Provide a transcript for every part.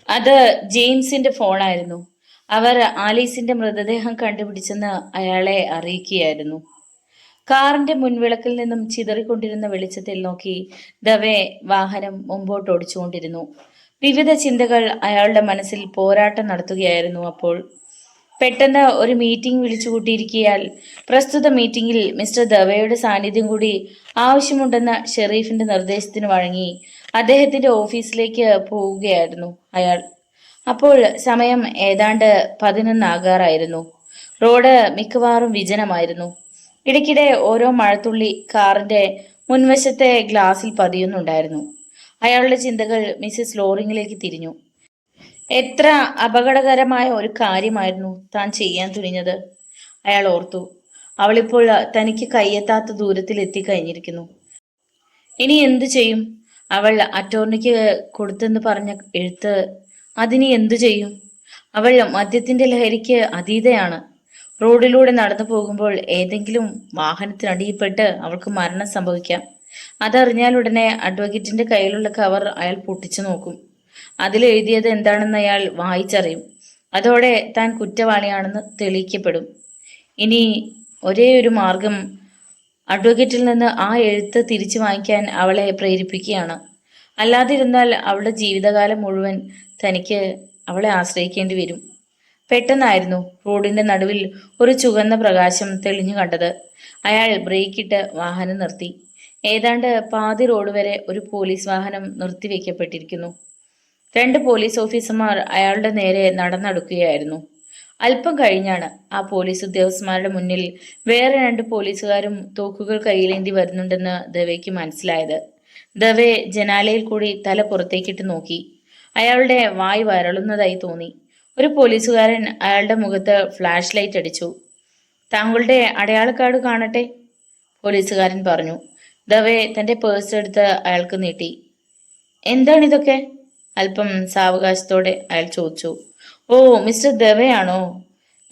അത് ജെയിംസിന്റെ ഫോണായിരുന്നു. അവർ ആലീസിന്റെ മൃതദേഹം കണ്ടുപിടിച്ചെന്ന് അയാളെ അറിയിക്കുകയായിരുന്നു. കാറിന്റെ മുൻവിളക്കിൽ നിന്നും ചിതറിക്കൊണ്ടിരുന്ന വെളിച്ചത്തിൽ നോക്കി ദവെ വാഹനം മുമ്പോട്ട് ഓടിച്ചുകൊണ്ടിരുന്നു. വിവിധ ചിന്തകൾ അയാളുടെ മനസ്സിൽ പോരാട്ടം നടത്തുകയായിരുന്നു. അപ്പോൾ പെട്ടെന്ന് ഒരു മീറ്റിംഗ് വിളിച്ചുകൂട്ടിയിരിക്കിയാൽ പ്രസ്തുത മീറ്റിംഗിൽ മിസ്റ്റർ ദവയുടെ സാന്നിധ്യം കൂടി ആവശ്യമുണ്ടെന്ന ഷെറീഫിന്റെ നിർദ്ദേശത്തിന് വഴങ്ങി അദ്ദേഹത്തിന്റെ ഓഫീസിലേക്ക് പോവുകയായിരുന്നു അയാൾ. അപ്പോൾ സമയം ഏതാണ്ട് 11 ആകാറായിരുന്നു. റോഡ് മിക്കവാറും വിജനമായിരുന്നു. ഇടയ്ക്കിടെ ഓരോ മഴത്തുള്ളി കാറിന്റെ മുൻവശത്തെ ഗ്ലാസിൽ പതിയുന്നുണ്ടായിരുന്നു. അയാളുടെ ചിന്തകൾ മിസ്സിസ് ലോറിങ്ങിലേക്ക് തിരിഞ്ഞു. എത്ര അപകടകരമായ ഒരു കാര്യമായിരുന്നു താൻ ചെയ്യാൻ തുനിഞ്ഞത്. അയാൾ ഓർത്തു. അവളിപ്പോൾ തനിക്ക് കയ്യെത്താത്ത ദൂരത്തിൽ എത്തിക്കഴിഞ്ഞിരിക്കുന്നു. ഇനി എന്തു ചെയ്യും? അവൾ അറ്റോർണിക്ക് കൊടുത്തെന്ന് പറഞ്ഞ എഴുത്ത്, അതിനി എന്തു ചെയ്യും? അവൾ മദ്യത്തിന്റെ ലഹരിക്ക് അതീതയാണ്. റോഡിലൂടെ നടന്നു പോകുമ്പോൾ ഏതെങ്കിലും വാഹനത്തിനടിയിൽപ്പെട്ട് അവൾക്ക് മരണം സംഭവിക്കാം. അതറിഞ്ഞാൽ ഉടനെ അഡ്വക്കേറ്റിന്റെ കയ്യിലുള്ള കവർ അയാൾ പൊട്ടിച്ചു നോക്കും. അതിലെഴുതിയത് എന്താണെന്ന് അയാൾ വായിച്ചറിയും. അതോടെ താൻ കുറ്റവാളിയാണെന്ന് തെളിയിക്കപ്പെടും. ഇനി ഒരേ ഒരു മാർഗം അഡ്വക്കേറ്റിൽ നിന്ന് ആ എഴുത്ത് തിരിച്ചു വാങ്ങിക്കാൻ അവളെ പ്രേരിപ്പിക്കുകയാണ്. അല്ലാതിരുന്നാൽ അവളുടെ ജീവിതകാലം മുഴുവൻ തനിക്ക് അവളെ ആശ്രയിക്കേണ്ടി വരും. പെട്ടെന്നായിരുന്നു റോഡിന്റെ നടുവിൽ ഒരു ചുവന്ന പ്രകാശം തെളിഞ്ഞു കണ്ടത്. അയാൾ ബ്രേക്കിട്ട് വാഹനം നിർത്തി. ഏതാണ്ട് പാതി റോഡ് വരെ ഒരു പോലീസ് വാഹനം നിർത്തിവെക്കപ്പെട്ടിരിക്കുന്നു. 2 പോലീസ് ഓഫീസർമാർ അയാളുടെ നേരെ നടന്നടുക്കുകയായിരുന്നു. അല്പം കഴിഞ്ഞാണ് ആ പോലീസ് ഉദ്യോഗസ്ഥന്മാരുടെ മുന്നിൽ വേറെ 2 പോലീസുകാരും തോക്കുകൾ കയ്യിലേന്തി വരുന്നുണ്ടെന്ന് ദവയ്ക്ക് മനസ്സിലായത്. ദവെ ജനാലയിൽ കൂടി തല പുറത്തേക്കിട്ട് നോക്കി. അയാളുടെ വായ് വരളുന്നതായി തോന്നി. ഒരു പോലീസുകാരൻ അയാളുടെ മുഖത്ത് ഫ്ലാഷ് ലൈറ്റ് അടിച്ചു. താങ്കളുടെ അടയാള കാർഡ് കാണട്ടെ, പോലീസുകാരൻ പറഞ്ഞു. ദവെ തന്റെ പേഴ്സ് എടുത്ത് അയാൾക്ക് നീട്ടി. എന്താണിതൊക്കെ? അല്പം സാവകാശത്തോടെ അയാൾ ചോദിച്ചു. ഓ, മിസ്റ്റർ ദവയാണോ?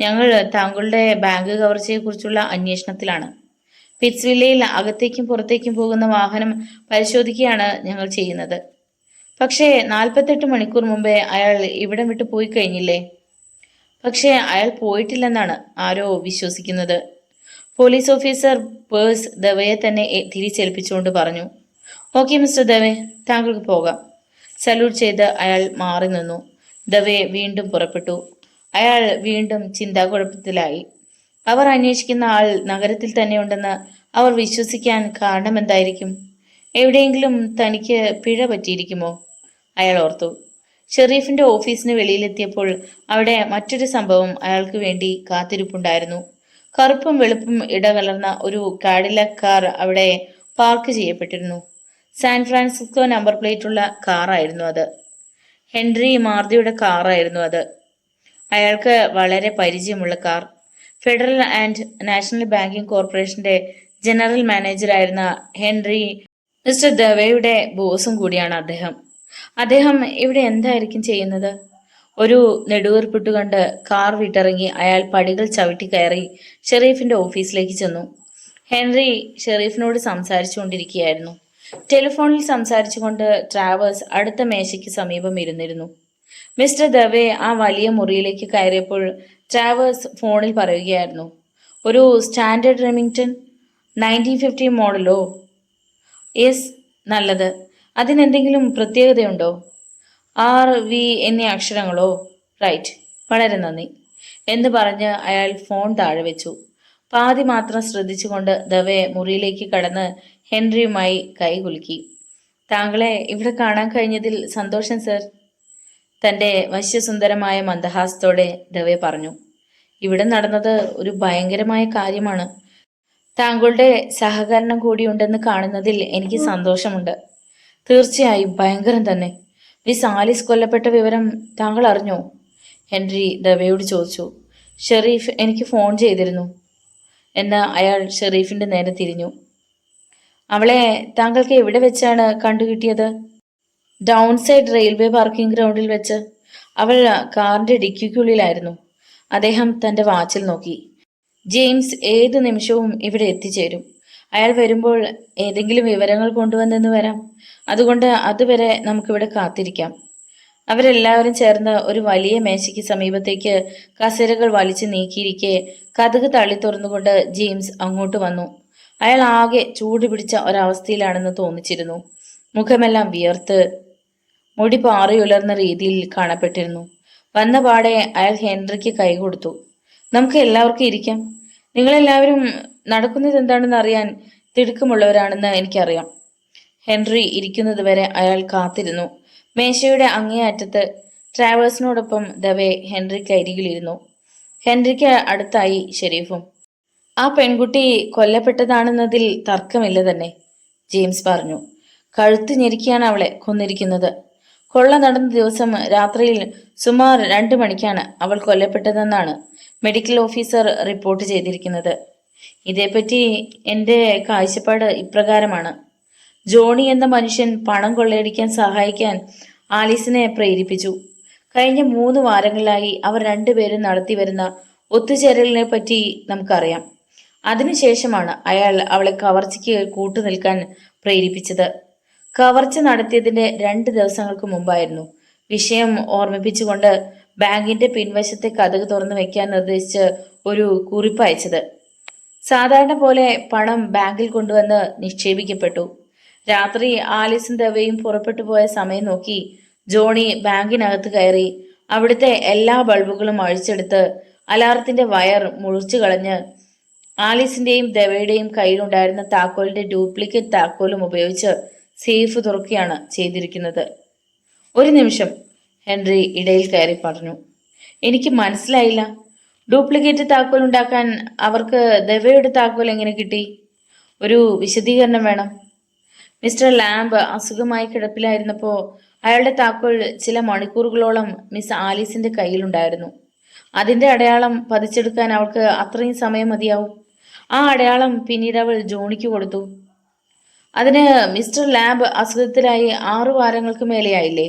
ഞങ്ങൾ താങ്കളുടെ ബാങ്ക് കവർച്ചയെക്കുറിച്ചുള്ള അന്വേഷണത്തിലാണ്. പിറ്റ്സ്വില്ലയിൽ അകത്തേക്കും പുറത്തേക്കും പോകുന്ന വാഹനം പരിശോധിക്കുകയാണ് ഞങ്ങൾ ചെയ്യുന്നത്. പക്ഷേ 48 മണിക്കൂർ മുമ്പേ അയാൾ ഇവിടം വിട്ടു പോയി കഴിഞ്ഞില്ലേ? പക്ഷേ അയാൾ പോയിട്ടില്ലെന്നാണ് ആരോ വിശ്വസിക്കുന്നത്. പോലീസ് ഓഫീസർ പേഴ്സ് ദവയെ തന്നെ തിരിച്ചേൽപ്പിച്ചുകൊണ്ട് പറഞ്ഞു. ഓക്കെ മിസ്റ്റർ ദവെ, താങ്കൾക്ക് പോകാം. സല്യൂട്ട് ചെയ്ത് അയാൾ മാറി നിന്നു. ദവെ വീണ്ടും പുറപ്പെട്ടു. അയാൾ വീണ്ടും ചിന്താകുഴപ്പത്തിലായി. അവർ അന്വേഷിക്കുന്ന ആൾ നഗരത്തിൽ തന്നെയുണ്ടെന്ന് അവർ വിശ്വസിക്കാൻ കാരണമെന്തായിരിക്കും? എവിടെയെങ്കിലും തനിക്ക് പിഴ പറ്റിയിരിക്കുമോ? അയാൾ ഓർത്തു. ഷെറീഫിന്റെ ഓഫീസിന് വെളിയിലെത്തിയപ്പോൾ അവിടെ മറ്റൊരു സംഭവം അയാൾക്ക് വേണ്ടി കാത്തിരിപ്പുണ്ടായിരുന്നു. കറുപ്പും വെളുപ്പും ഇടകലർന്ന ഒരു കാഡിലക് കാർ അവിടെ പാർക്ക് ചെയ്യപ്പെട്ടിരുന്നു. സാൻ ഫ്രാൻസിസ്കോ നമ്പർ പ്ലേറ്റ് ഉള്ള കാറായിരുന്നു അത്. ഹെൻറി മാർദിയുടെ കാറായിരുന്നു അത്. അയാൾക്ക് വളരെ പരിചയമുള്ള car. Federal and national banking കോർപ്പറേഷന്റെ ജനറൽ മാനേജറായിരുന്ന ഹെൻറി മിസ്റ്റർ ദവയുടെ ബോസും കൂടിയാണ് അദ്ദേഹം. അദ്ദേഹം ഇവിടെ എന്തായിരിക്കും ചെയ്യുന്നത്? ഒരു നെടുവീർപ്പിട്ട് കണ്ട് കാർ വിട്ടിറങ്ങി അയാൾ പടികൾ ചവിട്ടി കയറി ഷെറീഫിന്റെ ഓഫീസിലേക്ക് ചെന്നു. ഹെൻറി ഷെറീഫിനോട് സംസാരിച്ചുകൊണ്ടിരിക്കുകയായിരുന്നു. ടെലിഫോണിൽ സംസാരിച്ചുകൊണ്ട് ട്രാവേഴ്സ് അടുത്ത മേശയ്ക്ക് സമീപം ഇരുന്നിരുന്നു. മിസ്റ്റർ ദവെ ആ വലിയ മുറിയിലേക്ക് കയറിയപ്പോൾ ട്രാവേഴ്സ് ഫോണിൽ പറയുകയായിരുന്നു. ഒരു സ്റ്റാൻഡേർഡ് റെമിംഗ്ടൺ 1950 മോഡലോ? യെസ്, നല്ലത്. അതിനെന്തെങ്കിലും പ്രത്യേകതയുണ്ടോ? RV എന്നീ അക്ഷരങ്ങളോ? റൈറ്റ്, വളരെ നന്ദി എന്ന് പറഞ്ഞ് അയാൾ ഫോൺ താഴെ വെച്ചു. പാതി മാത്രം ശ്രദ്ധിച്ചുകൊണ്ട് ദവെ മുറിയിലേക്ക് കടന്ന് ഹെൻറിയുമായി കൈകുലുക്കി. താങ്കളെ ഇവിടെ കാണാൻ കഴിഞ്ഞതിൽ സന്തോഷം സർ, തന്റെ വശ്യസുന്ദരമായ മന്ദഹാസത്തോടെ ദവെ പറഞ്ഞു. ഇവിടെ നടന്നത് ഒരു ഭയങ്കരമായ കാര്യമാണ്. താങ്കളുടെ സഹകരണം കൂടിയുണ്ടെന്ന് കാണുന്നതിൽ എനിക്ക് സന്തോഷമുണ്ട്. തീർച്ചയായും ഭയങ്കരം തന്നെ. മിസ് ആലിസ് കൊല്ലപ്പെട്ട വിവരം താങ്കൾ അറിഞ്ഞോ? ഹെൻറി ദവയോട് ചോദിച്ചു. ഷെറീഫ് എനിക്ക് ഫോൺ ചെയ്തിരുന്നു എന്ന് അയാൾ ഷെറീഫിന്റെ നേരെ തിരിഞ്ഞു. അവളെ താങ്കൾക്ക് എവിടെ വെച്ചാണ് കണ്ടുകിട്ടിയത്? ഡൗൺ സൈഡ് റെയിൽവേ പാർക്കിംഗ് ഗ്രൗണ്ടിൽ വെച്ച്. അവൾ കാറിന്റെ ഡിക്കിക്കുള്ളിലായിരുന്നു. അദ്ദേഹം തന്റെ വാച്ചിൽ നോക്കി. ജെയിംസ് ഏതു നിമിഷവും ഇവിടെ എത്തിച്ചേരും. അയാൾ വരുമ്പോൾ ഏതെങ്കിലും വിവരങ്ങൾ കൊണ്ടുവന്നെന്ന് വരാം. അതുകൊണ്ട് അതുവരെ നമുക്കിവിടെ കാത്തിരിക്കാം. അവരെല്ലാവരും ചേർന്ന് ഒരു വലിയ മേശയ്ക്ക് സമീപത്തേക്ക് കസേരകൾ വലിച്ചു നീക്കിയിരിക്കെ കതക് തള്ളി തുറന്നുകൊണ്ട് ജെയിംസ് അങ്ങോട്ട് വന്നു. അയാൾ ആകെ ചൂട് പിടിച്ച ഒരവസ്ഥയിലാണെന്ന് തോന്നിച്ചിരുന്നു. മുഖമെല്ലാം വിയർത്ത് മുടി പാറിയുലർന്ന രീതിയിൽ കാണപ്പെട്ടിരുന്നു. വന്ന പാടെ അയാൾ ഹെൻറിക്ക് കൈ കൊടുത്തു. നമുക്ക് എല്ലാവർക്കും ഇരിക്കാം. നിങ്ങളെല്ലാവരും നടക്കുന്നത് എന്താണെന്ന് അറിയാൻ തിടുക്കമുള്ളവരാണെന്ന് എനിക്കറിയാം. ഹെൻറി ഇരിക്കുന്നത് വരെ അയാൾ കാത്തിരുന്നു. മേശയുടെ അങ്ങേ അറ്റത്ത് ട്രാവേഴ്സിനോടൊപ്പം ദവേ ഹെൻറിക്ക് അരികിലിരുന്നു. ഹെൻറിക്ക് അടുത്തായി ഷെരീഫും. ആ പെൺകുട്ടി കൊല്ലപ്പെട്ടതാണെന്നതിൽ തർക്കമില്ല തന്നെ, ജെയിംസ് പറഞ്ഞു. കഴുത്ത് ഞെരിക്കാണ് അവളെ കൊന്നിരിക്കുന്നത്. കൊള്ള നടന്ന ദിവസം രാത്രിയിൽ സുമാർ 2 മണിക്കാണ് അവൾ കൊല്ലപ്പെട്ടതെന്നാണ് മെഡിക്കൽ ഓഫീസർ റിപ്പോർട്ട് ചെയ്തിരിക്കുന്നത്. ഇതേപ്പറ്റി എൻ്റെ കാഴ്ചപ്പാട് ഇപ്രകാരമാണ്. ജോണി എന്ന മനുഷ്യൻ പണം കൊള്ളയടിക്കാൻ സഹായിക്കാൻ ആലീസിനെ പ്രേരിപ്പിച്ചു. കഴിഞ്ഞ 3 വാരങ്ങളിലായി അവർ രണ്ടുപേരും നടത്തിവരുന്ന ഒത്തുചേരലിനെ പറ്റി നമുക്കറിയാം. അതിനുശേഷമാണ് അയാൾ അവളെ കവർച്ചയ്ക്ക് കൂട്ടുനിൽക്കാൻ പ്രേരിപ്പിച്ചത്. കവർച്ച നടത്തിയതിന്റെ 2 ദിവസങ്ങൾക്ക് മുമ്പായിരുന്നു. വിഷയം ഓർമ്മിപ്പിച്ചുകൊണ്ട് ബാങ്കിന്റെ പിൻവശത്തെ കതക് തുറന്നു വെക്കാൻ നിർദ്ദേശിച്ച് ഒരു കുറിപ്പ് അയച്ചത്. സാധാരണ പോലെ പണം ബാങ്കിൽ കൊണ്ടുവന്ന് നിക്ഷേപിക്കപ്പെട്ടു. രാത്രി ആലീസും ദവയും പുറപ്പെട്ടു പോയ സമയം നോക്കി ജോണി ബാങ്കിനകത്ത് കയറി അവിടുത്തെ എല്ലാ ബൾബുകളും അഴിച്ചെടുത്ത് അലാറത്തിന്റെ വയർ മുറിച്ചു കളഞ്ഞ് ആലീസിന്റെയും ദവയുടെയും കയ്യിലുണ്ടായിരുന്ന താക്കോലിന്റെ ഡ്യൂപ്ലിക്കേറ്റ് താക്കോലും ഉപയോഗിച്ച് സേഫ് തുറക്കുകയാണ് ചെയ്തിരിക്കുന്നത്. ഒരു നിമിഷം, ഹെൻറി ഇടയിൽ കയറി പറഞ്ഞു. എനിക്ക് മനസ്സിലായില്ല. ഡ്യൂപ്ലിക്കേറ്റ് താക്കോൽ ഉണ്ടാക്കാൻ അവർക്ക് ദവയുടെ താക്കോൽ എങ്ങനെ കിട്ടി? ഒരു വിശദീകരണം വേണം. മിസ്റ്റർ ലാംബ് അസുഖമായി കിടപ്പിലായിരുന്നപ്പോൾ അയാളുടെ താക്കോൽ ചില മണിക്കൂറുകളോളം മിസ് ആലീസിന്റെ കയ്യിലുണ്ടായിരുന്നു. അതിന്റെ അടയാളം പതിച്ചെടുക്കാൻ അവൾക്ക് അത്രയും സമയം മതിയാവും. ആ അടയാളം പിന്നീട് അവൾ ജോണിക്ക് കൊടുത്തു. അതിന് മിസ്റ്റർ ലാംബ് അസുഖത്തിലായി 6 വാരങ്ങൾക്ക് മേലെയായില്ലേ?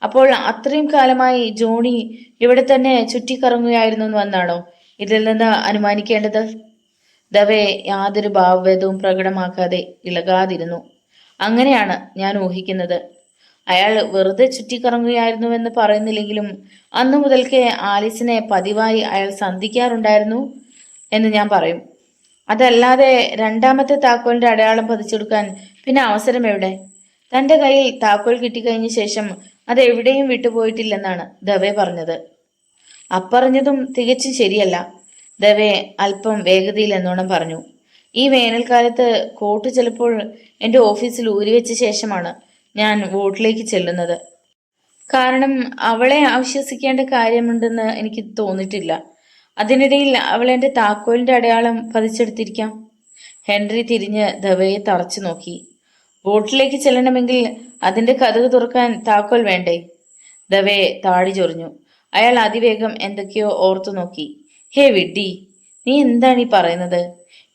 അപ്പോൾ അത്രയും കാലമായി ജോണി ഇവിടെ തന്നെ ചുറ്റിക്കറങ്ങുകയായിരുന്നു എന്നാണോ ഇതിൽ നിന്ന് അനുമാനിക്കേണ്ടത്? ദവേ യാതൊരു ഭാവഭേദവും പ്രകടമാക്കാതെ ഇളകാതിരുന്നു. അങ്ങനെയാണ് ഞാൻ ഊഹിക്കുന്നത്. അയാൾ വെറുതെ ചുറ്റിക്കറങ്ങുകയായിരുന്നുവെന്ന് പറയുന്നില്ലെങ്കിലും അന്നു മുതൽക്കേ ആലീസിനെ പതിവായി അയാൾ സന്ധിക്കാറുണ്ടായിരുന്നു എന്ന് ഞാൻ പറയും. അതല്ലാതെ രണ്ടാമത്തെ താക്കോലിന്റെ അടയാളം പതിച്ചെടുക്കാൻ പിന്നെ അവസരം എവിടെ? തന്റെ കയ്യിൽ താക്കോൽ കിട്ടിക്കഴിഞ്ഞ ശേഷം അത് എവിടെയും വിട്ടുപോയിട്ടില്ലെന്നാണ് ദവേ പറഞ്ഞത്. അപ്പറഞ്ഞതും തികച്ചും ശരിയല്ല, ദവേ അല്പം വേഗതയിൽ എന്നോണം പറഞ്ഞു. ഈ വേനൽക്കാലത്ത് കോട്ട് ചിലപ്പോൾ എൻ്റെ ഓഫീസിൽ ഊരിവെച്ച ശേഷമാണ് ഞാൻ വോട്ടിലേക്ക് ചെല്ലുന്നത്. കാരണം അവളെ ആശ്വസിക്കേണ്ട കാര്യമുണ്ടെന്ന് എനിക്ക് തോന്നിയിട്ടില്ല. അതിനിടയിൽ അവൾ എൻ്റെ താക്കോലിന്റെ അടയാളം പതിച്ചെടുത്തിരിക്കാം. ഹെൻറി തിരിഞ്ഞ് ദവയെ തറച്ചു നോക്കി. വോട്ടിലേക്ക് ചെല്ലണമെങ്കിൽ അതിന്റെ കതക് തുറക്കാൻ താക്കോൽ വേണ്ടേ? ദവേ താടി ചൊറിഞ്ഞു. അയാൾ അതിവേഗം എന്തൊക്കെയോ ഓർത്തു നോക്കി. ഹേ വിഡ്ഡി, നീ എന്താണ് ഈ പറയുന്നത്?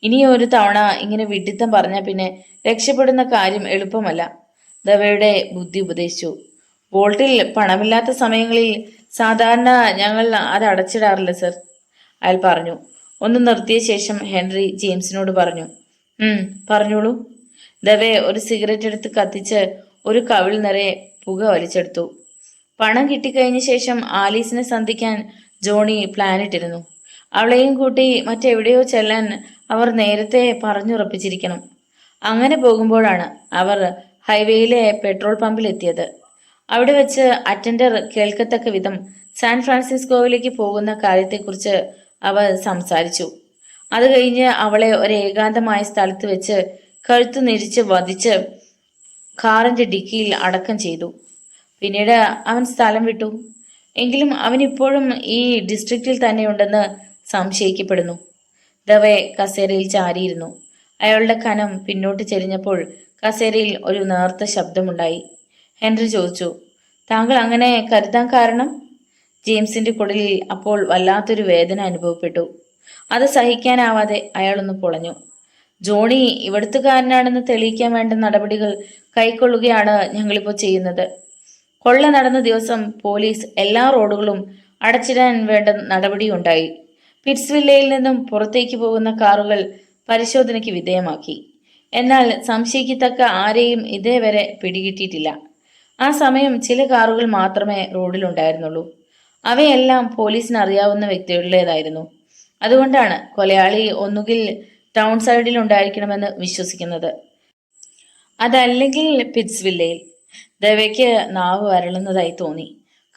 ഇനി ഒരു തവണ ഇങ്ങനെ വിഡ്ഢിത്തം പറഞ്ഞാൽ പിന്നെ രക്ഷപ്പെടുന്ന കാര്യം എളുപ്പമല്ല, ദവയുടെ ബുദ്ധി ഉപദേശിച്ചു. വോൾട്ടിൽ പണമില്ലാത്ത സമയങ്ങളിൽ സാധാരണ ഞങ്ങൾ അത് അടച്ചിടാറില്ല സർ, അയാൾ പറഞ്ഞു. ഒന്ന് നിർത്തിയ ശേഷം ഹെൻറി ജെയിംസിനോട് പറഞ്ഞു. പറഞ്ഞോളൂ. ദവേ ഒരു സിഗരറ്റ് എടുത്ത് കത്തിച്ച് ഒരു കവിൾ നിറയെ പുക വലിച്ചെടുത്തു. പണം കിട്ടിക്കഴിഞ്ഞ ശേഷം ആലീസിനെ സന്ധിക്കാൻ ജോണി പ്ലാനിട്ടിരുന്നു. അവളെയും കൂട്ടി മറ്റെവിടെയോ ചെല്ലാൻ അവർ നേരത്തെ പറഞ്ഞുറപ്പിച്ചിരിക്കണം. അങ്ങനെ പോകുമ്പോഴാണ് അവർ ഹൈവേയിലെ പെട്രോൾ പമ്പിൽ എത്തിയത്. അവിടെ വെച്ച് അറ്റൻഡർ കേൾക്കത്തക്ക വിധം സാൻ ഫ്രാൻസിസ്കോയിലേക്ക് പോകുന്ന കാര്യത്തെക്കുറിച്ച് അവർ സംസാരിച്ചു. അത് കഴിഞ്ഞ് അവളെ ഒരു ഏകാന്തമായ സ്ഥലത്ത് വെച്ച് കഴുത്തു നെരിച്ച് വധിച്ച് കാറിന്റെ ഡിക്കിയിൽ അടക്കം ചെയ്തു. പിന്നീട് അവൻ സ്ഥലം വിട്ടു. എങ്കിലും അവൻ ഇപ്പോഴും ഈ ഡിസ്ട്രിക്റ്റിൽ തന്നെയുണ്ടെന്ന് സംശയിക്കപ്പെടുന്നു. ദവേ കസേരയിൽ ചാരിയിരുന്നു. അയാളുടെ കനം പിന്നോട്ട് ചെരിഞ്ഞപ്പോൾ കസേരയിൽ ഒരു നേർത്ത ശബ്ദമുണ്ടായി. ഹെൻറി ചോദിച്ചു, താങ്കൾ അങ്ങനെ കരുതാൻ കാരണം? ജെയിംസിന്റെ കുടലിൽ അപ്പോൾ വല്ലാത്തൊരു വേദന അനുഭവപ്പെട്ടു. അത് സഹിക്കാനാവാതെ അയാളൊന്ന് പൊളഞ്ഞു. ജോണി ഇവിടുത്തുകാരനാണെന്ന് തെളിയിക്കാൻ വേണ്ട നടപടികൾ കൈക്കൊള്ളുകയാണ് ഞങ്ങളിപ്പോൾ ചെയ്യുന്നത്. കൊള്ള നടന്ന ദിവസം പോലീസ് എല്ലാ റോഡുകളും അടച്ചിടാൻ വേണ്ട നടപടിയുണ്ടായി. പിറ്റ്സ്വില്ലയിൽ നിന്നും പുറത്തേക്ക് പോകുന്ന കാറുകൾ പരിശോധനയ്ക്ക് വിധേയമാക്കി. എന്നാൽ സംശയിക്കത്തക്ക ആരെയും ഇതേവരെ പിടികിട്ടിയിട്ടില്ല. ആ സമയം ചില കാറുകൾ മാത്രമേ റോഡിലുണ്ടായിരുന്നുള്ളൂ. അവയെല്ലാം പോലീസിന് അറിയാവുന്ന വ്യക്തികളുടേതായിരുന്നു. അതുകൊണ്ടാണ് കൊലയാളി ഒന്നുകിൽ ടൗൺ സൈഡിൽ ഉണ്ടായിരിക്കണമെന്ന് വിശ്വസിക്കുന്നത്, അതല്ലെങ്കിൽ പിറ്റ്സ്വില്ലയിൽ. ദേവയ്ക്ക് നാവ് വരളുന്നതായി തോന്നി.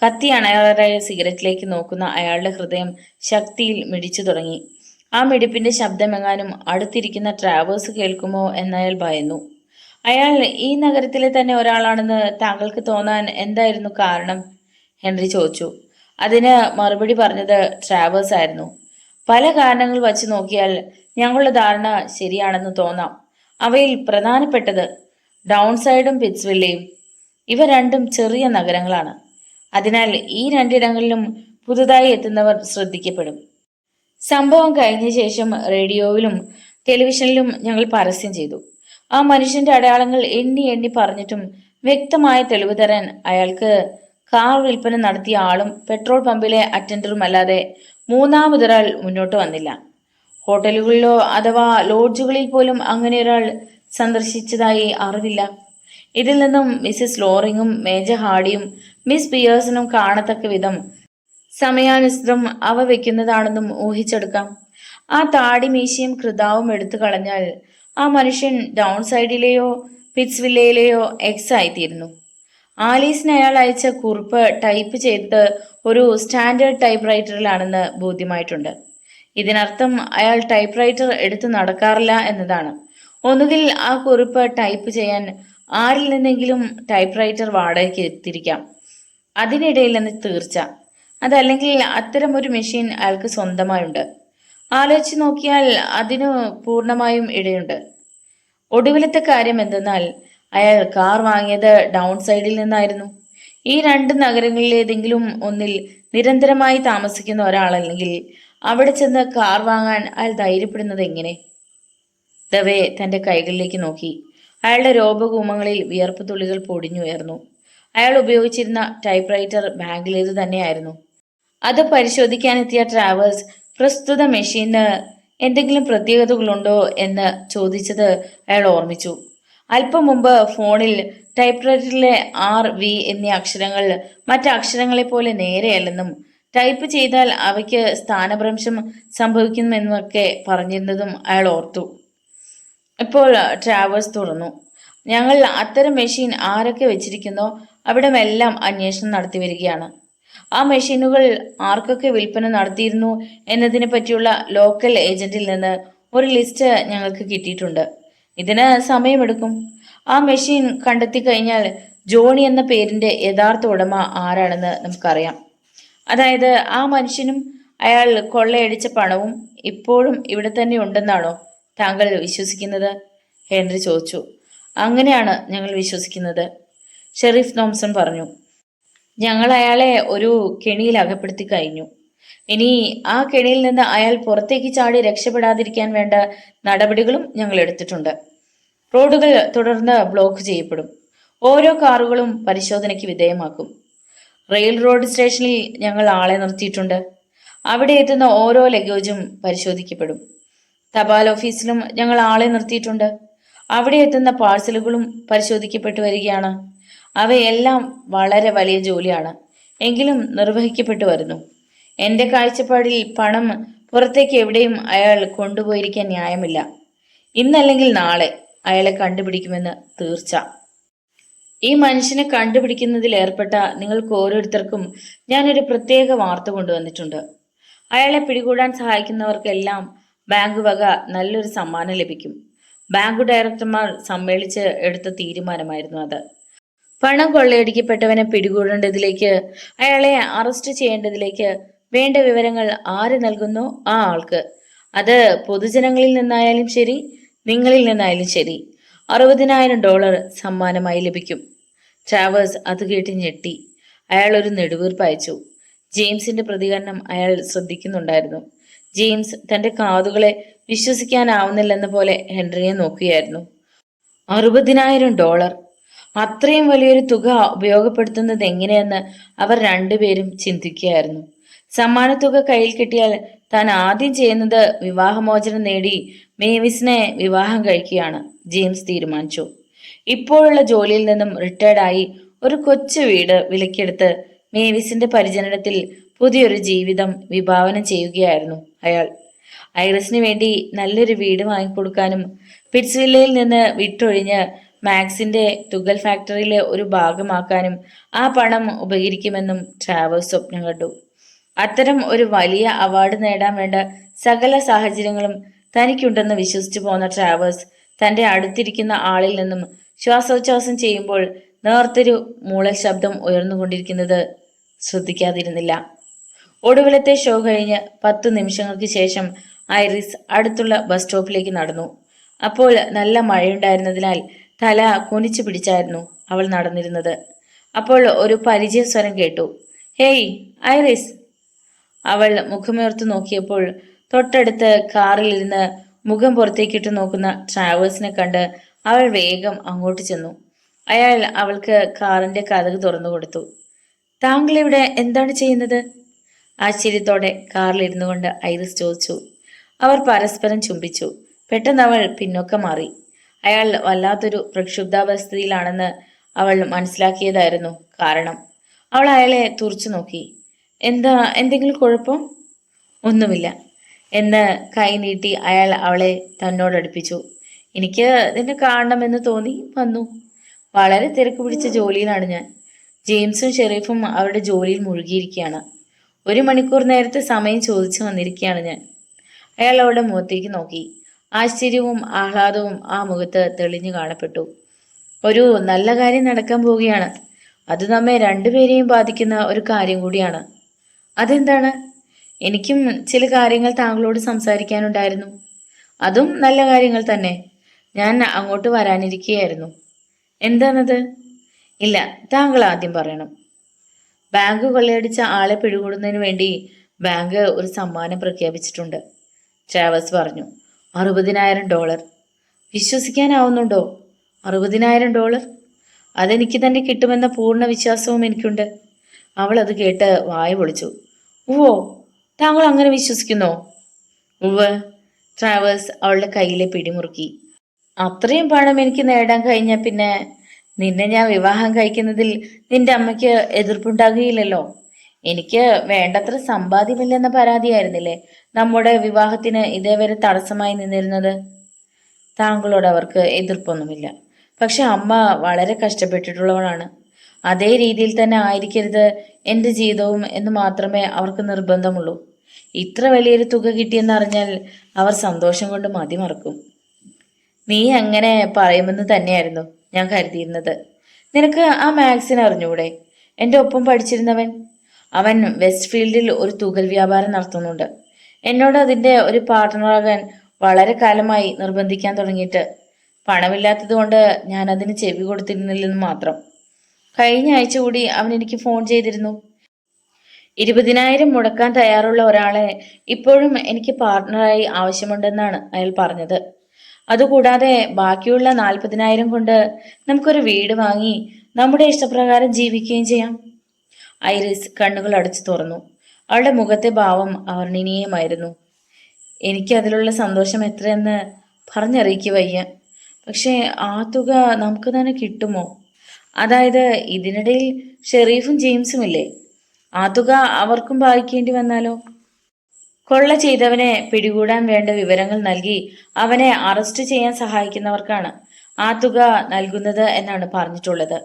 കത്തി അണയാറായ സിഗരറ്റിലേക്ക് നോക്കുന്ന അയാളുടെ ഹൃദയം ശക്തിയിൽ മിടിച്ചു തുടങ്ങി. ആ മിടിപ്പിന്റെ ശബ്ദമെങ്ങാനും അടുത്തിരിക്കുന്ന ട്രാവേഴ്സ് കേൾക്കുമോ എന്നയാൾ ഭയന്നു. അയാൾ ഈ നഗരത്തിലെ തന്നെ ഒരാളാണെന്ന് താങ്കൾക്ക് തോന്നാൻ എന്തായിരുന്നു കാരണം? ഹെൻറി ചോദിച്ചു. അതിന് മറുപടി പറഞ്ഞത് ട്രാവേഴ്സ് ആയിരുന്നു. പല കാരണങ്ങൾ വച്ച് നോക്കിയാൽ ഞങ്ങളുടെ ധാരണ ശരിയാണെന്ന് തോന്നാം. അവയിൽ പ്രധാനപ്പെട്ടത് ഡൗൺ സൈഡും പിറ്റ്സ്വില്ലയും. ഇവ രണ്ടും ചെറിയ നഗരങ്ങളാണ്. അതിനാൽ ഈ രണ്ടിടങ്ങളിലും പുതുതായി എത്തുന്നവർ ശ്രദ്ധിക്കപ്പെടും. സംഭവം കഴിഞ്ഞ ശേഷം റേഡിയോയിലും ടെലിവിഷനിലും ഞങ്ങൾ പരസ്യം ചെയ്തു. ആ മനുഷ്യന്റെ അടയാളങ്ങൾ എണ്ണി എണ്ണി പറഞ്ഞിട്ടും വ്യക്തമായ തെളിവ് തരാൻ അയാൾക്ക് കാർ വിൽപ്പന നടത്തിയ ആളും പെട്രോൾ പമ്പിലെ അറ്റൻഡറും അല്ലാതെ മൂന്നാമതൊരാൾ മുന്നോട്ട് വന്നില്ല. ഹോട്ടലുകളിലോ അഥവാ ലോഡ്ജുകളിൽ പോലും അങ്ങനെ ഒരാൾ സന്ദർശിച്ചതായി അറിവില്ല. ഇതിൽ നിന്നും മിസ്സിസ് ലോറിങ്ങും മേജർ ഹാർഡിയും മിസ് പിയേഴ്സണും കാണത്തക്ക വിധം സമയാനുസൃതം അവ വെക്കുന്നതാണെന്നും ഊഹിച്ചെടുക്കാം. ആ താടി മീശയും കൃതാവും എടുത്തു കളഞ്ഞാൽ ആ മനുഷ്യൻ ഡൗൺ സൈഡിലെയോ പിറ്റ്സ്വില്ലയിലെയോ എക്സ് ആയിത്തീരുന്നു. ആലീസിന് അയാൾ അയച്ച കുറിപ്പ് ടൈപ്പ് ചെയ്തത് ഒരു സ്റ്റാൻഡേർഡ് ടൈപ്പ് റൈറ്ററിലാണെന്ന് ബോധ്യമായിട്ടുണ്ട്. ഇതിനർത്ഥം അയാൾ ടൈപ്പ് റൈറ്റർ എടുത്തു നടക്കാറില്ല എന്നതാണ്. ഒന്നുകിൽ ആ കുറിപ്പ് ടൈപ്പ് ചെയ്യാൻ ആരിൽ നിന്നെങ്കിലും ടൈപ്പ് റൈറ്റർ വാടകയ്ക്ക് എത്തിരിക്കാം. അതിനിടയിൽ നിന്ന് തീർച്ച. അതല്ലെങ്കിൽ അത്തരം ഒരു മെഷീൻ അയാൾക്ക് സ്വന്തമായുണ്ട്. ആലോചിച്ച് നോക്കിയാൽ അതിനു പൂർണ്ണമായും ഇടയുണ്ട്. ഒടുവിലത്തെ കാര്യം എന്തെന്നാൽ അയാൾ കാർ വാങ്ങിയത് ഡൗൺ സൈഡിൽ നിന്നായിരുന്നു. ഈ രണ്ട് നഗരങ്ങളിലേതെങ്കിലും ഒന്നിൽ നിരന്തരമായി താമസിക്കുന്ന ഒരാളല്ലെങ്കിൽ അവിടെ ചെന്ന് കാർ വാങ്ങാൻ അയാൾ ധൈര്യപ്പെടുന്നത് എങ്ങനെ? ദവേ തന്റെ കൈകളിലേക്ക് നോക്കി. അയാളുടെ രോപകൂമങ്ങളിൽ വിയർപ്പ് തുള്ളികൾ പൊടിഞ്ഞുയർന്നു. അയാൾ ഉപയോഗിച്ചിരുന്ന ടൈപ്പ് റൈറ്റർ ബാങ്കിലേത് തന്നെയായിരുന്നു. അത് പരിശോധിക്കാനെത്തിയ ട്രാവേഴ്സ് പ്രസ്തുത മെഷീന് എന്തെങ്കിലും പ്രത്യേകതകളുണ്ടോ എന്ന് ചോദിച്ചത് അയാൾ ഓർമ്മിച്ചു. അല്പം മുമ്പ് ഫോണിൽ ടൈപ്പ് റൈറ്ററിലെ RV എന്നീ അക്ഷരങ്ങൾ മറ്റ് അക്ഷരങ്ങളെ പോലെ നേരെയല്ലെന്നും ടൈപ്പ് ചെയ്താൽ അവയ്ക്ക് സ്ഥാനഭ്രംശം സംഭവിക്കുമെന്നുമൊക്കെ പറഞ്ഞിരുന്നതും അയാൾ ഓർത്തു. ഇപ്പോൾ ട്രാവേഴ്സ് തുടർന്നു. ഞങ്ങൾ അത്തരം മെഷീൻ ആരൊക്കെ വെച്ചിരിക്കുന്നോ അവിടമെല്ലാം അന്വേഷണം നടത്തി വരികയാണ്. ആ മെഷീനുകൾ ആർക്കൊക്കെ വിൽപ്പന നടത്തിയിരുന്നു എന്നതിനെ പറ്റിയുള്ള ലോക്കൽ ഏജന്റിൽ നിന്ന് ഒരു ലിസ്റ്റ് ഞങ്ങൾക്ക് കിട്ടിയിട്ടുണ്ട്. ഇതിന് സമയമെടുക്കും. ആ മെഷീൻ കണ്ടെത്തി കഴിഞ്ഞാൽ ജോണി എന്ന പേരിന്റെ യഥാർത്ഥ ഉടമ ആരാണെന്ന് നമുക്കറിയാം. അതായത് ആ മനുഷ്യനും അയാൾ കൊള്ളയടിച്ച പണവും ഇപ്പോഴും ഇവിടെ തന്നെ ഉണ്ടെന്നാണോ താങ്കൾ വിശ്വസിക്കുന്നത്? ഹെൻറി ചോദിച്ചു. അങ്ങനെയാണ് ഞങ്ങൾ വിശ്വസിക്കുന്നത്, ഷെരീഫ് തോംസൺ പറഞ്ഞു. ഞങ്ങൾ അയാളെ ഒരു കെണിയിൽ അകപ്പെടുത്തി കഴിഞ്ഞു. ഇനി ആ കെണിയിൽ നിന്ന് അയാൾ പുറത്തേക്ക് ചാടി രക്ഷപ്പെടാതിരിക്കാൻ വേണ്ട നടപടികളും ഞങ്ങൾ എടുത്തിട്ടുണ്ട്. റോഡുകൾ തുടർന്ന് ബ്ലോക്ക് ചെയ്യപ്പെടും. ഓരോ കാറുകളും പരിശോധനയ്ക്ക് വിധേയമാക്കും. റെയിൽ റോഡ് സ്റ്റേഷനിൽ ഞങ്ങൾ ആളെ നിർത്തിയിട്ടുണ്ട്. അവിടെ എത്തുന്ന ഓരോ ലഗേജും പരിശോധിക്കപ്പെടും. തപാൽ ഓഫീസിലും ഞങ്ങൾ ആളെ നിർത്തിയിട്ടുണ്ട്. അവിടെ എത്തുന്ന പാഴ്സലുകളും പരിശോധിക്കപ്പെട്ടു വരികയാണ്. അവയെല്ലാം വളരെ വലിയ ജോലിയാണ്, എങ്കിലും നിർവഹിക്കപ്പെട്ടു വരുന്നു. എന്റെ കാഴ്ചപ്പാടിൽ പണം പുറത്തേക്ക് എവിടെയും അയാൾ കൊണ്ടുപോയിരിക്കാൻ ന്യായമില്ല. ഇന്നല്ലെങ്കിൽ നാളെ അയാളെ കണ്ടുപിടിക്കുമെന്ന് തീർച്ച. ഈ മനുഷ്യനെ കണ്ടുപിടിക്കുന്നതിൽ ഏർപ്പെട്ട നിങ്ങൾക്ക് ഓരോരുത്തർക്കും ഞാനൊരു പ്രത്യേക വാർത്ത കൊണ്ടുവന്നിട്ടുണ്ട്. അയാളെ പിടികൂടാൻ സഹായിക്കുന്നവർക്കെല്ലാം ബാങ്ക് വക നല്ലൊരു സമ്മാനം ലഭിക്കും. ബാങ്ക് ഡയറക്ടർമാർ സമ്മേളിച്ച് എടുത്ത തീരുമാനമായിരുന്നു അത്. പണം കൊള്ളയടിക്കപ്പെട്ടവനെ പിടികൂടേണ്ടതിലേക്ക്, അയാളെ അറസ്റ്റ് ചെയ്യേണ്ടതിലേക്ക് വേണ്ട വിവരങ്ങൾ ആര് നൽകുന്നോ ആ ആൾക്ക്, അത് പൊതുജനങ്ങളിൽ നിന്നായാലും ശരി നിങ്ങളിൽ നിന്നായാലും ശരി, $60,000 സമ്മാനമായി ലഭിക്കും. ട്രാവേഴ്സ് അത് കേട്ട് ഞെട്ടി. അയാൾ ഒരു നെടുവീർപ്പ് അയച്ചു. ജെയിംസിന്റെ പ്രതികരണം അയാൾ ശ്രദ്ധിക്കുന്നുണ്ടായിരുന്നു. ജെയിംസ് തന്റെ കാതുകളെ വിശ്വസിക്കാനാവുന്നില്ലെന്ന പോലെ ഹെൻറിയെ നോക്കുകയായിരുന്നു. $60,000! അത്രയും വലിയൊരു തുക ഉപയോഗപ്പെടുത്തുന്നത് എങ്ങനെയെന്ന് അവർ രണ്ടുപേരും ചിന്തിക്കുകയായിരുന്നു. സമ്മാനത്തുക കയ്യിൽ കിട്ടിയാൽ താൻ ആദ്യം ചെയ്യുന്നത് വിവാഹമോചനം നേടി മേവിസിനെ വിവാഹം കഴിക്കുകയാണ്, ജെയിംസ് തീരുമാനിച്ചു. ഇപ്പോഴുള്ള ജോലിയിൽ നിന്നും റിട്ടയർഡായി ഒരു കൊച്ചു വീട് വിലക്കെടുത്ത് മേവിസിന്റെ പരിചരണത്തിൽ പുതിയൊരു ജീവിതം വിഭാവനം ചെയ്യുകയായിരുന്നു അയാൾ. ഐറിസിന് വേണ്ടി നല്ലൊരു വീട് വാങ്ങിക്കൊടുക്കാനും പിറ്റ്സ്വില്ലയിൽ നിന്ന് വിട്ടൊഴിഞ്ഞ് മാക്സിന്റെ തുകൽ ഫാക്ടറിയിലെ ഒരു ഭാഗമാക്കാനും ആ പണം ഉപകരിക്കുമെന്നും ട്രാവേഴ്സ് സ്വപ്നം കണ്ടു. അത്തരം ഒരു വലിയ അവാർഡ് നേടാൻ വേണ്ട സകല സാഹചര്യങ്ങളും തനിക്കുണ്ടെന്ന് വിശ്വസിച്ചു പോന്ന ട്രാവേഴ്സ് തന്റെ അടുത്തിരിക്കുന്ന ആളിൽ നിന്നും ശ്വാസോച്ഛ്വാസം ചെയ്യുമ്പോൾ നേർത്തൊരു മൂളൽ ശബ്ദം ഉയർന്നുകൊണ്ടിരിക്കുന്നത് ശ്രദ്ധിക്കാതിരുന്നില്ല. ഒടുവിലത്തെ ഷോ കഴിഞ്ഞ് 10 നിമിഷങ്ങൾക്ക് ശേഷം ഐറിസ് അടുത്തുള്ള ബസ് സ്റ്റോപ്പിലേക്ക് നടന്നു. അപ്പോൾ നല്ല മഴയുണ്ടായിരുന്നതിനാൽ തല കുനിച്ചു പിടിച്ചായിരുന്നു അവൾ നടന്നിരുന്നത്. അപ്പോൾ ഒരു പരിചയ സ്വരം കേട്ടു. Hey iris. അവൾ മുഖമുയർത്തു നോക്കിയപ്പോൾ തൊട്ടടുത്ത് കാറിലിരുന്ന് മുഖം പുറത്തേക്കിട്ട് നോക്കുന്ന ട്രാവേഴ്സിനെ കണ്ട് അവൾ വേഗം അങ്ങോട്ട് ചെന്നു. അയാൾ അവൾക്ക് കാറിന്റെ കതക് തുറന്നു കൊടുത്തു. താങ്കൾ ഇവിടെ എന്താണ് ചെയ്യുന്നത്? ആശ്ചര്യത്തോടെ കാറിലിരുന്നു കൊണ്ട് ഐറിസ് ചോദിച്ചു. അവർ പരസ്പരം ചുംബിച്ചു. പെട്ടെന്ന് അവൾ പിന്നോക്കം മാറി. അയാൾ വല്ലാത്തൊരു പ്രക്ഷുബ്ധാവസ്ഥയിലാണെന്ന് അവൾ മനസ്സിലാക്കിയതായിരുന്നു കാരണം. അവൾ അയാളെ തുറച്ചു നോക്കി. എന്തെങ്കിലും കുഴപ്പം? ഒന്നുമില്ല എന്ന് കൈ നീട്ടി അയാൾ അവളെ തന്നോടടുപ്പിച്ചു. എനിക്ക് നിന്നെ കാണണമെന്ന് തോന്നി വന്നു. വളരെ തിരക്ക് പിടിച്ച ജോലിയിലാണ് ഞാൻ. ജെയിംസും ഷെരീഫും അവരുടെ ജോലിയിൽ മുഴുകിയിരിക്കുകയാണ്. 1 മണിക്കൂർ നേരത്തെ സമയം ചോദിച്ചു വന്നിരിക്കുകയാണ് ഞാൻ. അയാൾ അവളുടെ മുഖത്തേക്ക് നോക്കി. ആശ്ചര്യവും ആഹ്ലാദവും ആ മുഖത്ത് തെളിഞ്ഞു കാണപ്പെട്ടു. ഒരു നല്ല കാര്യം നടക്കാൻ പോവുകയാണ്. അത് നമ്മെ രണ്ടുപേരെയും ബാധിക്കുന്ന ഒരു കാര്യം കൂടിയാണ്. അതെന്താണ്? എനിക്കും ചില കാര്യങ്ങൾ താങ്കളോട് സംസാരിക്കാനുണ്ടായിരുന്നു. അതും നല്ല കാര്യങ്ങൾ തന്നെ. ഞാൻ അങ്ങോട്ട് വരാനിരിക്കുകയായിരുന്നു. എന്താണത്? ഇല്ല, താങ്കൾ ആദ്യം പറയണം. ബാങ്ക് കൊള്ളയടിച്ച ആളെ പിടികൂടുന്നതിന് വേണ്ടി ബാങ്ക് ഒരു സമ്മാനം പ്രഖ്യാപിച്ചിട്ടുണ്ട്. ട്രാവേഴ്സ് പറഞ്ഞു. $60,000. വിശ്വസിക്കാനാവുന്നുണ്ടോ? $60,000? അതെനിക്ക് തന്നെ കിട്ടുമെന്ന പൂർണ്ണ വിശ്വാസവും എനിക്കുണ്ട്. അവൾ അത് കേട്ട് വായ പൊളിച്ചു. ഓ, താങ്കൾ അങ്ങനെ വിശ്വസിക്കുന്നോ? ഉവ്വ്. ട്രാവേഴ്സ് അവളുടെ കയ്യിലെ പിടിമുറുക്കി. അത്രയും പണം എനിക്ക് നേടാൻ കഴിഞ്ഞ പിന്നെ നിന്നെ ഞാൻ വിവാഹം കഴിക്കുന്നതിൽ നിന്റെ അമ്മയ്ക്ക് എതിർപ്പുണ്ടാകുകയില്ലല്ലോ. എനിക്ക് വേണ്ടത്ര സമ്പാദ്യമില്ലെന്ന പരാതിയായിരുന്നില്ലേ നമ്മുടെ വിവാഹത്തിന് ഇതേവരെ തടസ്സമായി നിന്നിരുന്നത്? താങ്കളോട് അവർക്ക് എതിർപ്പൊന്നുമില്ല. പക്ഷെ അമ്മ വളരെ കഷ്ടപ്പെട്ടിട്ടുള്ളവളാണ്. അതേ രീതിയിൽ തന്നെ ആയിരിക്കരുത് എൻ്റെ ജീവിതവും എന്ന് മാത്രമേ അവർക്ക് നിർബന്ധമുള്ളൂ. ഇത്ര വലിയൊരു തുക കിട്ടിയെന്നറിഞ്ഞാൽ അവർ സന്തോഷം കൊണ്ട് മതിമറക്കും. നീ അങ്ങനെ പറയുമെന്ന് തന്നെയായിരുന്നു ഞാൻ കരുതിയിരുന്നത്. നിനക്ക് ആ മാക്സിനെ അറിഞ്ഞൂടെ? എൻ്റെ ഒപ്പം പഠിച്ചിരുന്നവൻ. അവൻ വെസ്റ്റ് ഫീൽഡിൽ ഒരു തുകൽ വ്യാപാരം നടത്തുന്നുണ്ട്. എന്നോട് അതിൻ്റെ ഒരു പാർട്ട്ണറാകാൻ വളരെ കാലമായി നിർബന്ധിക്കാൻ തുടങ്ങിയിട്ട്. പണമില്ലാത്തത് കൊണ്ട് ഞാൻ അതിന് ചെവി കൊടുത്തിരുന്നില്ലെന്ന് മാത്രം. കഴിഞ്ഞ ആഴ്ച കൂടി അവൻ എനിക്ക് ഫോൺ ചെയ്തിരുന്നു. 20,000 മുടക്കാൻ തയ്യാറുള്ള ഒരാളെ ഇപ്പോഴും എനിക്ക് പാർട്ട്ണറായി ആവശ്യമുണ്ടെന്നാണ് അയാൾ പറഞ്ഞത്. അതുകൂടാതെ ബാക്കിയുള്ള 40,000 കൊണ്ട് നമുക്കൊരു വീട് വാങ്ങി നമ്മുടെ ഇഷ്ടപ്രകാരം ജീവിക്കുകയും ചെയ്യാം. ഐറിസ് കണ്ണുകൾ അടച്ചു തുറന്നു. അവളുടെ മുഖത്തെ ഭാവം അവർണ്ണനീയമായിരുന്നു. എനിക്ക് അതിലുള്ള സന്തോഷം എത്രയെന്ന് പറഞ്ഞറിയിക്കുക വയ്യ. പക്ഷേ ആ തുക നമുക്ക് തന്നെ കിട്ടുമോ? അതായത് ഇതിനിടയിൽ ഷെരീഫും ജെയിംസും ഇല്ലേ? ആ തുക അവർക്കും ഭാഗിക്കേണ്ടി വന്നാലോ? കൊള്ള ചെയ്തവനെ പിടികൂടാൻ വേണ്ട വിവരങ്ങൾ നൽകി അവനെ അറസ്റ്റ് ചെയ്യാൻ സഹായിക്കുന്നവർക്കാണ് ആ തുക നൽകുന്നത് എന്നാണ് പറഞ്ഞിട്ടുള്ളത്.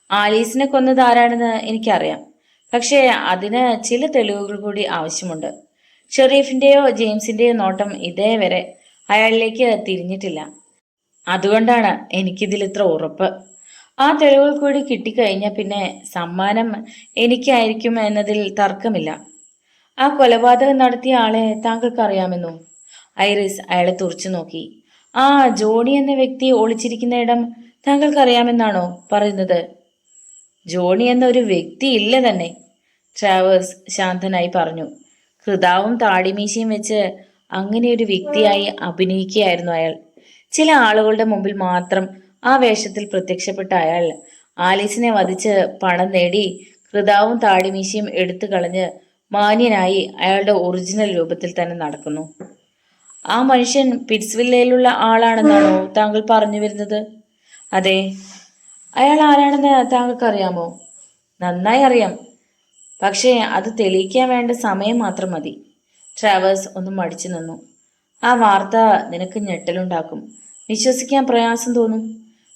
ആലീസിനെ കൊന്നത് ആരാണെന്ന് എനിക്കറിയാം. പക്ഷേ അതിന് ചില തെളിവുകൾ കൂടി ആവശ്യമുണ്ട്. ഷെരീഫിന്റെയോ ജെയിംസിന്റെയോ നോട്ടം ഇതേവരെ അയാളിലേക്ക് തിരിഞ്ഞിട്ടില്ല. അതുകൊണ്ടാണ് എനിക്കിതിൽ ഇത്ര ഉറപ്പ്. ആ തെളിവുകൾ കൂടി കിട്ടിക്കഴിഞ്ഞാൽ പിന്നെ സമ്മാനം എനിക്കായിരിക്കും എന്നതിൽ തർക്കമില്ല. ആ കൊലപാതകം നടത്തിയ ആളെ താങ്കൾക്ക് അറിയാമെന്നോ? ഐറിസ് അയാളെ തുറച്ചു നോക്കി. ആ ജോണി എന്ന വ്യക്തി ഒളിച്ചിരിക്കുന്ന ഇടം താങ്കൾക്ക് അറിയാമെന്നാണോ പറയുന്നത്? ജോണി എന്ന ഒരു വ്യക്തി ഇല്ല തന്നെ, ട്രാവേഴ്സ് ശാന്തനായി പറഞ്ഞു. ഹൃദാവും താടിമീശയും വെച്ച് അങ്ങനെ ഒരു വ്യക്തിയായി അഭിനയിക്കുകയായിരുന്നു അയാൾ. ചില ആളുകളുടെ മുമ്പിൽ മാത്രം ആ വേഷത്തിൽ പ്രത്യക്ഷപ്പെട്ട അയാൾ ആലീസിനെ വധിച്ച് പണം നേടി ഹൃദാവും താടിമീശയും എടുത്തു കളഞ്ഞ് മാന്യനായി അയാളുടെ ഒറിജിനൽ രൂപത്തിൽ തന്നെ നടക്കുന്നു. ആ മനുഷ്യൻ പിറ്റ്സ്വില്ലയിലുള്ള ആളാണെന്നാണോ താങ്കൾ പറഞ്ഞു വരുന്നത്? അതെ. അയാൾ ആരാണെന്ന് താങ്കൾക്ക് അറിയാമോ? നന്നായി അറിയാം, പക്ഷേ അത് തെളിയിക്കാൻ വേണ്ട സമയം മാത്രം മതി. ട്രാവേഴ്സ് ഒന്ന് മടിച്ചു നിന്നു. ആ വാർത്ത നിനക്ക് ഞെട്ടലുണ്ടാക്കും, വിശ്വസിക്കാൻ പ്രയാസം തോന്നും.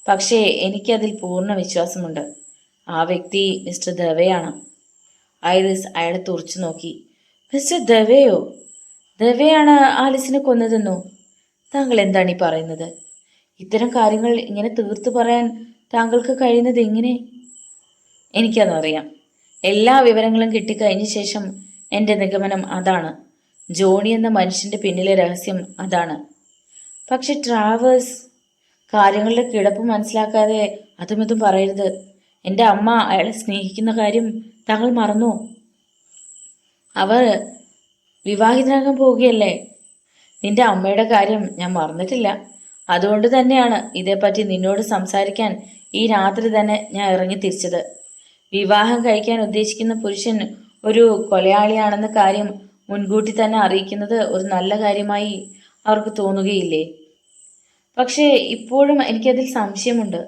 പക്ഷേ എനിക്കതിൽ പൂർണ്ണ വിശ്വാസമുണ്ട്. ആ വ്യക്തി മിസ്റ്റർ ദവെയാണ്. ഐറിസ് അയാളെ തുറച്ചു നോക്കി. മിസ്റ്റർ ദവെയോ? ദവെയാണ് ആലിസിനെ കൊന്നതെന്നോ? താങ്കൾ എന്താണ് ഈ പറയുന്നത്? ഇത്തരം കാര്യങ്ങൾ ഇങ്ങനെ തീർത്തു പറയാൻ താങ്കൾക്ക് കഴിയുന്നത് എങ്ങനെ? എനിക്കതറിയാം. എല്ലാ വിവരങ്ങളും കിട്ടിക്കഴിഞ്ഞ ശേഷം എൻ്റെ നിഗമനം അതാണ്. ജോണി എന്ന മനുഷ്യന്റെ പിന്നിലെ രഹസ്യം അതാണ്. പക്ഷെ ട്രാവേഴ്സ്, കാര്യങ്ങളുടെ കിടപ്പ് മനസ്സിലാക്കാതെ അതുമിതും പറയരുത്. എൻ്റെ അമ്മ അയാളെ സ്നേഹിക്കുന്ന കാര്യം താങ്കൾ മറന്നോ? അവർ വിവാഹിതരാകാൻ പോവുകയല്ലേ? നിന്റെ അമ്മയുടെ കാര്യം ഞാൻ മറന്നിട്ടില്ല. അതുകൊണ്ട് തന്നെയാണ് ഇതേപ്പറ്റി നിന്നോട് സംസാരിക്കാൻ ഈ രാത്രി തന്നെ ഞാൻ ഇറങ്ങി തിരിച്ചത്. വിവാഹം കഴിക്കാൻ ഉദ്ദേശിക്കുന്ന പുരുഷൻ ഒരു കൊലയാളിയാണെന്ന കാര്യം മുൻകൂട്ടി തന്നെ അറിയിക്കുന്നത് ഒരു നല്ല കാര്യമായി അവർക്ക് തോന്നുകയില്ലേ? പക്ഷേ ഇപ്പോഴും എനിക്കതിൽ സംശയമുണ്ട്.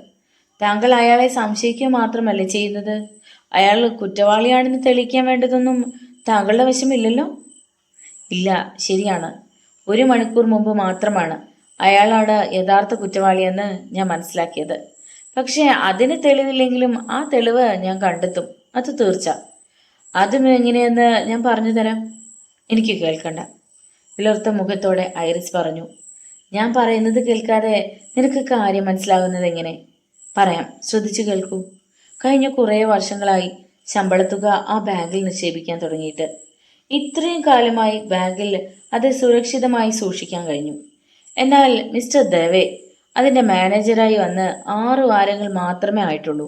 താങ്കൾ അയാളെ സംശയിക്കുക മാത്രമല്ലേ ചെയ്യുന്നത്? അയാൾ കുറ്റവാളിയാണെന്ന് തെളിയിക്കാൻ വേണ്ടതൊന്നും താങ്കളുടെ വശമില്ലല്ലോ? ഇല്ല, ശരിയാണ്. 1 മണിക്കൂർ മുമ്പ് മാത്രമാണ് അയാളാണ് യഥാർത്ഥ കുറ്റവാളിയെന്ന് ഞാൻ മനസ്സിലാക്കിയത്. പക്ഷേ അതിന് തെളിവില്ലെങ്കിലും ആ തെളിവ് ഞാൻ കണ്ടെത്തും, അത് തീർച്ച. അതും എങ്ങനെയെന്ന് ഞാൻ പറഞ്ഞു തരാം. എനിക്ക് കേൾക്കണ്ട, വിളർത്ത മുഖത്തോടെ ഐറിസ് പറഞ്ഞു. ഞാൻ പറയുന്നത് കേൾക്കാതെ നിനക്ക് കാര്യം മനസ്സിലാകുന്നത് എങ്ങനെ? പറയാം, ശ്രദ്ധിച്ചു കേൾക്കൂ. കഴിഞ്ഞ കുറേ വർഷങ്ങളായി ശമ്പളത്തുക ആ ബാങ്കിൽ നിക്ഷേപിക്കാൻ തുടങ്ങിയിട്ട്. ഇത്രയും കാലമായി ബാങ്കിൽ അത് സുരക്ഷിതമായി സൂക്ഷിക്കാൻ കഴിഞ്ഞു. എന്നാൽ മിസ്റ്റർ ദവെ അതിന്റെ മാനേജരായി വന്ന് 6 വാരങ്ങൾ മാത്രമേ ആയിട്ടുള്ളൂ.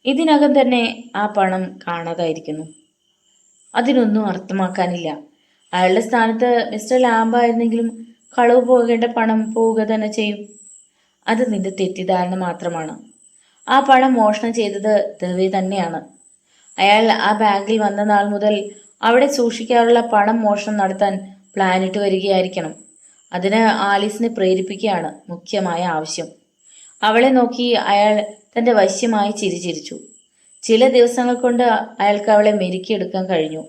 ഇതിനകം തന്നെ ആ പണം കാണാതായിരിക്കുന്നു. അതിനൊന്നും അർത്ഥമാക്കാനില്ല. അയാളുടെ സ്ഥാനത്ത് മിസ്റ്റർ ലാംബായിരുന്നെങ്കിലും കളവ് പോകേണ്ട പണം പോവുക തന്നെ ചെയ്യും. അത് നിന്റെ തെറ്റിദ്ധാരണ മാത്രമാണ്. ആ പണം മോഷണം ചെയ്തത് ദവെ തന്നെയാണ്. അയാൾ ആ ബാങ്കിൽ വന്ന നാൾ മുതൽ അവിടെ സൂക്ഷിക്കാറുള്ള പണം മോഷണം നടത്താൻ പ്ലാനിട്ട് വരികയായിരിക്കണം. അതിന് ആലീസിനെ പ്രേരിപ്പിക്കുകയാണ് മുഖ്യമായ ആവശ്യം. അവളെ നോക്കി അയാൾ തന്റെ വശ്യമായി ചിരിച്ചിരിച്ചു. ചില ദിവസങ്ങൾ കൊണ്ട് അയാൾക്ക് അവളെ മെരുക്കിയെടുക്കാൻ കഴിഞ്ഞു.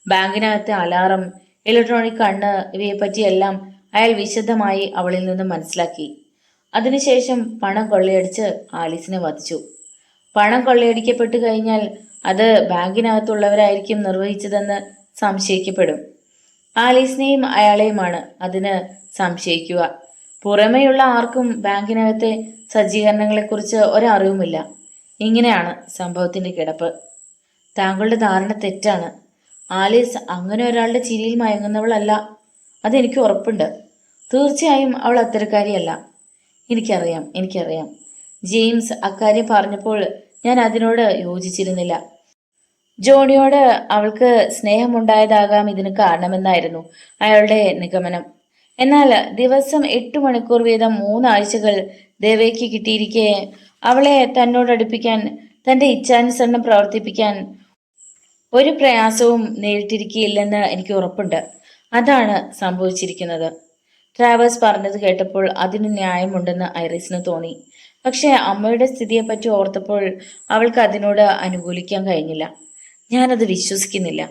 ബാങ്കിനകത്തെ അലാറം, ഇലക്ട്രോണിക് കണ്ണ് ഇവയെപ്പറ്റിയെല്ലാം അയാൾ വിശദമായി അവളിൽ നിന്ന് മനസ്സിലാക്കി. അതിനുശേഷം പണം കൊള്ളയടിച്ച് ആലീസിനെ വധിച്ചു. പണം കൊള്ളയടിക്കപ്പെട്ടു കഴിഞ്ഞാൽ അത് ബാങ്കിനകത്തുള്ളവരായിരിക്കും നിർവഹിച്ചതെന്ന് സംശയിക്കപ്പെടും. ആലീസിനെയും അയാളെയുമാണ് അതിന് സംശയിക്കുക. പുറമേയുള്ള ആർക്കും ബാങ്കിനകത്തെ സജ്ജീകരണങ്ങളെക്കുറിച്ച് ഒരറിവുമില്ല. ഇങ്ങനെയാണ് സംഭവത്തിന്റെ കിടപ്പ്. താങ്കളുടെ ധാരണ തെറ്റാണ്. ആലീസ് അങ്ങനെ ഒരാളുടെ ചിരിയിൽ മയങ്ങുന്നവളല്ല, അതെനിക്ക് ഉറപ്പുണ്ട്. തീർച്ചയായും അവൾ അത്തരക്കാരിയല്ല. എനിക്കറിയാം. ജെയിംസ് അക്കാര്യം പറഞ്ഞപ്പോൾ ഞാൻ അതിനോട് യോജിച്ചിരുന്നില്ല. ജോണിയോട് അവൾക്ക് സ്നേഹമുണ്ടായതാകാം ഇതിന് കാരണമെന്നായിരുന്നു അയാളുടെ നിഗമനം. എന്നാൽ ദിവസം 8 മണിക്കൂർ വീതം 3 ആഴ്ചകൾ ദേവയ്ക്ക് കിട്ടിയിരിക്കെ അവളെ തന്നോടടുപ്പിക്കാൻ, തന്റെ ഇച്ഛാനുസരണം പ്രവർത്തിപ്പിക്കാൻ ഒരു പ്രയാസവും നേരിട്ടിരിക്കുകയില്ലെന്ന് എനിക്ക് ഉറപ്പുണ്ട്. അതാണ് സംഭവിച്ചിരിക്കുന്നത്. ട്രാവേഴ്സ് പറഞ്ഞത് കേട്ടപ്പോൾ അതിന് ന്യായമുണ്ടെന്ന് ഐറിസിന് തോന്നി. പക്ഷെ അമ്മയുടെ സ്ഥിതിയെപ്പറ്റി ഓർത്തപ്പോൾ അവൾക്ക് അതിനോട് അനുകൂലിക്കാൻ കഴിഞ്ഞില്ല. ഞാനത് വിശ്വസിക്കുന്നില്ല.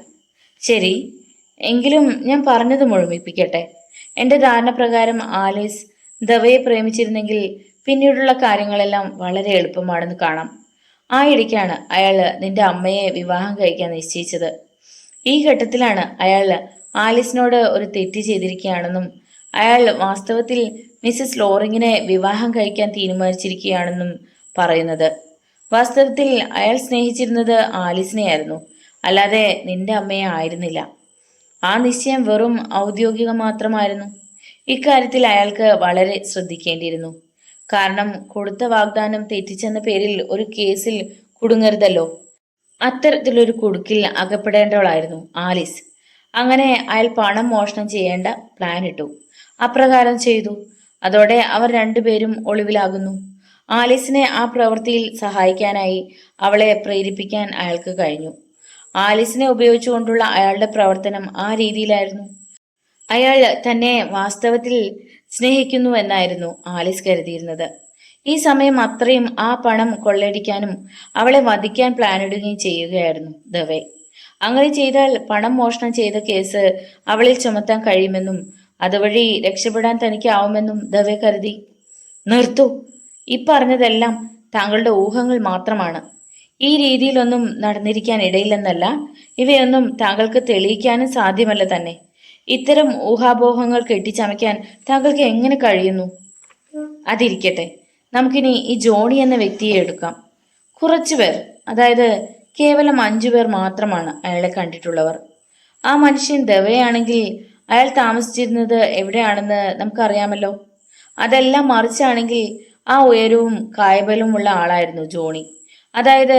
ശരി, എങ്കിലും ഞാൻ പറഞ്ഞത് മുഴുമിപ്പിക്കട്ടെ. എൻ്റെ ധാരണ പ്രകാരം ആലീസ് ദവയെ പ്രേമിച്ചിരുന്നെങ്കിൽ പിന്നീടുള്ള കാര്യങ്ങളെല്ലാം വളരെ എളുപ്പമാണെന്ന് കാണാം. ആയിടയ്ക്കാണ് അയാൾ നിന്റെ അമ്മയെ വിവാഹം കഴിക്കാൻ നിശ്ചയിച്ചത്. ഈ ഘട്ടത്തിലാണ് അയാൾ ആലീസിനോട് ഒരു തെറ്റ് ചെയ്തിരിക്കുകയാണെന്നും അയാൾ വാസ്തവത്തിൽ മിസ്സിസ് ലോറിങ്ങിനെ വിവാഹം കഴിക്കാൻ തീരുമാനിച്ചിരിക്കുകയാണെന്നും പറയുന്നത്. വാസ്തവത്തിൽ അയാൾ സ്നേഹിച്ചിരുന്നത് ആലീസിനെയായിരുന്നു, അല്ലാതെ നിന്റെ അമ്മയെ ആയിരുന്നില്ല. ആ നിശ്ചയം വെറും ഔദ്യോഗികം മാത്രമായിരുന്നു. ഇക്കാര്യത്തിൽ അയാൾക്ക് വളരെ ശ്രദ്ധിക്കേണ്ടിയിരുന്നു. കാരണം കൊടുത്ത വാഗ്ദാനം തെറ്റിച്ചെന്ന പേരിൽ ഒരു കേസിൽ കുടുങ്ങരുതല്ലോ. അത്തരത്തിലൊരു കുടുക്കിൽ അകപ്പെടേണ്ടവളായിരുന്നു ആലീസ്. അങ്ങനെ അയാൾ പണം മോഷണം ചെയ്യേണ്ട പ്ലാൻ ഇട്ടു. അപ്രകാരം ചെയ്തു. അതോടെ അവർ രണ്ടുപേരും ഒളിവിലാകുന്നു. ആലീസിനെ ആ പ്രവൃത്തിയിൽ സഹായിക്കാനായി അവളെ പ്രേരിപ്പിക്കാൻ അയാൾക്ക് കഴിഞ്ഞു. ആലീസിനെ ഉപയോഗിച്ചുകൊണ്ടുള്ള അയാളുടെ പ്രവർത്തനം ആ രീതിയിലായിരുന്നു. അയാൾ തന്നെ വാസ്തവത്തിൽ സ്നേഹിക്കുന്നു എന്നായിരുന്നു ആലീസ് കരുതിയിരുന്നത്. ഈ സമയം അത്രയും ആ പണം കൊള്ളയടിക്കാനും അവളെ വധിക്കാൻ പ്ലാനിടുകയും ചെയ്യുകയായിരുന്നു ദവെ. അങ്ങനെ ചെയ്താൽ പണം മോഷണം ചെയ്ത കേസ് അവളിൽ ചുമത്താൻ കഴിയുമെന്നും അതുവഴി രക്ഷപ്പെടാൻ തനിക്കാവുമെന്നും ദവെ കരുതി. നിർത്തൂ, ഈ പറഞ്ഞതെല്ലാം താങ്കളുടെ ഊഹങ്ങൾ മാത്രമാണ്. ഈ രീതിയിലൊന്നും നടന്നിരിക്കാൻ ഇടയില്ലെന്നല്ല, ഇവയൊന്നും താങ്കൾക്ക് തെളിയിക്കാനും സാധ്യമല്ല തന്നെ. ഇത്തരം ഊഹാപോഹങ്ങൾ കെട്ടിച്ചമയ്ക്കാൻ താങ്കൾക്ക് എങ്ങനെ കഴിയുന്നു? അതിരിക്കട്ടെ, നമുക്കിനി ഈ ജോണി എന്ന വ്യക്തിയെ എടുക്കാം. കുറച്ചുപേർ, അതായത് കേവലം 5 പേർ മാത്രമാണ് അയാളെ കണ്ടിട്ടുള്ളവർ. ആ മനുഷ്യൻ ദവയാണെങ്കിൽ അയാൾ താമസിച്ചിരുന്നത് എവിടെയാണെന്ന് നമുക്കറിയാമല്ലോ. അതെല്ലാം മറിച്ചാണെങ്കിൽ ആ ഉയരവും കായബലവുമുള്ള ആളായിരുന്നു ജോണി. അതായത്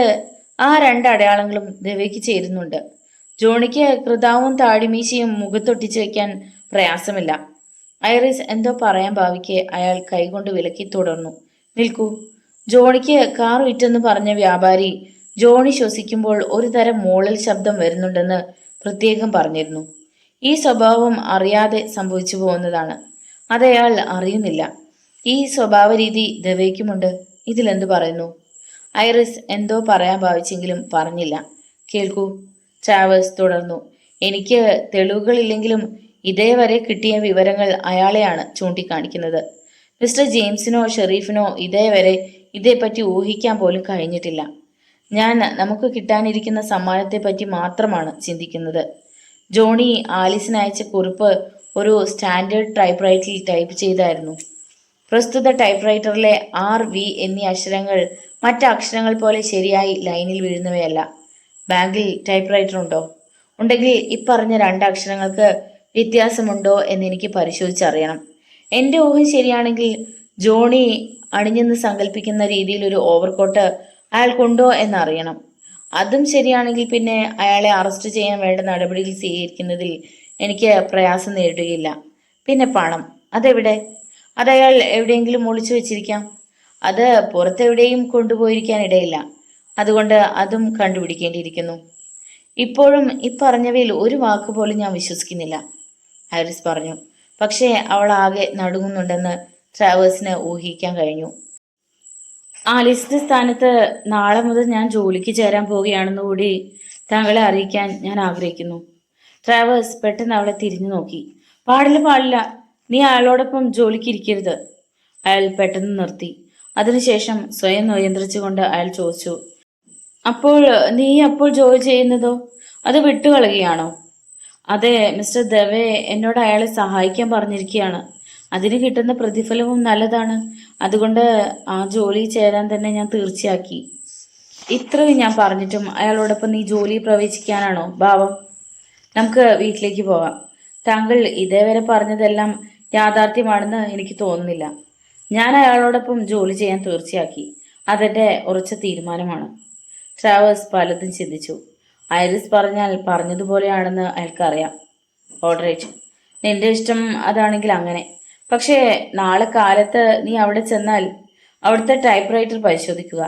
ആ 2 അടയാളങ്ങളും ദവയ്ക്ക് ചേരുന്നുണ്ട്. ജോണിക്ക് കൃതാവും താടിമീശയും മുഖത്തൊട്ടിച്ചു വെക്കാൻ പ്രയാസമില്ല. ഐറിസ് എന്തോ പറയാൻ ഭാവിക്ക് അയാൾ കൈകൊണ്ട് വിലക്കി തുടർന്നു. നിൽക്കൂ, ജോണിക്ക് കാർ വിറ്റെന്ന് പറഞ്ഞ വ്യാപാരി ജോണി ശ്വസിക്കുമ്പോൾ ഒരു തരം മൂളൽ ശബ്ദം വരുന്നുണ്ടെന്ന് പ്രത്യേകം പറഞ്ഞിരുന്നു. ഈ സ്വഭാവം അറിയാതെ സംഭവിച്ചു പോകുന്നതാണ്. അതയാൾ അറിയുന്നില്ല. ഈ സ്വഭാവ രീതി ദവയ്ക്കുമുണ്ട്. ഇതിലെന്തു പറയുന്നു? ഐറിസ് എന്തോ പറയാൻ ഭാവിച്ചെങ്കിലും പറഞ്ഞില്ല. കേൾക്കൂ, ട്രാവേഴ്സ് തുടർന്നു. എനിക്ക് തെളിവുകളില്ലെങ്കിലും ഇതേവരെ കിട്ടിയ വിവരങ്ങൾ അയാളെയാണ് ചൂണ്ടിക്കാണിക്കുന്നത്. മിസ്റ്റർ ജെയിംസിനോ ഷെറീഫിനോ ഇതേവരെ ഇതേപ്പറ്റി ഊഹിക്കാൻ പോലും കഴിഞ്ഞിട്ടില്ല. ഞാൻ നമുക്ക് കിട്ടാനിരിക്കുന്ന സമ്മാനത്തെപ്പറ്റി മാത്രമാണ് ചിന്തിക്കുന്നത്. ജോണി ആലീസിന് അയച്ച കുറിപ്പ് ഒരു സ്റ്റാൻഡേർഡ് ടൈപ്പ്റൈറ്ററിൽ ടൈപ്പ് ചെയ്തായിരുന്നു. പ്രസ്തുത ടൈപ്പ്റൈറ്ററിലെ RV എന്നീ അക്ഷരങ്ങൾ മറ്റ് അക്ഷരങ്ങൾ പോലെ ശരിയായി ലൈനിൽ വീഴുന്നവയല്ല. ബാങ്കിൽ ടൈപ്പ്റൈറ്റർ ഉണ്ടോ? ഉണ്ടെങ്കിൽ ഇപ്പറഞ്ഞ 2 അക്ഷരങ്ങൾക്ക് വ്യത്യാസമുണ്ടോ എന്നെനിക്ക് പരിശോധിച്ചറിയണം. എൻ്റെ ഊഹം ശരിയാണെങ്കിൽ ജോണി അണിഞ്ഞെന്ന് സങ്കല്പിക്കുന്ന രീതിയിൽ ഒരു ഓവർകോട്ട് അയാൾക്കുണ്ടോ എന്നറിയണം. അതും ശരിയാണെങ്കിൽ പിന്നെ അയാളെ അറസ്റ്റ് ചെയ്യാൻ വേണ്ട നടപടികൾ സ്വീകരിക്കുന്നതിൽ എനിക്ക് പ്രയാസം നേരിടുകയില്ല. പിന്നെ പണം, അതെവിടെ? അതയാൾ എവിടെയെങ്കിലും ഒളിച്ചു വെച്ചിരിക്കാം. അത് പുറത്തെവിടെയും കൊണ്ടുപോയിരിക്കാൻ ഇടയില്ല. അതുകൊണ്ട് അതും കണ്ടുപിടിക്കേണ്ടിയിരിക്കുന്നു. ഇപ്പോഴും ഇപ്പറഞ്ഞവയിൽ ഒരു വാക്ക് പോലും ഞാൻ വിശ്വസിക്കുന്നില്ല, ഐറിസ് പറഞ്ഞു. പക്ഷേ അവൾ ആകെ നടുങ്ങുന്നുണ്ടെന്ന് ട്രാവേഴ്സിന് ഊഹിക്കാൻ കഴിഞ്ഞു. ആലീസിന്റെ സ്ഥാനത്ത് നാളെ മുതൽ ഞാൻ ജോലിക്ക് ചേരാൻ പോവുകയാണെന്ന് കൂടി താങ്കളെ അറിയിക്കാൻ ഞാൻ ആഗ്രഹിക്കുന്നു. ട്രാവേഴ്സ് പെട്ടെന്ന് അവളെ തിരിഞ്ഞു നോക്കി. പാടില്ല, പാടില്ല, നീ അയാളോടൊപ്പം ജോലിക്ക് ഇരിക്കരുത്. അയാൾ പെട്ടെന്ന് നിർത്തി. അതിനുശേഷം സ്വയം നിയന്ത്രിച്ചുകൊണ്ട് അയാൾ ചോദിച്ചു, നീ അപ്പോൾ ജോലി ചെയ്യുന്നതോ? അത് വിട്ടുകളയുകയാണോ? അതെ, മിസ്റ്റർ ദവെ എന്നോട് അയാളെ സഹായിക്കാൻ പറഞ്ഞിരിക്കുകയാണ്. അതിന് കിട്ടുന്ന പ്രതിഫലവും നല്ലതാണ്. അതുകൊണ്ട് ആ ജോലി ചേരാൻ തന്നെ ഞാൻ തീർച്ചയാക്കി. ഇത്രയും ഞാൻ പറഞ്ഞിട്ടും അയാളോടൊപ്പം നീ ജോലിയിൽ പ്രവേശിക്കാനാണോ ഭാവം? നമുക്ക് വീട്ടിലേക്ക് പോകാം. താങ്കൾ ഇതേവരെ പറഞ്ഞതെല്ലാം യാഥാർത്ഥ്യമാണെന്ന് എനിക്ക് തോന്നുന്നില്ല. ഞാൻ അയാളോടൊപ്പം ജോലി ചെയ്യാൻ തീർച്ചയാക്കി. അതെന്റെ ഉറച്ച തീരുമാനമാണ്. ട്രാവേഴ്സ് പലതും ചിന്തിച്ചു. ഐറിസ് പറഞ്ഞതുപോലെയാണെന്ന് അയാൾക്കറിയാം. ഓൾറൈറ്റ്, നിന്റെ ഇഷ്ടം അതാണെങ്കിൽ അങ്ങനെ. പക്ഷേ നാളെ കാലത്ത് നീ അവിടെ ചെന്നാൽ അവിടുത്തെ ടൈപ്പ്റൈറ്റർ പരിശോധിക്കുക.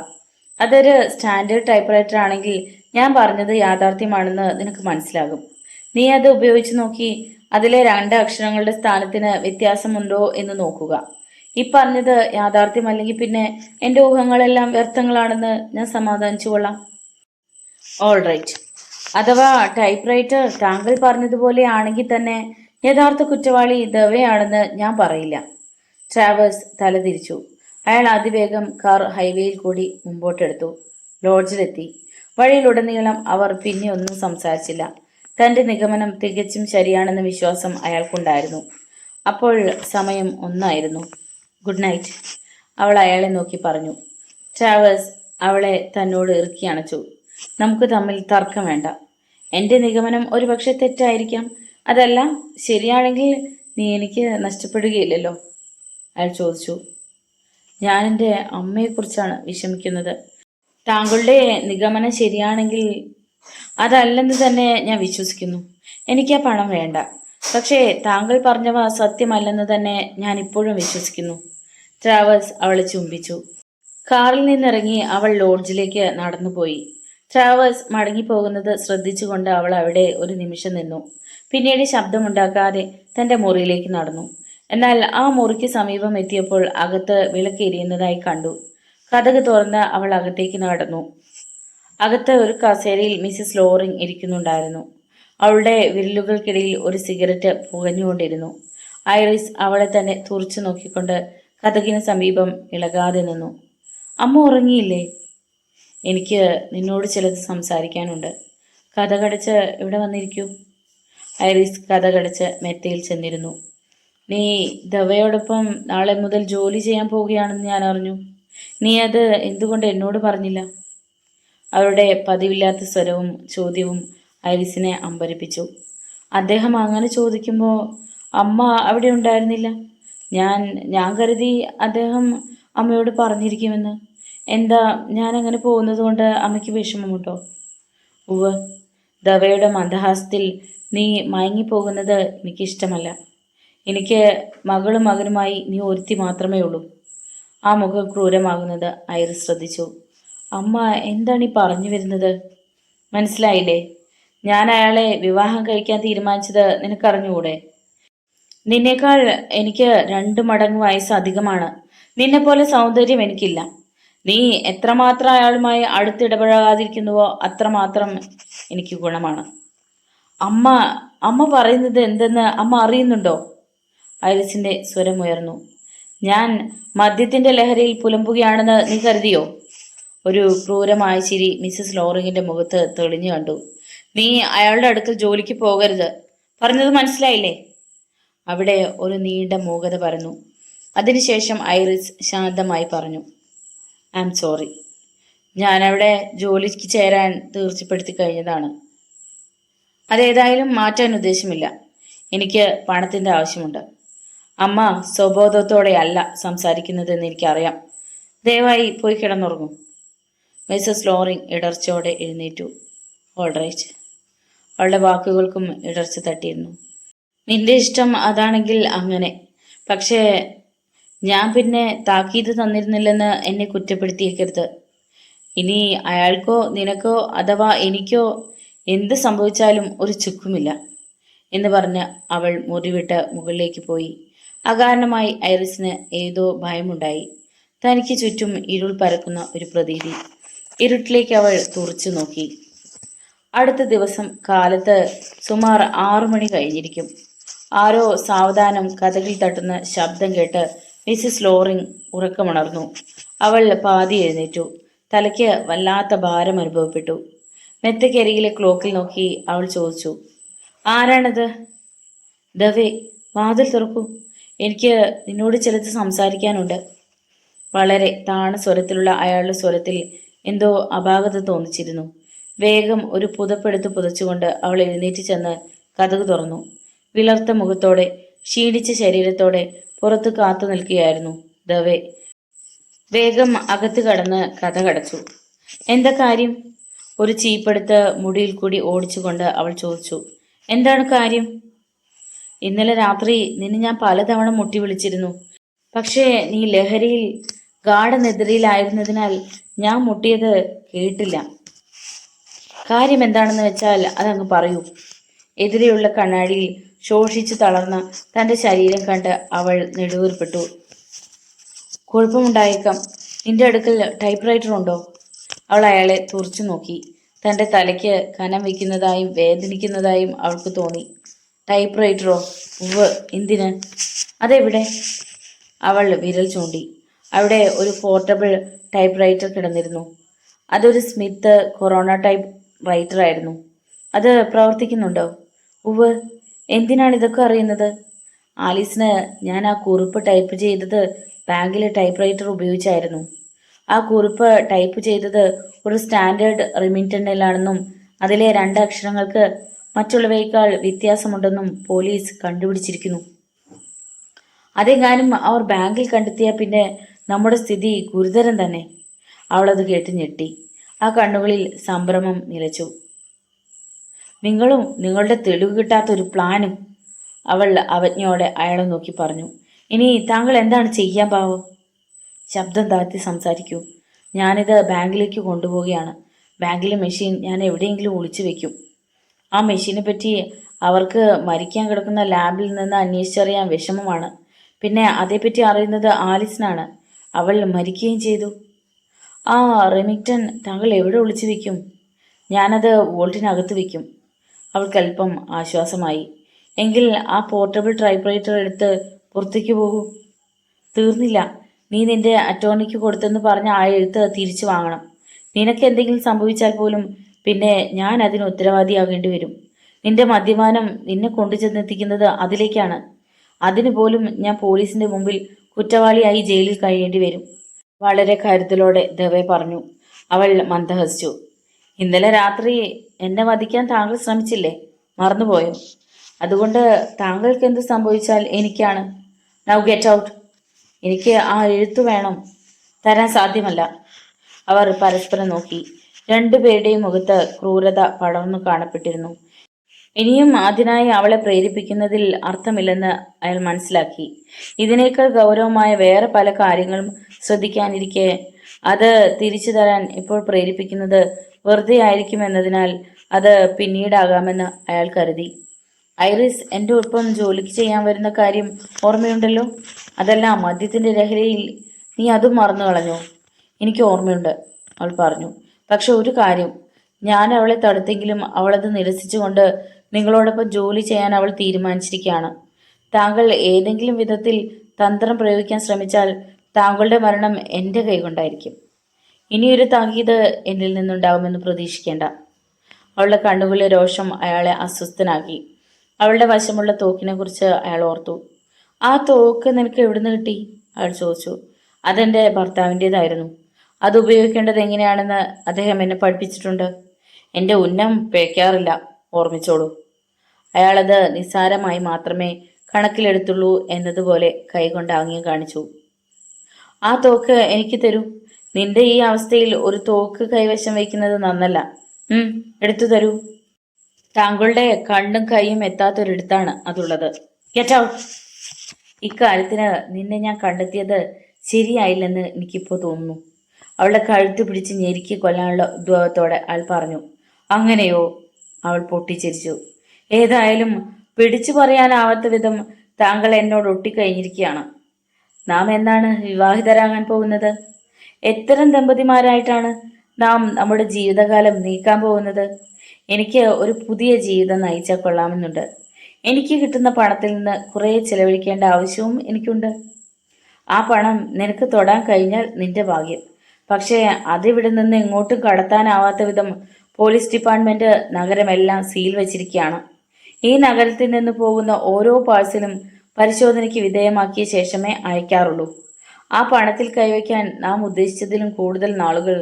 അതൊരു സ്റ്റാൻഡേർഡ് ടൈപ്പ്റൈറ്റർ ആണെങ്കിൽ ഞാൻ പറഞ്ഞത് യാഥാർത്ഥ്യമാണെന്ന് നിനക്ക് മനസ്സിലാകും. നീ അത് ഉപയോഗിച്ച് നോക്കി അതിലെ 2 അക്ഷരങ്ങളുടെ സ്ഥാനത്തിന് വ്യത്യാസമുണ്ടോ എന്ന് നോക്കുക. ഈ പറഞ്ഞത് യാഥാർത്ഥ്യമല്ലെങ്കിൽ പിന്നെ എൻ്റെ ഊഹങ്ങളെല്ലാം വ്യർത്ഥങ്ങളാണെന്ന് ഞാൻ സമാധാനിച്ചു കൊള്ളാം. ഓൾറൈറ്റ്. അഥവാ ടൈപ്പ്റൈറ്റർ താങ്കൾ പറഞ്ഞതുപോലെ ആണെങ്കിൽ തന്നെ യഥാർത്ഥ കുറ്റവാളി ദവയാണെന്ന് ഞാൻ പറയില്ല. ട്രാവേഴ്സ് തലതിരിച്ചു. അയാൾ അതിവേഗം കാർ ഹൈവേയിൽ കൂടി മുമ്പോട്ടെടുത്തു. ലോഡ്ജിലെത്തി. വഴിയിലുടനീളം അവർ പിന്നെ ഒന്നും സംസാരിച്ചില്ല. തന്റെ നിഗമനം തികച്ചും ശരിയാണെന്ന വിശ്വാസം അയാൾക്കുണ്ടായിരുന്നു. അപ്പോൾ സമയം 1 ഗുഡ് നൈറ്റ്, അവൾ അയാളെ നോക്കി പറഞ്ഞു. ട്രാവേഴ്സ് അവളെ തന്നോട് ഇറുക്കി അണച്ചു. നമുക്ക് തമ്മിൽ തർക്കം വേണ്ട. എൻ്റെ നിഗമനം ഒരുപക്ഷെ തെറ്റായിരിക്കാം. അതല്ല ശരിയാണെങ്കിൽ നീ എനിക്ക് നഷ്ടപ്പെടുകയില്ലല്ലോ, അയാൾ ചോദിച്ചു. ഞാൻ എൻ്റെ അമ്മയെക്കുറിച്ചാണ് വിഷമിക്കുന്നത്. താങ്കളുടെ നിഗമനം ശരിയാണെങ്കിൽ അതല്ലെന്ന് തന്നെ ഞാൻ വിശ്വസിക്കുന്നു. എനിക്ക് ആ പണം വേണ്ട. പക്ഷേ താങ്കൾ പറഞ്ഞവ സത്യമല്ലെന്ന് തന്നെ ഞാൻ ഇപ്പോഴും വിശ്വസിക്കുന്നു. ട്രാവേഴ്സ് അവളെ ചുംബിച്ചു. കാറിൽ നിന്നിറങ്ങി അവൾ ലോഡ്ജിലേക്ക് നടന്നുപോയി. ട്രാവേഴ്സ് മടങ്ങിപ്പോകുന്നത് ശ്രദ്ധിച്ചുകൊണ്ട് അവൾ അവിടെ ഒരു നിമിഷം നിന്നു. പിന്നീട് ശബ്ദമുണ്ടാക്കാതെ തന്റെ മുറിയിലേക്ക് നടന്നു. എന്നാൽ ആ മുറിക്ക് സമീപം എത്തിയപ്പോൾ അകത്ത് വിളക്കെരിയുന്നതായി കണ്ടു. കതക് തുറന്ന് അവൾ അകത്തേക്ക് നടന്നു. അകത്ത് ഒരു കസേരയിൽ മിസ്സിസ് ലോറിംഗ് ഇരിക്കുന്നുണ്ടായിരുന്നു. അവളുടെ വിരലുകൾക്കിടയിൽ ഒരു സിഗരറ്റ് പുകഞ്ഞുകൊണ്ടിരുന്നു. ഐറിസ് അവളെ തന്നെ തുറച്ചു നോക്കിക്കൊണ്ട് കതകിന് സമീപം ഇളകാതെ നിന്നു. അമ്മ ഉറങ്ങിയില്ലേ? എനിക്ക് നിന്നോട് ചിലത് സംസാരിക്കാനുണ്ട്. കതകടച്ച് ഇവിടെ വന്നിരിക്കൂ. ഐറിസ് കതകടച്ച് മെത്തയിൽ ചെന്നിരുന്നു. നീ ധവയോടൊപ്പം നാളെ മുതൽ ജോലി ചെയ്യാൻ പോവുകയാണെന്ന് ഞാൻ അറിഞ്ഞു. നീ അത് എന്തുകൊണ്ട് എന്നോട് പറഞ്ഞില്ല? അവരുടെ പതിവില്ലാത്ത സ്വരവും ചോദ്യവും ഐറിസിനെ അമ്പരപ്പിച്ചു. അദ്ദേഹം അങ്ങനെ ചോദിക്കുമ്പോൾ അമ്മ അവിടെ ഉണ്ടായിരുന്നില്ല. ഞാൻ കരുതി അദ്ദേഹം അമ്മയോട് പറഞ്ഞിരിക്കുമെന്ന്. എന്താ, ഞാൻ അങ്ങനെ പോകുന്നത് കൊണ്ട് അമ്മയ്ക്ക് വിഷമമുണ്ടോ? ഉവ്വ്. ധവയുടെ മന്ദഹാസത്തിൽ നീ മയങ്ങിപ്പോകുന്നത് എനിക്കിഷ്ടമല്ല. എനിക്ക് മകളും മകനുമായി നീ ഒരുത്തി മാത്രമേ ഉള്ളൂ. ആ മുഖം ക്രൂരമാകുന്നത് ഐറിസ് ശ്രദ്ധിച്ചു. അമ്മ എന്താണ് ഈ പറഞ്ഞു വരുന്നത്? മനസ്സിലായില്ലേ? ഞാൻ അയാളെ വിവാഹം കഴിക്കാൻ തീരുമാനിച്ചത് നിനക്കറിഞ്ഞുകൂടെ? നിന്നേക്കാൾ എനിക്ക് 2 മടങ്ങ് വയസ്സ് അധികമാണ്. നിന്നെപ്പോലെ സൗന്ദര്യം എനിക്കില്ല. നീ എത്രമാത്രം അയാളുമായി അടുത്തിടപഴകാതിരിക്കുന്നുവോ അത്രമാത്രം എനിക്ക് ഗുണമാണ്. അമ്മ അമ്മ പറയുന്നത് എന്തെന്ന് അമ്മ അറിയുന്നുണ്ടോ? ഐറിസിന്റെ സ്വരമുയർന്നു. ഞാൻ മദ്യത്തിന്റെ ലഹരിയിൽ പുലമ്പുകയാണെന്ന് നീ കരുതിയോ? ഒരു ക്രൂരമായ ചിരി മിസ്സസ് ലോറിങ്ങിന്റെ മുഖത്ത് തെളിഞ്ഞു കണ്ടു. നീ അയാളുടെ അടുക്കൽ ജോലിക്ക് പോകരുത്. പറഞ്ഞത് മനസ്സിലായില്ലേ? അവിടെ ഒരു നീണ്ട മൂകത പരന്നു. അതിനുശേഷം ഐറിസ് ശാന്തമായി പറഞ്ഞു, ഐ ആം സോറി. ഞാനവിടെ ജോലിക്ക് ചേരാൻ തീർച്ചപ്പെടുത്തി കഴിഞ്ഞതാണ്. അതേതായാലും മാറ്റാൻ ഉദ്ദേശമില്ല. എനിക്ക് പണത്തിൻ്റെ ആവശ്യമുണ്ട്. അമ്മ സ്വബോധത്തോടെയല്ല സംസാരിക്കുന്നതെന്ന് എനിക്കറിയാം. ദയവായി പോയി കിടന്നുറങ്ങും. മിസ്സസ് ലോറിംഗ് ഇടർച്ചയോടെ എഴുന്നേറ്റു. All right. അവളുടെ വാക്കുകൾക്കും ഇടർച്ച തട്ടിയിരുന്നു. നിന്റെ ഇഷ്ടം അതാണെങ്കിൽ അങ്ങനെ. പക്ഷേ ഞാൻ പിന്നെ താക്കീത് തന്നിരുന്നില്ലെന്ന് എന്നെ കുറ്റപ്പെടുത്തിയേക്കരുത്. ഇനി അയാൾക്കോ നിനക്കോ അഥവാ എനിക്കോ എന്ത് സംഭവിച്ചാലും ഒരു ചുക്കുമില്ല എന്ന് പറഞ്ഞ് അവൾ മുറിവിട്ട് മുകളിലേക്ക് പോയി. അകാരണമായി ഐറിസിന് ഏതോ ഭയമുണ്ടായി. തനിക്ക് ചുറ്റും ഇരുൾ പരക്കുന്ന ഒരു പ്രതീതി. ഇരുട്ടിലേക്ക് അവൾ തുറച്ചു നോക്കി. അടുത്ത ദിവസം കാലത്ത് സുമാർ 6 മണി കഴിഞ്ഞിരിക്കും. ആരോ സാവധാനം കതകിൽ തട്ടുന്ന ശബ്ദം കേട്ട് മിസ്സിസ് ലോറിംഗ് ഉറക്കമുണർന്നു. അവൾ പാതി എഴുന്നേറ്റു. തലയ്ക്ക് വല്ലാത്ത ഭാരം അനുഭവപ്പെട്ടു. മെത്തക്കരികിലെ ക്ലോക്കിൽ നോക്കി അവൾ ചോദിച്ചു, ആരാണത്? ദവേ, വാതിൽ തുറക്കൂ. എനിക്ക് നിന്നോട് ചിലത് സംസാരിക്കാനുണ്ട്. വളരെ താണ സ്വരത്തിലുള്ള അയാളുടെ സ്വരത്തിൽ എന്തോ അപാകത തോന്നിച്ചിരുന്നു. വേഗം ഒരു പുതപ്പെടുത്ത് പുതച്ചുകൊണ്ട് അവൾ എഴുന്നേറ്റ് ചെന്ന് കതക് തുറന്നു. വിളർത്ത മുഖത്തോടെ ക്ഷീണിച്ച ശരീരത്തോടെ പുറത്ത് കാത്തു നിൽക്കുകയായിരുന്നു ദവേ. വേഗം അകത്ത് കടന്ന് കതകടച്ചു. എന്താ കാര്യം? ഒരു ചീപ്പെടുത്ത് മുടിയിൽ കൂടി ഓടിച്ചുകൊണ്ട് അവൾ ചോദിച്ചു. എന്താണ് കാര്യം? ഇന്നലെ രാത്രി നിന്നെ ഞാൻ പലതവണ മുട്ടി വിളിച്ചിരുന്നു. പക്ഷേ നീ ലഹരിയിൽ ഗാഠനിദ്രയിലായിരുന്നതിനാൽ ഞാൻ മുട്ടിയത് കേട്ടില്ല. കാര്യം എന്താണെന്ന് വെച്ചാൽ അതങ്ങ് പറയൂ. എതിരെയുള്ള കണ്ണാടിയിൽ ശോഷിച്ചു തളർന്ന തൻ്റെ ശരീരം കണ്ട് അവൾ നെടുവീർപ്പെട്ടു. കുഴപ്പമുണ്ടായേക്കാം. നിന്റെ അടുക്കൽ ടൈപ്പ് റൈറ്റർ ഉണ്ടോ? അവൾ അയാളെ തുറച്ചു നോക്കി. തൻ്റെ തലയ്ക്ക് കനം വയ്ക്കുന്നതായും വേദനിക്കുന്നതായും അവൾക്ക് തോന്നി. ടൈപ്പ് റൈറ്ററോ? ഉവ്വ്. എന്തിന്? അതെവിടെ? അവൾ വിരൽ ചൂണ്ടി. അവിടെ ഒരു പോർട്ടബിൾ ടൈപ്പ് റൈറ്റർ കിടന്നിരുന്നു. അതൊരു സ്മിത്ത് കൊറോണ ടൈപ്പ് റൈറ്റർ ആയിരുന്നു. അത് പ്രവർത്തിക്കുന്നുണ്ടോ? ഉവ്വ്. എന്തിനാണ് ഇതൊക്കെ അറിയുന്നത്? ആലീസിന് ഞാൻ ആ കുറിപ്പ് ടൈപ്പ് ചെയ്തത് ബാങ്കിലെ ടൈപ്പ് റൈറ്റർ ഉപയോഗിച്ചായിരുന്നു. ആ കുറിപ്പ് ടൈപ്പ് ചെയ്തത് ഒരു സ്റ്റാൻഡേർഡ് റിമിറ്റനിലാണെന്നും അതിലെ 2 അക്ഷരങ്ങൾക്ക് മറ്റുള്ളവയേക്കാൾ വ്യത്യാസമുണ്ടെന്നും പോലീസ് കണ്ടുപിടിച്ചിരിക്കുന്നു. അതെങ്ങാനും അവർ ബാങ്കിൽ കണ്ടെത്തിയാൽ പിന്നെ നമ്മുടെ സ്ഥിതി ഗുരുതരം തന്നെ. അവളത് കേട്ട് ഞെട്ടി. ആ കണ്ണുകളിൽ സംഭ്രമം നിലച്ചു. നിങ്ങളും നിങ്ങളുടെ തെളിവ് കിട്ടാത്തൊരു പ്ലാനും, അവൾ അവജ്ഞയോടെ അയാളെ നോക്കി പറഞ്ഞു. ഇനി താങ്കൾ എന്താണ് ചെയ്യാൻ പാവം? ശബ്ദം താഴ്ത്തി സംസാരിക്കൂ. ഞാനിത് ബാങ്കിലേക്ക് കൊണ്ടുപോവുകയാണ്. ബാങ്കിലെ മെഷീൻ ഞാൻ എവിടെയെങ്കിലും ഒളിച്ചു വെക്കും. ആ മെഷീനെ പറ്റി അവർക്ക് മരിക്കാൻ കിടക്കുന്ന ലാബിൽ നിന്ന് അന്വേഷിച്ചറിയാൻ വിഷമമാണ്. പിന്നെ അതേപ്പറ്റി അറിയുന്നത് ആലിസിനാണ്. അവൾ മരിക്കുകയും ചെയ്തു. ആ റെമിങ്ടൺ താങ്കൾ എവിടെ ഒളിച്ചു വെക്കും? ഞാനത് വോൾട്ടിനകത്ത് വെക്കും. അവൾക്കല്പം ആശ്വാസമായി. എങ്കിൽ ആ പോർട്ടബിൾ ടൈപ്പ്റൈറ്റർ എടുത്ത് പുറത്തേക്ക് പോകൂ. തീർന്നില്ല. നീ നിന്റെ അറ്റോർണിക്ക് കൊടുത്തെന്ന് പറഞ്ഞ ആ എഴുത്ത് തിരിച്ചു വാങ്ങണം. നിനക്ക് എന്തെങ്കിലും സംഭവിച്ചാൽ പോലും പിന്നെ ഞാൻ അതിന് ഉത്തരവാദിയാകേണ്ടി വരും. നിന്റെ മദ്യപാനം നിന്നെ കൊണ്ടു ചെന്നെത്തിക്കുന്നത് അതിലേക്കാണ്. അതിനു പോലും ഞാൻ പോലീസിന്റെ മുമ്പിൽ കുറ്റവാളിയായി ജയിലിൽ കഴിയേണ്ടി വരും. വളരെ കരുതലോടെ ദവെ പറഞ്ഞു. അവൾ മന്ദഹസിച്ചു. ഇന്നലെ രാത്രി എന്നെ വധിക്കാൻ താങ്കൾ ശ്രമിച്ചില്ലേ? മറന്നുപോയോ? അതുകൊണ്ട് താങ്കൾക്ക് എന്ത് സംഭവിച്ചാൽ എനിക്കാണ്. Now get out. എനിക്ക് ആ എഴുത്തു വേണം. തരാൻ സാധ്യമല്ല. അവർ പരസ്പരം നോക്കി. രണ്ടുപേരുടെയും മുഖത്ത് ക്രൂരത പടർന്നു കാണപ്പെട്ടിരുന്നു. ഇനിയും അതിനായി അവളെ പ്രേരിപ്പിക്കുന്നതിൽ അർത്ഥമില്ലെന്ന് അയാൾ മനസ്സിലാക്കി. ഇതിനേക്കാൾ ഗൗരവമായ വേറെ പല കാര്യങ്ങളും ശ്രദ്ധിക്കാനിരിക്കെ അത് തിരിച്ചു തരാൻ ഇപ്പോൾ പ്രേരിപ്പിക്കുന്നത് വെറുതെ ആയിരിക്കുമെന്നതിനാൽ അത് പിന്നീടാകാമെന്ന് അയാൾ കരുതി. ഐറിസ് എൻ്റെ ഒപ്പം ജോലിക്ക് ചെയ്യാൻ വരുന്ന കാര്യം ഓർമ്മയുണ്ടല്ലോ? അതല്ല, മദ്യത്തിൻ്റെ ലഹരിയിൽ നീ അതും മറന്നു കളഞ്ഞോ? എനിക്ക് ഓർമ്മയുണ്ട്, അവൾ പറഞ്ഞു. പക്ഷെ ഒരു കാര്യം, ഞാൻ അവളെ തടുത്തെങ്കിലും അവളത് നിരസിച്ചുകൊണ്ട് നിങ്ങളോടൊപ്പം ജോലി ചെയ്യാൻ അവൾ തീരുമാനിച്ചിരിക്കുകയാണ്. താങ്കൾ ഏതെങ്കിലും വിധത്തിൽ തന്ത്രം പ്രയോഗിക്കാൻ ശ്രമിച്ചാൽ താങ്കളുടെ മരണം എൻ്റെ കൈകൊണ്ടായിരിക്കും. ഇനിയൊരു താക്കീത് എന്നിൽ നിന്നുണ്ടാവുമെന്ന് പ്രതീക്ഷിക്കേണ്ട. അവളുടെ കണ്ണുകളിലെ രോഷം അയാളെ അസ്വസ്ഥനാക്കി. അവളുടെ വശമുള്ള തോക്കിനെക്കുറിച്ച് അയാൾ ഓർത്തു. ആ തോക്ക് നിനക്ക് എവിടുന്ന് കിട്ടി? അയാൾ ചോദിച്ചു. അതെൻ്റെ ഭർത്താവിൻ്റെതായിരുന്നു. അത് ഉപയോഗിക്കേണ്ടത് എങ്ങനെയാണെന്ന് അദ്ദേഹം എന്നെ പഠിപ്പിച്ചിട്ടുണ്ട്. എൻ്റെ ഉന്നം പിഴയ്ക്കാറില്ല, ഓർമ്മിച്ചോളൂ. അയാളത് നിസ്സാരമായി മാത്രമേ കണക്കിലെടുത്തുള്ളൂ എന്നതുപോലെ കൈകൊണ്ട് ആംഗ്യം കാണിച്ചു. ആ തോക്ക് എനിക്ക് തരൂ. നിന്റെ ഈ അവസ്ഥയിൽ ഒരു തോക്ക് കൈവശം വയ്ക്കുന്നത് നന്നല്ല. എടുത്തു തരൂ. താങ്കളുടെ കണ്ണും കൈയും എത്താത്തൊരിടത്താണ് അതുള്ളത്. Get out. ഇക്കാര്യത്തിന് നിന്നെ ഞാൻ കണ്ടെത്തിയത് ശരിയായില്ലെന്ന് എനിക്കിപ്പോൾ തോന്നുന്നു. അവളുടെ കഴുത്ത് പിടിച്ച് ഞെരുക്കി കൊല്ലാനുള്ള ഉദ്യോഗത്തോടെ അയാൾ പറഞ്ഞു. അങ്ങനെയോ? അവൾ പൊട്ടിച്ചിരിച്ചു. ഏതായാലും പിടിച്ചു പറയാനാവാത്ത വിധം താങ്കൾ എന്നോട് ഒട്ടിക്കഴിഞ്ഞിരിക്കുകയാണ്. നാം എന്നാണ് വിവാഹിതരാകാൻ പോകുന്നത്? എത്തരം ദമ്പതിമാരായിട്ടാണ് നാം നമ്മുടെ ജീവിതകാലം നീക്കാൻ പോകുന്നത്? എനിക്ക് ഒരു പുതിയ ജീവിതം നയിച്ചാൽ കൊള്ളാമെന്നുണ്ട്. എനിക്ക് കിട്ടുന്ന പണത്തിൽ നിന്ന് കുറേ ചിലവഴിക്കേണ്ട ആവശ്യവും എനിക്കുണ്ട്. ആ പണം നിനക്ക് തൊടാൻ കഴിഞ്ഞാൽ നിന്റെ ഭാഗ്യം. പക്ഷേ അതിവിടെ നിന്ന് എങ്ങോട്ടും കടത്താനാവാത്ത വിധം പോലീസ് ഡിപ്പാർട്ട്മെന്റ് നഗരമെല്ലാം സീൽ വെച്ചിരിക്കുകയാണ്. ഈ നഗരത്തിൽ നിന്ന് പോകുന്ന ഓരോ പാഴ്സലും പരിശോധനയ്ക്ക് വിധേയമാക്കിയ ശേഷമേ അയക്കാറുള്ളൂ. ആ പണത്തിൽ കൈവയ്ക്കാൻ നാം ഉദ്ദേശിച്ചതിലും കൂടുതൽ നാളുകൾ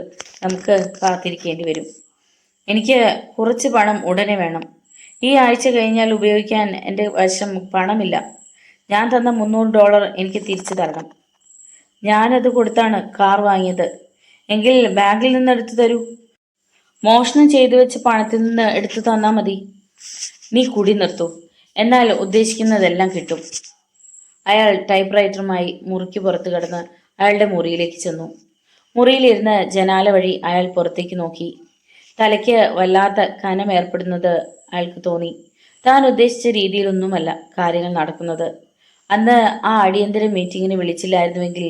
നമുക്ക് കാത്തിരിക്കേണ്ടി വരും. എനിക്ക് കുറച്ച് പണം ഉടനെ വേണം. ഈ ആഴ്ച കഴിഞ്ഞാൽ ഉപയോഗിക്കാൻ എൻ്റെ വശം പണമില്ല. ഞാൻ തന്ന $300 എനിക്ക് തിരിച്ചു തരണം. ഞാനത് കൊടുത്താണ് കാർ വാങ്ങിയത്. എങ്കിൽ ബാങ്കിൽ നിന്ന് എടുത്തു തരൂ. മോഷണം ചെയ്തു വെച്ച പണത്തിൽ നിന്ന് എടുത്തു തന്നാൽ മതി. നീ കുടി നിർത്തൂ, എന്നാൽ ഉദ്ദേശിക്കുന്നതെല്ലാം കിട്ടും. അയാൾ ടൈപ്പ്റൈറ്ററുമായി മുറിക്ക് പുറത്തു കടന്ന് അയാളുടെ മുറിയിലേക്ക് ചെന്നു. മുറിയിലിരുന്ന് ജനാല വഴി അയാൾ പുറത്തേക്ക് നോക്കി. തലയ്ക്ക് വല്ലാത്ത കനം ഏർപ്പെടുന്നത് അയാൾക്ക് തോന്നി. താൻ ഉദ്ദേശിച്ച രീതിയിലൊന്നുമല്ല കാര്യങ്ങൾ നടക്കുന്നത്. അന്ന് ആ അടിയന്തര മീറ്റിങ്ങിന് വിളിച്ചില്ലായിരുന്നുവെങ്കിൽ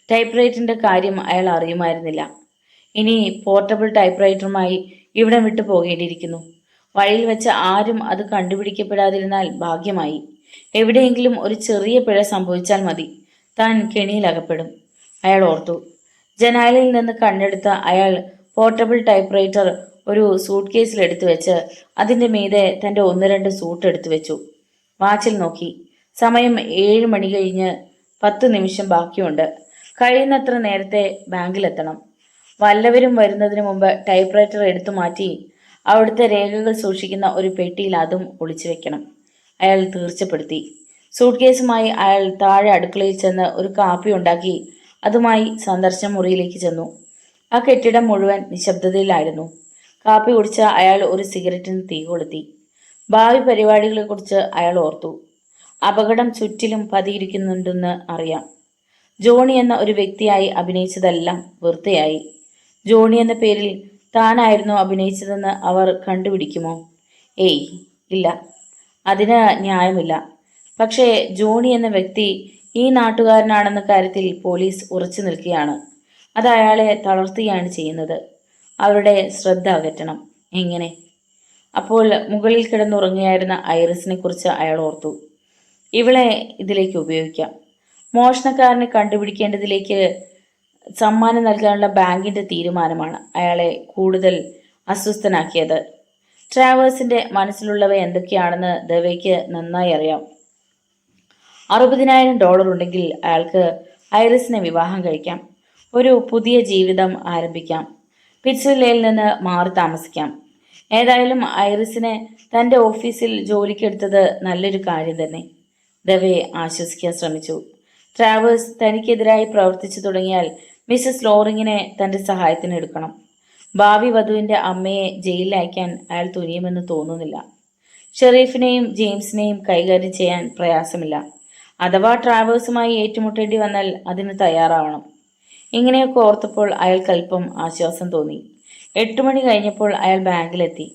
ടൈപ്പ്റൈറ്ററിന്റെ കാര്യം അയാൾ അറിയുമായിരുന്നില്ല. ഇനി പോർട്ടബിൾ ടൈപ്പ്റൈറ്ററുമായി ഇവിടം വിട്ടു പോകേണ്ടിയിരിക്കുന്നു. വഴിയിൽ വെച്ച് ആരും അത് കണ്ടുപിടിക്കപ്പെടാതിരുന്നാൽ ഭാഗ്യമായി. എവിടെയെങ്കിലും ഒരു ചെറിയ പിഴ സംഭവിച്ചാൽ മതി, താൻ കെണിയിലകപ്പെടും, അയാൾ ഓർത്തു. ജനാലയിൽ നിന്ന് കണ്ണെടുത്ത അയാൾ പോർട്ടബിൾ ടൈപ്പ്റൈറ്റർ ഒരു സൂട്ട് കേസിൽ എടുത്തു വെച്ച് അതിൻ്റെ മീതെ തൻ്റെ 1-2 സൂട്ട് എടുത്തു വെച്ചു. വാച്ചിൽ നോക്കി. സമയം 7 മണി കഴിഞ്ഞ് 10 നിമിഷം ബാക്കിയുണ്ട്. കഴിയുന്നത്ര നേരത്തെ ബാങ്കിലെത്തണം. വല്ലവരും വരുന്നതിന് മുമ്പ് ടൈപ്പ്റൈറ്റർ എടുത്തു മാറ്റി അവിടുത്തെ രേഖകൾ സൂക്ഷിക്കുന്ന ഒരു പെട്ടിയിൽ അതും ഒളിച്ചു വെക്കണം, അയാൾ തീർച്ചപ്പെടുത്തി. സൂട്ട് കേസുമായി അയാൾ താഴെ അടുക്കളയിൽ ചെന്ന് ഒരു കാപ്പി ഉണ്ടാക്കി അതുമായി സന്ദർശന മുറിയിലേക്ക് ചെന്നു. ആ കെട്ടിടം മുഴുവൻ നിശബ്ദതയിലായിരുന്നു. കാപ്പി കുടിച്ച അയാൾ ഒരു സിഗരറ്റിന് തീ കൊളുത്തി. ഭാവി പരിപാടികളെക്കുറിച്ച് അയാൾ ഓർത്തു. അപകടം ചുറ്റിലും പതിയിരിക്കുന്നുണ്ടെന്ന് അറിയാം. ജോണി എന്ന ഒരു വ്യക്തിയായി അഭിനയിച്ചതെല്ലാം വെറുതെയായി. ജോണി എന്ന പേരിൽ താനായിരുന്നു അഭിനയിച്ചതെന്ന് അവർ കണ്ടുപിടിക്കുമോ? ഏയ് ഇല്ല, അതിന് ന്യായമില്ല. പക്ഷേ ജോണി എന്ന വ്യക്തി ഈ നാട്ടുകാരനാണെന്ന കാര്യത്തിൽ പോലീസ് ഉറച്ചു നിൽക്കുകയാണ്. അത് അയാളെ തളർത്തുകയാണ് ചെയ്യുന്നത്. അവരുടെ ശ്രദ്ധ അകറ്റണം. എങ്ങനെ? അപ്പോൾ മുകളിൽ കിടന്നുറങ്ങുകയായിരുന്ന ഐറിസിനെ കുറിച്ച് അയാൾ ഓർത്തു. ഇവളെ ഇതിലേക്ക് ഉപയോഗിക്കാം. മോഷണക്കാരനെ കണ്ടുപിടിക്കേണ്ടതിലേക്ക് സമ്മാനം നൽകാനുള്ള ബാങ്കിന്റെ തീരുമാനമാണ് അയാളെ കൂടുതൽ അസ്വസ്ഥനാക്കിയത്. ട്രാവേഴ്സിന്റെ മനസ്സിലുള്ളവ എന്തൊക്കെയാണെന്ന് ദവയ്ക്ക് നന്നായി അറിയാം. $60,000 ഉണ്ടെങ്കിൽ അയാൾക്ക് ഐറിസിനെ വിവാഹം കഴിക്കാം. ഒരു പുതിയ ജീവിതം ആരംഭിക്കാം. പിറ്റ്സ്വില്ലയിൽ നിന്ന് മാറി താമസിക്കാം. ഏതായാലും ഐറിസിനെ തൻ്റെ ഓഫീസിൽ ജോലിക്കെടുത്തത് നല്ലൊരു കാര്യം തന്നെ. ദവെ ആശ്വസിക്കാൻ ശ്രമിച്ചു. ട്രാവേഴ്സ് തനിക്കെതിരായി പ്രവർത്തിച്ചു തുടങ്ങിയാൽ മിസ്സസ് ലോറിങ്ങിനെ തൻ്റെ സഹായത്തിന് എടുക്കണം. ഭാവി വധുവിൻ്റെ അമ്മയെ ജയിലിൽ അയക്കാൻ അയാൾ തുനിയുമെന്ന് തോന്നുന്നില്ല. ഷെറീഫിനെയും ജെയിംസിനെയും കൈകാര്യം ചെയ്യാൻ പ്രയാസമില്ല. അഥവാ ട്രാവേഴ്സുമായി ഏറ്റുമുട്ടേണ്ടി വന്നാൽ അതിന് തയ്യാറാവണം. ഇങ്ങനെയൊക്കെ ഓർത്തപ്പോൾ അയാൾക്കല്പം ആശ്വാസം തോന്നി. 8 മണി കഴിഞ്ഞപ്പോൾ അയാൾ ബാങ്കിലെത്തി.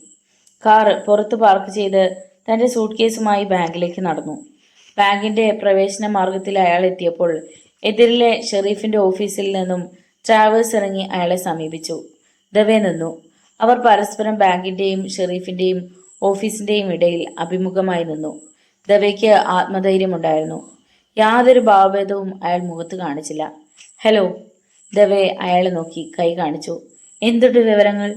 കാർ പുറത്ത് പാർക്ക് ചെയ്ത് തൻ്റെ സൂട്ട് കേസുമായി ബാങ്കിലേക്ക് നടന്നു. ബാങ്കിന്റെ പ്രവേശന മാർഗത്തിൽ അയാൾ എത്തിയപ്പോൾ എതിരിലെ ഷെറീഫിന്റെ ഓഫീസിൽ നിന്നും ട്രാവേഴ്സ് ഇറങ്ങി അയാളെ സമീപിച്ചു. ദവേ നിന്നു. അവർ പരസ്പരം ബാങ്കിന്റെയും ഷെറീഫിന്റെയും ഓഫീസിന്റെയും ഇടയിൽ അഭിമുഖമായി നിന്നു. ദവയ്ക്ക് ആത്മധൈര്യമുണ്ടായിരുന്നു. യാതൊരു ഭാവഭേദവും അയാൾ മുഖത്ത് കാണിച്ചില്ല. ഹലോ. ദവേ അയാളെ നോക്കി കൈ കാണിച്ചു. എന്തുണ്ട് വിവരങ്ങൾ?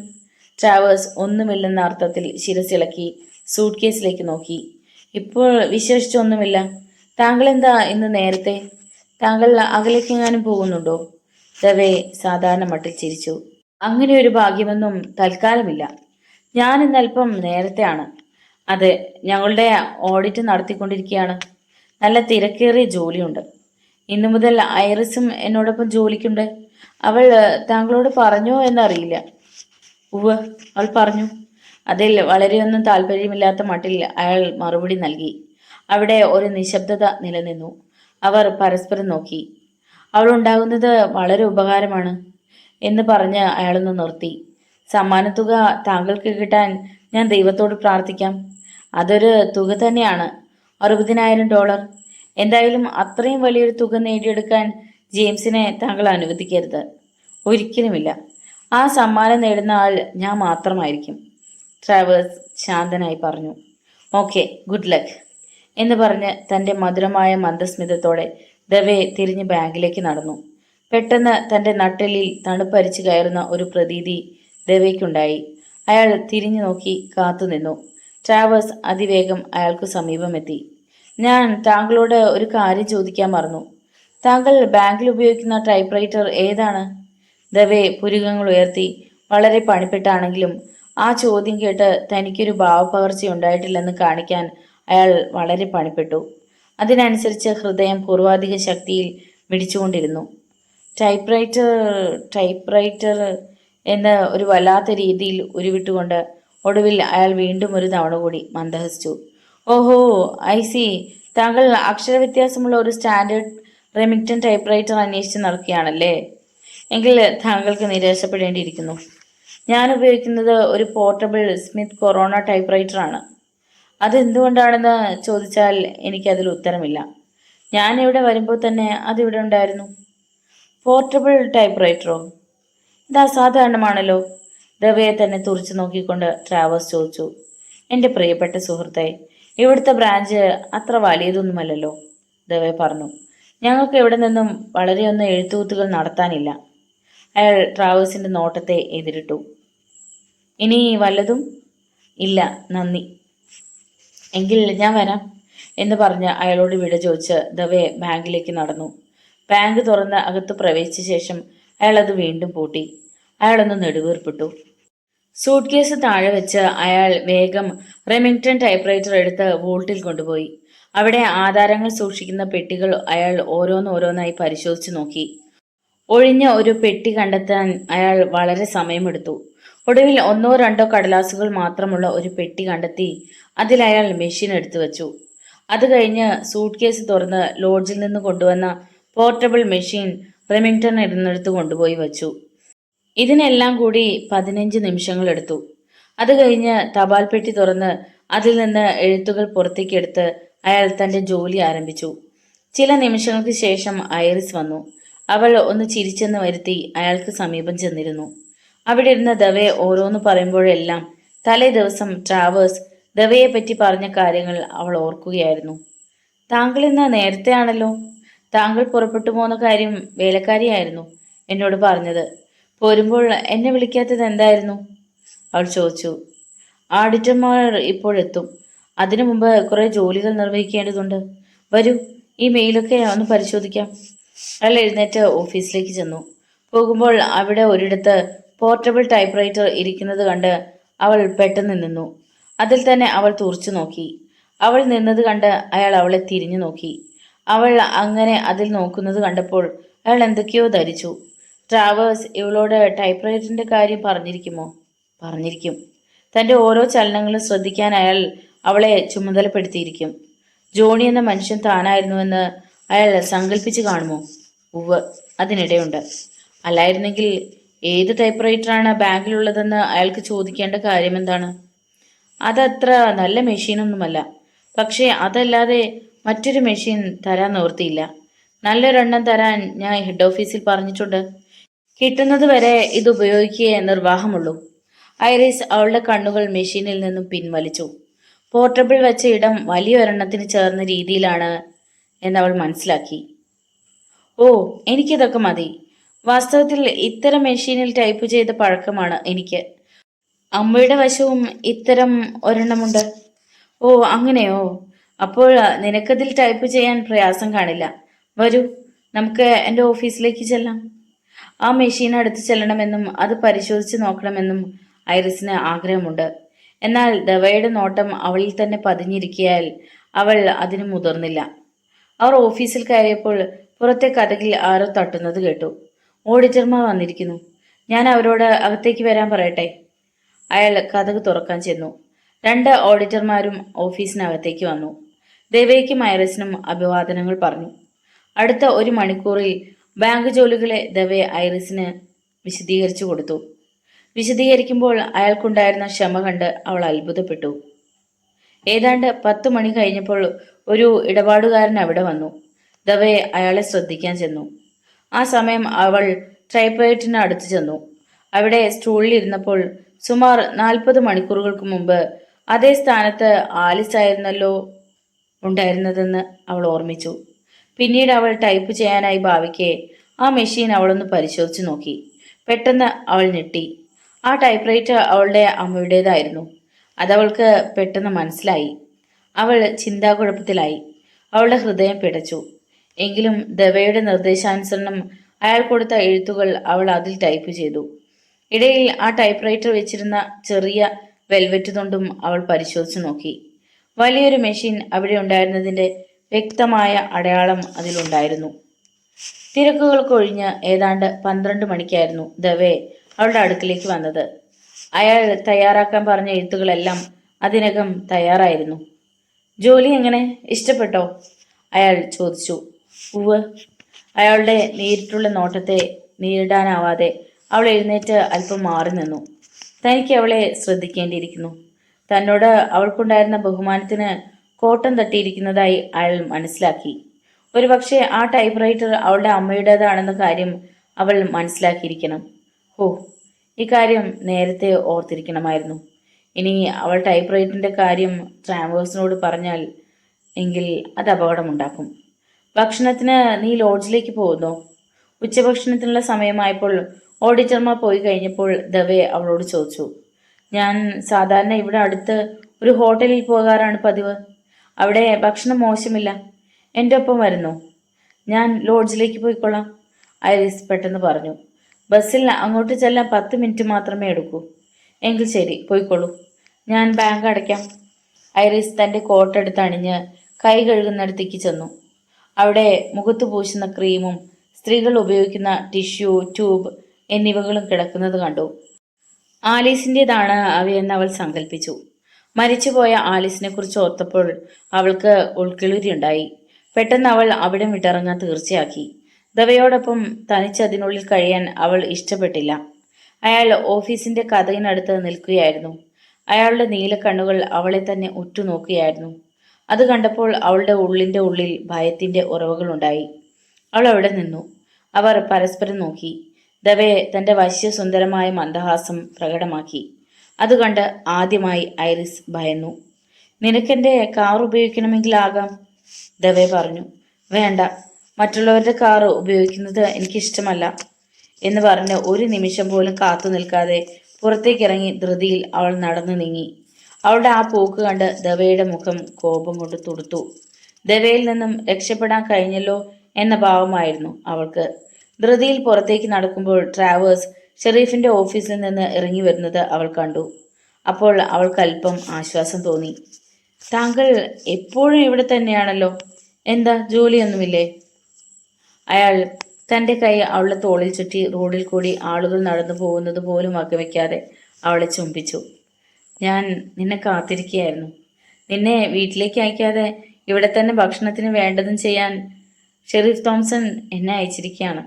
ട്രാവേഴ്സ് ഒന്നുമില്ലെന്ന അർത്ഥത്തിൽ ശിരസിളക്കി സൂട്ട് കേസിലേക്ക് നോക്കി. ഇപ്പോൾ വിശേഷിച്ചൊന്നുമില്ല. താങ്കൾ എന്താ ഇന്ന് നേരത്തെ? താങ്കൾ അകലേക്കെങ്ങാനും പോകുന്നുണ്ടോ? ദവേ സാധാരണ മട്ടിൽ ചിരിച്ചു. അങ്ങനെ ഒരു ഭാഗ്യമൊന്നും തൽക്കാലമില്ല. ഞാൻ ഇന്നല്പം നേരത്തെയാണ്. അതെ, ഞങ്ങളുടെ ഓഡിറ്റ് നടത്തിക്കൊണ്ടിരിക്കുകയാണ്. നല്ല തിരക്കേറിയ ജോലിയുണ്ട്. ഇന്നു മുതൽ ഐറിസും എന്നോടൊപ്പം ജോലിക്കുണ്ട്. അവൾ താങ്കളോട് പറഞ്ഞോ എന്നറിയില്ല. ഉവ്വ്, അവൾ പറഞ്ഞു. അതിൽ വളരെയൊന്നും താല്പര്യമില്ലാത്ത മട്ടിൽ അയാൾ മറുപടി നൽകി. അവിടെ ഒരു നിശബ്ദത നിലനിന്നു. അവർ പരസ്പരം നോക്കി. അവളുണ്ടാകുന്നത് വളരെ ഉപകാരമാണ് എന്ന് പറഞ്ഞ് അയാളൊന്ന് നിർത്തി. സമ്മാനത്തുക താങ്കൾക്ക് കിട്ടാൻ ഞാൻ ദൈവത്തോട് പ്രാർത്ഥിക്കാം. അതൊരു തുക തന്നെയാണ്, $60,000. എന്തായാലും അത്രയും വലിയൊരു തുക നേടിയെടുക്കാൻ ജെയിംസിനെ താങ്കൾ അനുവദിക്കരുത്. ഒരിക്കലുമില്ല. ആ സമ്മാനം നേടുന്ന ആൾ ഞാൻ മാത്രമായിരിക്കും. ട്രാവേഴ്സ് ശാന്തനായി പറഞ്ഞു. ഓക്കെ, ഗുഡ് ലക്ക് എന്ന് പറഞ്ഞ് തൻ്റെ മധുരമായ മന്ദസ്മിതത്തോടെ ദവേ തിരിഞ്ഞ് ബാങ്കിലേക്ക് നടന്നു. പെട്ടെന്ന് തൻ്റെ നട്ടെല്ലിൽ തണുപ്പരിച്ചു കയറുന്ന ഒരു പ്രതീതി ദവയ്ക്കുണ്ടായി. അയാൾ തിരിഞ്ഞു നോക്കി കാത്തുനിന്നു. ട്രാവേഴ്സ് അതിവേഗം അയാൾക്കു സമീപമെത്തി. ഞാൻ താങ്കളോട് ഒരു കാര്യം ചോദിക്കാൻ മറന്നു. താങ്കൾ ബാങ്കിൽ ഉപയോഗിക്കുന്ന ടൈപ്പ്റൈറ്റർ ഏതാണ്? ദവേ പുരുകങ്ങൾ ഉയർത്തി. വളരെ പണിപ്പെട്ടാണെങ്കിലും ആ ചോദ്യം കേട്ട് തനിക്കൊരു ഭാവപകർച്ചയുണ്ടായിട്ടില്ലെന്ന് കാണിക്കാൻ അയാൾ വളരെ പണിപ്പെട്ടു. അതിനനുസരിച്ച് ഹൃദയം പൂർവാധിക ശക്തിയിൽ മിടിച്ചുകൊണ്ടിരുന്നു. ടൈപ്പ്റൈറ്റർ ടൈപ്പ്റൈറ്റർ എന്ന് ഒരു വല്ലാത്ത രീതിയിൽ ഉരുവിട്ടുകൊണ്ട് ഒടുവിൽ അയാൾ വീണ്ടും ഒരു തവണ കൂടി മന്ദഹസിച്ചു. ഓഹോ, ഐ സി. താങ്കൾ അക്ഷരവ്യത്യാസമുള്ള ഒരു സ്റ്റാൻഡേർഡ് റെമിങ്ടൺ ടൈപ്പ്റൈറ്റർ അന്വേഷിച്ച് നടക്കുകയാണല്ലേ? എങ്കിൽ താങ്കൾക്ക് നിരാശപ്പെടേണ്ടിയിരിക്കുന്നു. ഞാൻ ഉപയോഗിക്കുന്നത് ഒരു പോർട്ടബിൾ സ്മിത്ത് കൊറോണ ടൈപ്പ്റൈറ്ററാണ്. അതെന്തുകൊണ്ടാണെന്ന് ചോദിച്ചാൽ എനിക്കതിൽ ഉത്തരമില്ല. ഞാൻ ഇവിടെ വരുമ്പോൾ തന്നെ അതിവിടെ ഉണ്ടായിരുന്നു. പോർട്ടബിൾ ടൈപ്പ്റൈറ്ററോ? ഇത് അസാധാരണമാണല്ലോ. ദവയെ തന്നെ തുറച്ചു നോക്കിക്കൊണ്ട് ട്രാവേഴ്സ് ചോദിച്ചു. എൻ്റെ പ്രിയപ്പെട്ട സുഹൃത്തെ, ഇവിടുത്തെ ബ്രാഞ്ച് അത്ര വലിയതൊന്നുമല്ലല്ലോ. ദവെ പറഞ്ഞു. ഞങ്ങൾക്ക് ഇവിടെ നിന്നും വളരെയൊന്നും എഴുത്തുകുത്തുകൾ നടത്താനില്ല. അയാൾ ട്രാവേഴ്സിൻ്റെ നോട്ടത്തെ എതിരിട്ടു. ഇനി വല്ലതും? ഇല്ല, നന്ദി. എങ്കിൽ ഞാൻ വരാം എന്ന് പറഞ്ഞ് അയാളോട് വിട ചോദിച്ച് ദവെ ബാങ്കിലേക്ക് നടന്നു. ബാങ്ക് തുറന്ന് അകത്ത് പ്രവേശിച്ച ശേഷം അയാൾ അത് വീണ്ടും പൂട്ടി. അയാളൊന്ന് നെടുവീർപ്പിട്ടു. സൂട്ട് കേസ് താഴെ വെച്ച് അയാൾ വേഗം റെമിങ്ടൺ ടൈപ്പ്റൈറ്റർ എടുത്ത് വോൾട്ടിൽ കൊണ്ടുപോയി. അവിടെ ആധാരങ്ങൾ സൂക്ഷിക്കുന്ന പെട്ടികൾ അയാൾ ഓരോന്നോരോന്നായി പരിശോധിച്ചു നോക്കി. ഒഴിഞ്ഞ ഒരു പെട്ടി കണ്ടെത്താൻ അയാൾ വളരെ സമയമെടുത്തു. ഒടുവിൽ 1-2 കടലാസുകൾ മാത്രമുള്ള ഒരു പെട്ടി കണ്ടെത്തി അതിൽ അയാൾ മെഷീൻ എടുത്തു വച്ചു. അത് കഴിഞ്ഞ് സൂട്ട് കേസ് തുറന്ന് ലോഡ്ജിൽ നിന്ന് കൊണ്ടുവന്ന പോർട്ടബിൾ മെഷീൻ റെമിങ്ടൺ ഇരുന്നിടത്ത് കൊണ്ടുപോയി വച്ചു. ഇതിനെല്ലാം കൂടി 15 നിമിഷങ്ങളെടുത്തു. അത് കഴിഞ്ഞ് തപാൽ പെട്ടി തുറന്ന് അതിൽ നിന്ന് എഴുത്തുകൾ പുറത്തേക്കെടുത്ത് അയാൾ തൻ്റെ ജോലി ആരംഭിച്ചു. ചില നിമിഷങ്ങൾക്ക് ശേഷം ഐറിസ് വന്നു. അവൾ ഒന്ന് ചിരിച്ചെന്ന് വരുത്തി അയാൾക്ക് സമീപം ചെന്നിരുന്നു. അവിടെ ഇരുന്ന ദവയെ ഓരോന്ന് പറയുമ്പോഴെല്ലാം തലേ ദിവസം ട്രാവേഴ്സ് ദവയെ പറ്റി പറഞ്ഞ കാര്യങ്ങൾ അവൾ ഓർക്കുകയായിരുന്നു. താങ്കൾ ഇന്ന് നേരത്തെ ആണല്ലോ. താങ്കൾ പുറപ്പെട്ടു പോകുന്ന കാര്യം വേലക്കാരിയായിരുന്നു എന്നോട് പറഞ്ഞത്. പോരുമ്പോൾ എന്നെ വിളിക്കാത്തത് എന്തായിരുന്നു? അവൾ ചോദിച്ചു. ഓഡിറ്റർമാർ ഇപ്പോഴെത്തും. അതിനു മുമ്പ് കുറെ ജോലികൾ നിർവഹിക്കേണ്ടതുണ്ട്. വരൂ, ഈ മെയിലൊക്കെ ഒന്ന് പരിശോധിക്കാം. അയാൾ എഴുന്നേറ്റ് ഓഫീസിലേക്ക് ചെന്നു. പോകുമ്പോൾ അവിടെ ഒരിടത്ത് പോർട്ടബിൾ ടൈപ്പ്റൈറ്റർ ഇരിക്കുന്നത് കണ്ട് അവൾ പെട്ടെന്ന് നിന്നു. അതിൽ തന്നെ അവൾ തുറച്ചു നോക്കി. അവൾ നിന്നത് കണ്ട് അയാൾ അവളെ തിരിഞ്ഞു നോക്കി. അവൾ അങ്ങനെ അതിൽ നോക്കുന്നത് കണ്ടപ്പോൾ അയാൾ എന്തൊക്കെയോ ധരിച്ചു. ട്രാവേഴ്സ് ഇവളോട് ടൈപ്പ്റൈറ്ററിന്റെ കാര്യം പറഞ്ഞിരിക്കുമോ? പറഞ്ഞിരിക്കും. തന്റെ ഓരോ ചലനങ്ങളും ശ്രദ്ധിക്കാൻ അയാൾ അവളെ ചുമതലപ്പെടുത്തിയിരിക്കും. ജോണി എന്ന മനുഷ്യൻ താനായിരുന്നുവെന്ന് അയാൾ സങ്കല്പിച്ചു കാണുമോ? ഉവ്, അതിനിടെയുണ്ട്. അല്ലായിരുന്നെങ്കിൽ ഏത് ടൈപ്പ്റൈറ്ററാണ് ബാങ്കിലുള്ളതെന്ന് അയാൾക്ക് ചോദിക്കേണ്ട കാര്യമെന്താണ്? അതത്ര നല്ല മെഷീനൊന്നുമല്ല. പക്ഷേ അതല്ലാതെ മറ്റൊരു മെഷീൻ തരാൻ നിവൃത്തിയില്ല. നല്ലൊരെണ്ണം തരാൻ ഞാൻ ഹെഡ് ഓഫീസിൽ പറഞ്ഞിട്ടുണ്ട്. കിട്ടുന്നത് വരെ ഇത് ഉപയോഗിക്കുകയേ നിർവാഹമുള്ളൂ. ഐറിസ് അവളുടെ കണ്ണുകൾ മെഷീനിൽ നിന്നും പിൻവലിച്ചു. പോർട്ടബിൾ വെച്ച ഇടം വലിയൊരെണ്ണത്തിന് ചേർന്ന രീതിയിലാണ് എന്നവൾ മനസ്സിലാക്കി. ഓ, എനിക്കിതൊക്കെ മതി. വാസ്തവത്തിൽ ഇത്തരം മെഷീനിൽ ടൈപ്പ് ചെയ്ത പഴക്കമാണ് എനിക്ക്. അമ്മയുടെ വശവും ഇത്തരം ഒരെണ്ണമുണ്ട്. ഓ, അങ്ങനെയോ? അപ്പോൾ നിനക്കതിൽ ടൈപ്പ് ചെയ്യാൻ പ്രയാസം കാണില്ല. വരൂ, നമുക്ക് എൻ്റെ ഓഫീസിലേക്ക് ചെല്ലാം. ആ മെഷീൻ അടുത്ത് ചെല്ലണമെന്നും അത് പരിശോധിച്ച് നോക്കണമെന്നും ഐറിസിന് ആഗ്രഹമുണ്ട്. എന്നാൽ ദവയുടെ നോട്ടം അവളിൽ തന്നെ പതിഞ്ഞിരിക്കയാൽ അവൾ അതിന് മുതിർന്നില്ല. അവർ ഓഫീസിൽ കയറിയപ്പോൾ പുറത്തെ കതകിൽ ആരോ തട്ടുന്നത് കേട്ടു. ഓഡിറ്റർമാർ വന്നിരിക്കുന്നു. ഞാൻ അവരോട് അകത്തേക്ക് വരാൻ പറയട്ടെ? അയാൾ കതക് തുറക്കാൻ ചെന്നു. 2 ഓഡിറ്റർമാരും ഓഫീസിനകത്തേക്ക് വന്നു. ദേവയ്ക്കും ഐറിസിനും അഭിവാദനങ്ങൾ പറഞ്ഞു. അടുത്ത 1 മണിക്കൂറിൽ ബാങ്ക് ജോലികളെ ദവെ ഐറിസിന് വിശദീകരിച്ചു കൊടുത്തു. വിശദീകരിക്കുമ്പോൾ അയാൾക്കുണ്ടായിരുന്ന ക്ഷമ കണ്ട് അവൾ അത്ഭുതപ്പെട്ടു. ഏതാണ്ട് 10 മണി കഴിഞ്ഞപ്പോൾ ഒരു ഇടപാടുകാരൻ അവിടെ വന്നു. ദവെ അയാളെ ശ്രദ്ധിക്കാൻ ചെന്നു. ആ സമയം അവൾ ടൈപ്പ്റൈറ്ററിന് അടുത്ത് ചെന്നു. അവിടെ സ്റ്റൂളിൽ ഇരുന്നപ്പോൾ സുമാർ 40 മണിക്കൂറുകൾക്ക് മുമ്പ് അതേ സ്ഥാനത്ത് ആലിസ് ആയിരുന്നല്ലോ ഉണ്ടായിരുന്നതെന്ന് അവൾ ഓർമ്മിച്ചു. പിന്നീട് അവൾ ടൈപ്പ് ചെയ്യാനായി ഭാവിക്കെ ആ മെഷീൻ അവളൊന്ന് പരിശോധിച്ചു നോക്കി. പെട്ടെന്ന് അവൾ ഞെട്ടി. ആ ടൈപ്പ്റൈറ്റർ അവളുടെ അമ്മയുടേതായിരുന്നു. അതവൾക്ക് പെട്ടെന്ന് മനസ്സിലായി. അവൾ ചിന്താകുഴപ്പത്തിലായി. അവളുടെ ഹൃദയം പിടച്ചു. എങ്കിലും ദവയുടെ നിർദ്ദേശാനുസരണം അയാൾ കൊടുത്ത എഴുത്തുകൾ അവൾ അതിൽ ടൈപ്പ് ചെയ്തു. ഇടയിൽ ആ ടൈപ്പ്റൈറ്റർ വെച്ചിരുന്ന ചെറിയ വെൽവെറ്റ് തൊണ്ടും അവൾ പരിശോധിച്ചു നോക്കി. വലിയൊരു മെഷീൻ അവിടെ ഉണ്ടായിരുന്നതിൻ്റെ വ്യക്തമായ അടയാളം അതിലുണ്ടായിരുന്നു. തിരക്കുകൾക്കൊഴിഞ്ഞ് ഏതാണ്ട് 12 മണിക്കായിരുന്നു ദവെ അവളുടെ അടുക്കിലേക്ക് വന്നത്. അയാൾ തയ്യാറാക്കാൻ പറഞ്ഞ എഴുത്തുകളെല്ലാം അതിനകം തയ്യാറായിരുന്നു. ജോലി എങ്ങനെ? ഇഷ്ടപ്പെട്ടോ? അയാൾ ചോദിച്ചു. ഉവ്. അയാളുടെ നേരിട്ടുള്ള നോട്ടത്തെ നേരിടാനാവാതെ അവൾ എഴുന്നേറ്റ് അല്പം മാറി നിന്നു. തനിക്ക് അവളെ ശ്രദ്ധിക്കേണ്ടിയിരിക്കുന്നു. തന്നോട് അവൾക്കുണ്ടായിരുന്ന ബഹുമാനത്തിന് കോട്ടം തട്ടിയിരിക്കുന്നതായി അയാൾ മനസ്സിലാക്കി. ഒരുപക്ഷെ ആ ടൈപ്പ്റൈറ്റർ അവളുടെ അമ്മയുടേതാണെന്ന കാര്യം അവൾ മനസ്സിലാക്കിയിരിക്കണം. ഓ, ഇക്കാര്യം നേരത്തെ ഓർത്തിരിക്കണമായിരുന്നു. ഇനി അവൾ ടൈപ്പ്റൈറ്ററിൻ്റെ കാര്യം ട്രാവേഴ്സിനോട് പറഞ്ഞാൽ എങ്കിൽ അത് അപകടമുണ്ടാക്കും. ഭക്ഷണത്തിന് നീ ലോഡ്ജിലേക്ക് പോകുന്നോ? ഉച്ചഭക്ഷണത്തിനുള്ള സമയമായപ്പോൾ ഓഡിറ്റർമാർ പോയി കഴിഞ്ഞപ്പോൾ ദവെ അവളോട് ചോദിച്ചു. ഞാൻ സാധാരണ ഇവിടെ അടുത്ത് ഒരു ഹോട്ടലിൽ പോകാറാണ് പതിവ്. അവിടെ ഭക്ഷണം മോശമില്ല. എൻ്റെ ഒപ്പം വരുന്നോ? ഞാൻ ലോഡ്ജിലേക്ക് പോയിക്കൊള്ളാം, ഐറിസ് പെട്ടെന്ന് പറഞ്ഞു. ബസ്സിൽ അങ്ങോട്ട് ചെല്ലാൻ 10 മിനിറ്റ് മാത്രമേ എടുക്കൂ. എങ്കിൽ ശരി, പോയിക്കൊള്ളൂ. ഞാൻ ബാങ്ക് അടയ്ക്കാം. ഐറിസ് തൻ്റെ കോട്ടെടുത്ത് അണിഞ്ഞ് കൈ കഴുകുന്നിടത്തേക്ക് ചെന്നു. അവിടെ മുഖത്ത് പൂശുന്ന ക്രീമും സ്ത്രീകൾ ഉപയോഗിക്കുന്ന ടിഷ്യൂ, ട്യൂബ് എന്നിവകളും കിടക്കുന്നത് കണ്ടു. ആലീസിൻ്റെതാണ് അവയെന്ന് അവൾ സങ്കല്പിച്ചു. മരിച്ചുപോയ ആലീസിനെ കുറിച്ച് ഓർത്തപ്പോൾ അവൾക്ക് ഉൾക്കിളിരിയുണ്ടായി. പെട്ടെന്ന് അവൾ അവിടെ വിട്ടിറങ്ങാൻ തീർച്ചയാക്കി. ദവയോടൊപ്പം തനിച്ചതിനുള്ളിൽ കഴിയാൻ അവൾ ഇഷ്ടപ്പെട്ടില്ല. അയാൾ ഓഫീസിന്റെ കതകിനടുത്ത് നിൽക്കുകയായിരുന്നു. അയാളുടെ നീലക്കണ്ണുകൾ അവളെ തന്നെ ഉറ്റുനോക്കുകയായിരുന്നു. അത് കണ്ടപ്പോൾ അവളുടെ ഉള്ളിൻ്റെ ഉള്ളിൽ ഭയത്തിൻ്റെ ഉറവുകളുണ്ടായി. അവൾ അവിടെ നിന്നു. അവർ പരസ്പരം നോക്കി. ദവെ തൻ്റെ വശ്യസുന്ദരമായ മന്ദഹാസം പ്രകടമാക്കി. അത് കണ്ട് ആദ്യമായി ഐറിസ് ഭയന്നു. നിനക്കെൻ്റെ കാർ ഉപയോഗിക്കണമെങ്കിലാകാം, ദവെ പറഞ്ഞു. വേണ്ട, മറ്റുള്ളവരുടെ കാർ ഉപയോഗിക്കുന്നത് എനിക്കിഷ്ടമല്ല എന്ന് പറഞ്ഞ് ഒരു നിമിഷം പോലും കാത്തു നിൽക്കാതെ പുറത്തേക്കിറങ്ങി ധൃതിയിൽ അവൾ നടന്നു നീങ്ങി. അവളുടെ ആ പോക്ക് കണ്ട് ദവയുടെ മുഖം കോപം കൊണ്ട് തുടുത്തു. ദവയിൽ നിന്നും രക്ഷപ്പെടാൻ കഴിഞ്ഞല്ലോ എന്ന ഭാവമായിരുന്നു അവൾക്ക്. ധൃതിയിൽ പുറത്തേക്ക് നടക്കുമ്പോൾ ട്രാവേഴ്സ് ഷെരീഫിന്റെ ഓഫീസിൽ നിന്ന് ഇറങ്ങി വരുന്നത് അവൾ കണ്ടു. അപ്പോൾ അവൾക്ക് അല്പം ആശ്വാസം തോന്നി. താങ്കൾ എപ്പോഴും ഇവിടെ തന്നെയാണല്ലോ, എന്താ ജോലിയൊന്നുമില്ലേ? അയാൾ തൻ്റെ കൈ അവളുടെ തോളിൽ ചുറ്റി റോഡിൽ കൂടി ആളുകൾ നടന്നു പോകുന്നത് പോലും വകവയ്ക്കാതെ അവളെ ചുംബിച്ചു. ഞാൻ നിന്നെ കാത്തിരിക്കുകയായിരുന്നു. നിന്നെ വീട്ടിലേക്ക് അയക്കാതെ ഇവിടെ തന്നെ ഭക്ഷണത്തിന് വേണ്ടതും ചെയ്യാൻ ഷെരീഫ് തോംസൺ എന്നെ അയച്ചിരിക്കുകയാണ്.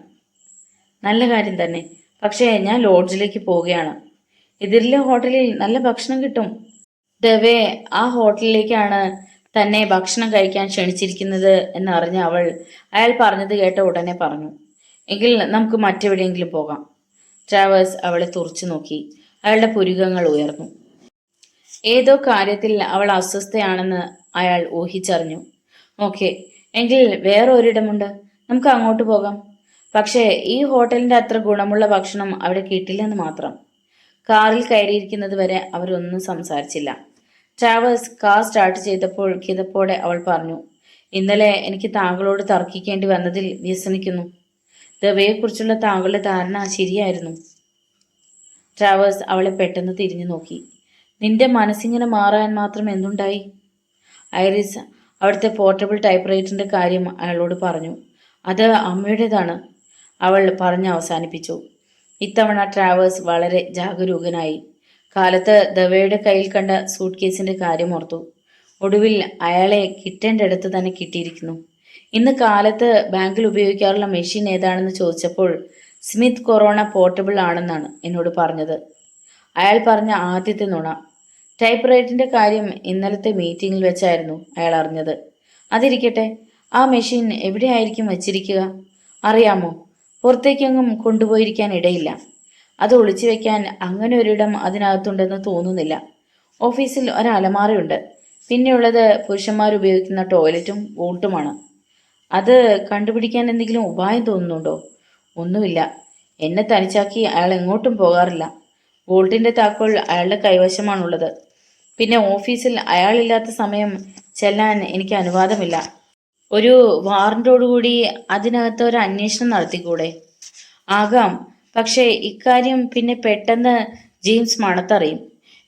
നല്ല കാര്യം തന്നെ. പക്ഷേ ഞാൻ ലോഡ്ജിലേക്ക് പോവുകയാണ്. എതിരിലെ ഹോട്ടലിൽ നല്ല ഭക്ഷണം കിട്ടും. ദവേ ആ ഹോട്ടലിലേക്കാണ് തന്നെ ഭക്ഷണം കഴിക്കാൻ ക്ഷണിച്ചിരിക്കുന്നത് എന്നറിഞ്ഞ അവൾ അയാൾ പറഞ്ഞത് കേട്ട ഉടനെ പറഞ്ഞു, എങ്കിൽ നമുക്ക് മറ്റെവിടെയെങ്കിലും പോകാം. ട്രാവേഴ്സ് അവളെ തുറച്ചു നോക്കി. അയാളുടെ പുരികങ്ങൾ ഉയർന്നു. ഏതോ കാര്യത്തിൽ അവൾ അസ്വസ്ഥയാണെന്ന് അയാൾ ഊഹിച്ചറിഞ്ഞു. ഓക്കെ, എങ്കിൽ വേറെ ഒരിടമുണ്ട്, നമുക്ക് അങ്ങോട്ട് പോകാം. പക്ഷേ ഈ ഹോട്ടലിന്റെ അത്ര ഗുണമുള്ള ഭക്ഷണം അവിടെ കിട്ടില്ലെന്ന് മാത്രം. കാറിൽ കയറിയിരിക്കുന്നത് വരെ അവരൊന്നും സംസാരിച്ചില്ല. ട്രാവേഴ്സ് കാർ സ്റ്റാർട്ട് ചെയ്തപ്പോൾ കിതപ്പോടെ അവൾ പറഞ്ഞു, ഇന്നലെ എനിക്ക് താങ്കളോട് തർക്കിക്കേണ്ടി വന്നതിൽ വ്യസനിക്കുന്നു. ദവയെക്കുറിച്ചുള്ള താങ്കളുടെ ധാരണ ശരിയായിരുന്നു. ട്രാവേഴ്സ് അവളെ പെട്ടെന്ന് തിരിഞ്ഞു നോക്കി. നിന്റെ മനസ്സിങ്ങനെ മാറാൻ മാത്രം എന്തുണ്ടായി? ഐറിസ് അവിടുത്തെ പോർട്ടബിൾ ടൈപ്പ് റൈറ്ററിന്റെ കാര്യം അയാളോട് പറഞ്ഞു. അത് അമ്മയുടേതാണ്, അവൾ പറഞ്ഞ് അവസാനിപ്പിച്ചു. ഇത്തവണ ട്രാവേഴ്സ് വളരെ ജാഗരൂകനായി. കാലത്ത് ദവയുടെ കയ്യിൽ കണ്ട സൂട്ട് കേസിന്റെ കാര്യം ഓർത്തു. ഒടുവിൽ അയാളെ കിട്ടേണ്ടടുത്ത് തന്നെ കിട്ടിയിരിക്കുന്നു. ഇന്ന് കാലത്ത് ബാങ്കിൽ ഉപയോഗിക്കാറുള്ള മെഷീൻ ഏതാണെന്ന് ചോദിച്ചപ്പോൾ സ്മിത്ത് കൊറോണ പോർട്ടബിൾ ആണെന്നാണ് എന്നോട് പറഞ്ഞത്. അയാൾ പറഞ്ഞ ആദ്യത്തെ നുണ. ടൈപ്പ് റൈറ്റിന്റെ കാര്യം ഇന്നലത്തെ മീറ്റിംഗിൽ വെച്ചായിരുന്നു അയാൾ അറിഞ്ഞത്. അതിരിക്കട്ടെ, ആ മെഷീൻ എവിടെയായിരിക്കും വച്ചിരിക്കുക അറിയാമോ? പുറത്തേക്കെങ്ങും കൊണ്ടുപോയിരിക്കാൻ ഇടയില്ല. അത് ഒളിച്ചു വെക്കാൻ അങ്ങനെ ഒരിടം അതിനകത്തുണ്ടെന്ന് തോന്നുന്നില്ല. ഓഫീസിൽ ഒരു അലമാറയുണ്ട്. പിന്നെയുള്ളത് പുരുഷന്മാർ ഉപയോഗിക്കുന്ന ടോയ്ലറ്റും വോട്ടുമാണ്. അത് കണ്ടുപിടിക്കാൻ എന്തെങ്കിലും ഉപായം തോന്നുന്നുണ്ടോ? ഒന്നുമില്ല. എന്നെ തനിച്ചാക്കി അയാൾ എങ്ങോട്ടും പോകാറില്ല. വോൾട്ടിന്റെ താക്കോൽ അയാളുടെ കൈവശമാണുള്ളത്. പിന്നെ ഓഫീസിൽ അയാളില്ലാത്ത സമയം ചെല്ലാൻ എനിക്ക് അനുവാദമില്ല. ഒരു വാറന്റോടുകൂടി അതിനകത്ത് ഒരു അന്വേഷണം നടത്തിക്കൂടെ? ആകാം, പക്ഷേ ഇക്കാര്യം പിന്നെ പെട്ടെന്ന് ജെയിംസ് മണത്തറിയും.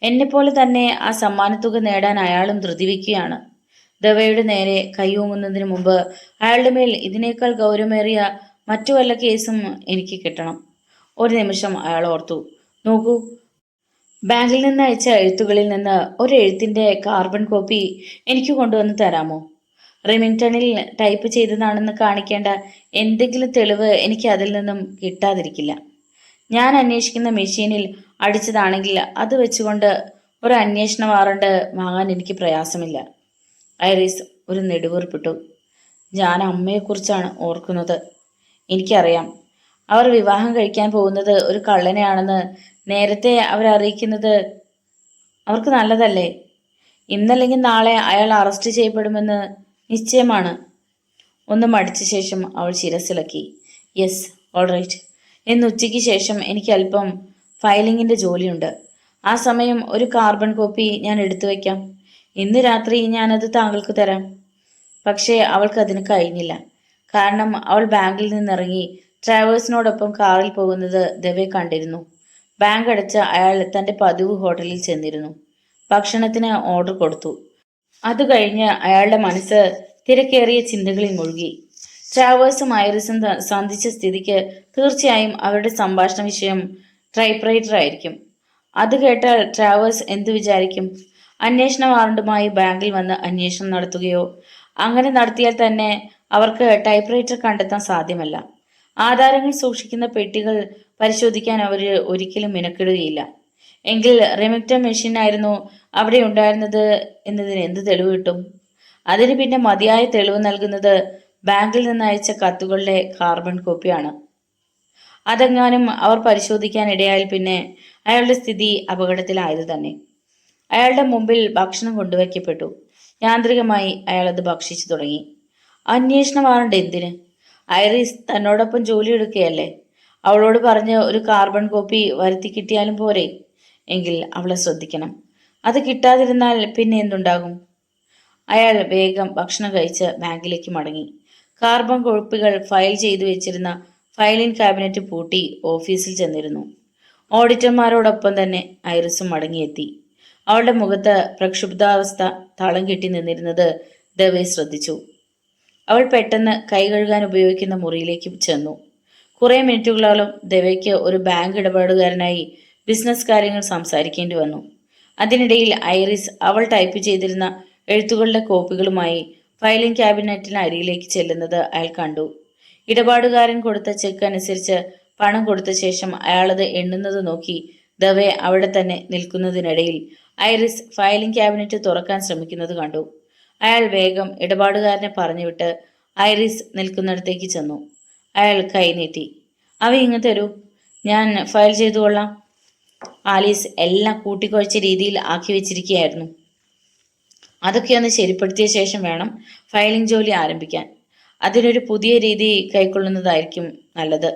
എന്നെപ്പോലെ തന്നെ ആ സമ്മാനത്തുക നേടാൻ അയാളും ധൃതി വയ്ക്കുകയാണ്. ദവയുടെ നേരെ കൈയൂങ്ങുന്നതിന് മുമ്പ് അയാളുടെ മേൽ ഇതിനേക്കാൾ ഗൗരവമേറിയ മറ്റു വല്ല കേസും എനിക്ക് കിട്ടണം. ഒരു നിമിഷം അയാൾ ഓർത്തു. നോക്കൂ, ബാങ്കിൽ നിന്ന് അയച്ച എഴുത്തുകളിൽ നിന്ന് ഒരു എഴുത്തിന്റെ കാർബൺ കോപ്പി എനിക്ക് കൊണ്ടുവന്ന് തരാമോ? റിമിങ്ടണിൽ ടൈപ്പ് ചെയ്തതാണെന്ന് കാണിക്കേണ്ട എന്തെങ്കിലും തെളിവ് എനിക്ക് അതിൽ നിന്നും കിട്ടാതിരിക്കില്ല. ഞാൻ അന്വേഷിക്കുന്ന മെഷീനിൽ അടിച്ചതാണെങ്കിൽ അത് വെച്ചുകൊണ്ട് ഒരു അന്വേഷണ വാറണ്ട് വാങ്ങാൻ എനിക്ക് പ്രയാസമില്ല. ഐറിസ് ഒരു നെടുവീർപ്പിട്ടു. ഞാൻ അമ്മയെക്കുറിച്ചാണ് ഓർക്കുന്നത്. എനിക്കറിയാം, അവർ വിവാഹം കഴിക്കാൻ പോകുന്നത് ഒരു കള്ളനെയാണെന്ന് നേരത്തെ അവരറിയിക്കുന്നത് അവർക്ക് നല്ലതല്ലേ? ഇന്നല്ലെങ്കിൽ നാളെ അയാൾ അറസ്റ്റ് ചെയ്യപ്പെടുമെന്ന് നിശ്ചയമാണ്. ഒന്ന് മടിച്ച ശേഷം അവൾ ശിരസിളക്കി. Yes, alright. ഇന്ന് ഉച്ചയ്ക്ക് ശേഷം എനിക്ക് അല്പം ഫയലിങ്ങിൻ്റെ ജോലിയുണ്ട്. ആ സമയം ഒരു കാർബൺ കോപ്പി ഞാൻ എടുത്തു വയ്ക്കാം. ഇന്ന് രാത്രി ഞാനത് താങ്കൾക്ക് തരാം. പക്ഷേ അവൾക്ക് അതിന് കഴിഞ്ഞില്ല. കാരണം അവൾ ബാങ്കിൽ നിന്നിറങ്ങി ട്രാവേഴ്സിനോടൊപ്പം കാറിൽ പോകുന്നത് ദവെ കണ്ടിരുന്നു. ബാങ്ക് അടച്ച അയാൾ തൻ്റെ പതിവ് ഹോട്ടലിൽ ചെന്നിരുന്നു. ഭക്ഷണത്തിന് ഓർഡർ കൊടുത്തു. അത് കഴിഞ്ഞ് അയാളുടെ മനസ്സ് തിരക്കേറിയ ചിന്തകളിൽ മുഴുകി. ട്രാവേഴ്സും ഐറിസും സന്ധിച്ച സ്ഥിതിക്ക് തീർച്ചയായും അവരുടെ സംഭാഷണ വിഷയം ടൈപ്പ് റൈറ്റർ ആയിരിക്കും. അത് കേട്ടാൽ ട്രാവേഴ്സ് എന്തു വിചാരിക്കും? അന്വേഷണ വാറണ്ടുമായി ബാങ്കിൽ വന്ന് അന്വേഷണം നടത്തുകയോ, അങ്ങനെ നടത്തിയാൽ തന്നെ അവർക്ക് ടൈപ്പ് റൈറ്റർ കണ്ടെത്താൻ സാധ്യമല്ല. ആധാരങ്ങൾ സൂക്ഷിക്കുന്ന പെട്ടികൾ പരിശോധിക്കാൻ അവർ ഒരിക്കലും മിനക്കെടുകയില്ല. എങ്കിൽ റിമിക്ടർ മെഷീൻ ആയിരുന്നു അവിടെ ഉണ്ടായിരുന്നത് എന്നതിന് എന്ത് തെളിവ് കിട്ടും? അതിന് പിന്നെ മതിയായ തെളിവ് നൽകുന്നത് ബാങ്കിൽ നിന്ന് അയച്ച കത്തുകളുടെ കാർബൺ കോപ്പിയാണ്. അതെങ്ങാനും അവർ പരിശോധിക്കാൻ ഇടയായാൽ പിന്നെ അയാളുടെ സ്ഥിതി അപകടത്തിലായത് തന്നെ. അയാളുടെ മുമ്പിൽ ഭക്ഷണം കൊണ്ടുവയ്ക്കപ്പെട്ടു. യാന്ത്രികമായി അയാൾ അത് ഭക്ഷിച്ചു തുടങ്ങി. അന്വേഷണ വാറണ്ട് എന്തിന്? ഐറിസ് തന്നോടൊപ്പം ജോലിയെടുക്കുകയല്ലേ. അവളോട് പറഞ്ഞ് ഒരു കാർബൺ കോപ്പി വരുത്തി കിട്ടിയാലും പോരെ. എങ്കിൽ അവളെ ശ്രദ്ധിക്കണം. അത് കിട്ടാതിരുന്നാൽ പിന്നെ എന്തുണ്ടാകും? അയാൾ വേഗം ഭക്ഷണം കഴിച്ച് ബാങ്കിലേക്ക് മടങ്ങി. കാർബൺ കോപ്പികൾ ഫയൽ ചെയ്തു വെച്ചിരുന്ന ഫയലിംഗ് ക്യാബിനറ്റ് പൂട്ടി ഓഫീസിൽ ചെന്നിരുന്നു. ഓഡിറ്റർമാരോടൊപ്പം തന്നെ ഐറിസും മടങ്ങിയെത്തി. അവളുടെ മുഖത്ത് പ്രക്ഷുബ്ധാവസ്ഥ തളം കെട്ടി നിന്നിരുന്നത് ദവേ ശ്രദ്ധിച്ചു. അവൾ പെട്ടെന്ന് കൈ കഴുകാൻ ഉപയോഗിക്കുന്ന മുറിയിലേക്ക് ചെന്നു. കുറേ മിനിറ്റുകളോളം ദവയ്ക്ക് ഒരു ബാങ്ക് ഇടപാടുകാരനായി ബിസിനസ് കാര്യങ്ങൾ സംസാരിക്കേണ്ടി വന്നു. അതിനിടയിൽ ഐറിസ് അവൾ ടൈപ്പ് ചെയ്തിരുന്ന എഴുത്തുകളുടെ കോപ്പികളുമായി ഫയലിംഗ് ക്യാബിനറ്റിന് അരിയിലേക്ക് ചെല്ലുന്നത് അയാൾ കണ്ടു. ഇടപാടുകാരൻ കൊടുത്ത ചെക്ക് അനുസരിച്ച് പണം കൊടുത്ത ശേഷം അയാളത് എണ്ണുന്നത് നോക്കി ദവെ അവിടെ തന്നെ നിൽക്കുന്നതിനിടയിൽ ഐറിസ് ഫയലിംഗ് ക്യാബിനറ്റ് തുറക്കാൻ ശ്രമിക്കുന്നത് കണ്ടു. അയാൾ വേഗം ഇടപാടുകാരനെ പറഞ്ഞുവിട്ട് ഐറിസ് നിൽക്കുന്നിടത്തേക്ക് ചെന്നു. അയാൾ കൈ നീട്ടി. അവ ഇങ്ങ് തരൂ, ഞാൻ ഫയൽ ചെയ്തു കൊള്ളാം. ആലീസ് എല്ലാം കൂട്ടിക്കുഴച്ച രീതിയിൽ ആക്കി വെച്ചിരിക്കുകയായിരുന്നു. അതൊക്കെ ഒന്ന് ശരിപ്പെടുത്തിയ ശേഷം വേണം ഫയലിംഗ് ജോലി ആരംഭിക്കാൻ. അതിനൊരു പുതിയ രീതി കൈക്കൊള്ളുന്നതായിരിക്കും നല്ലത്.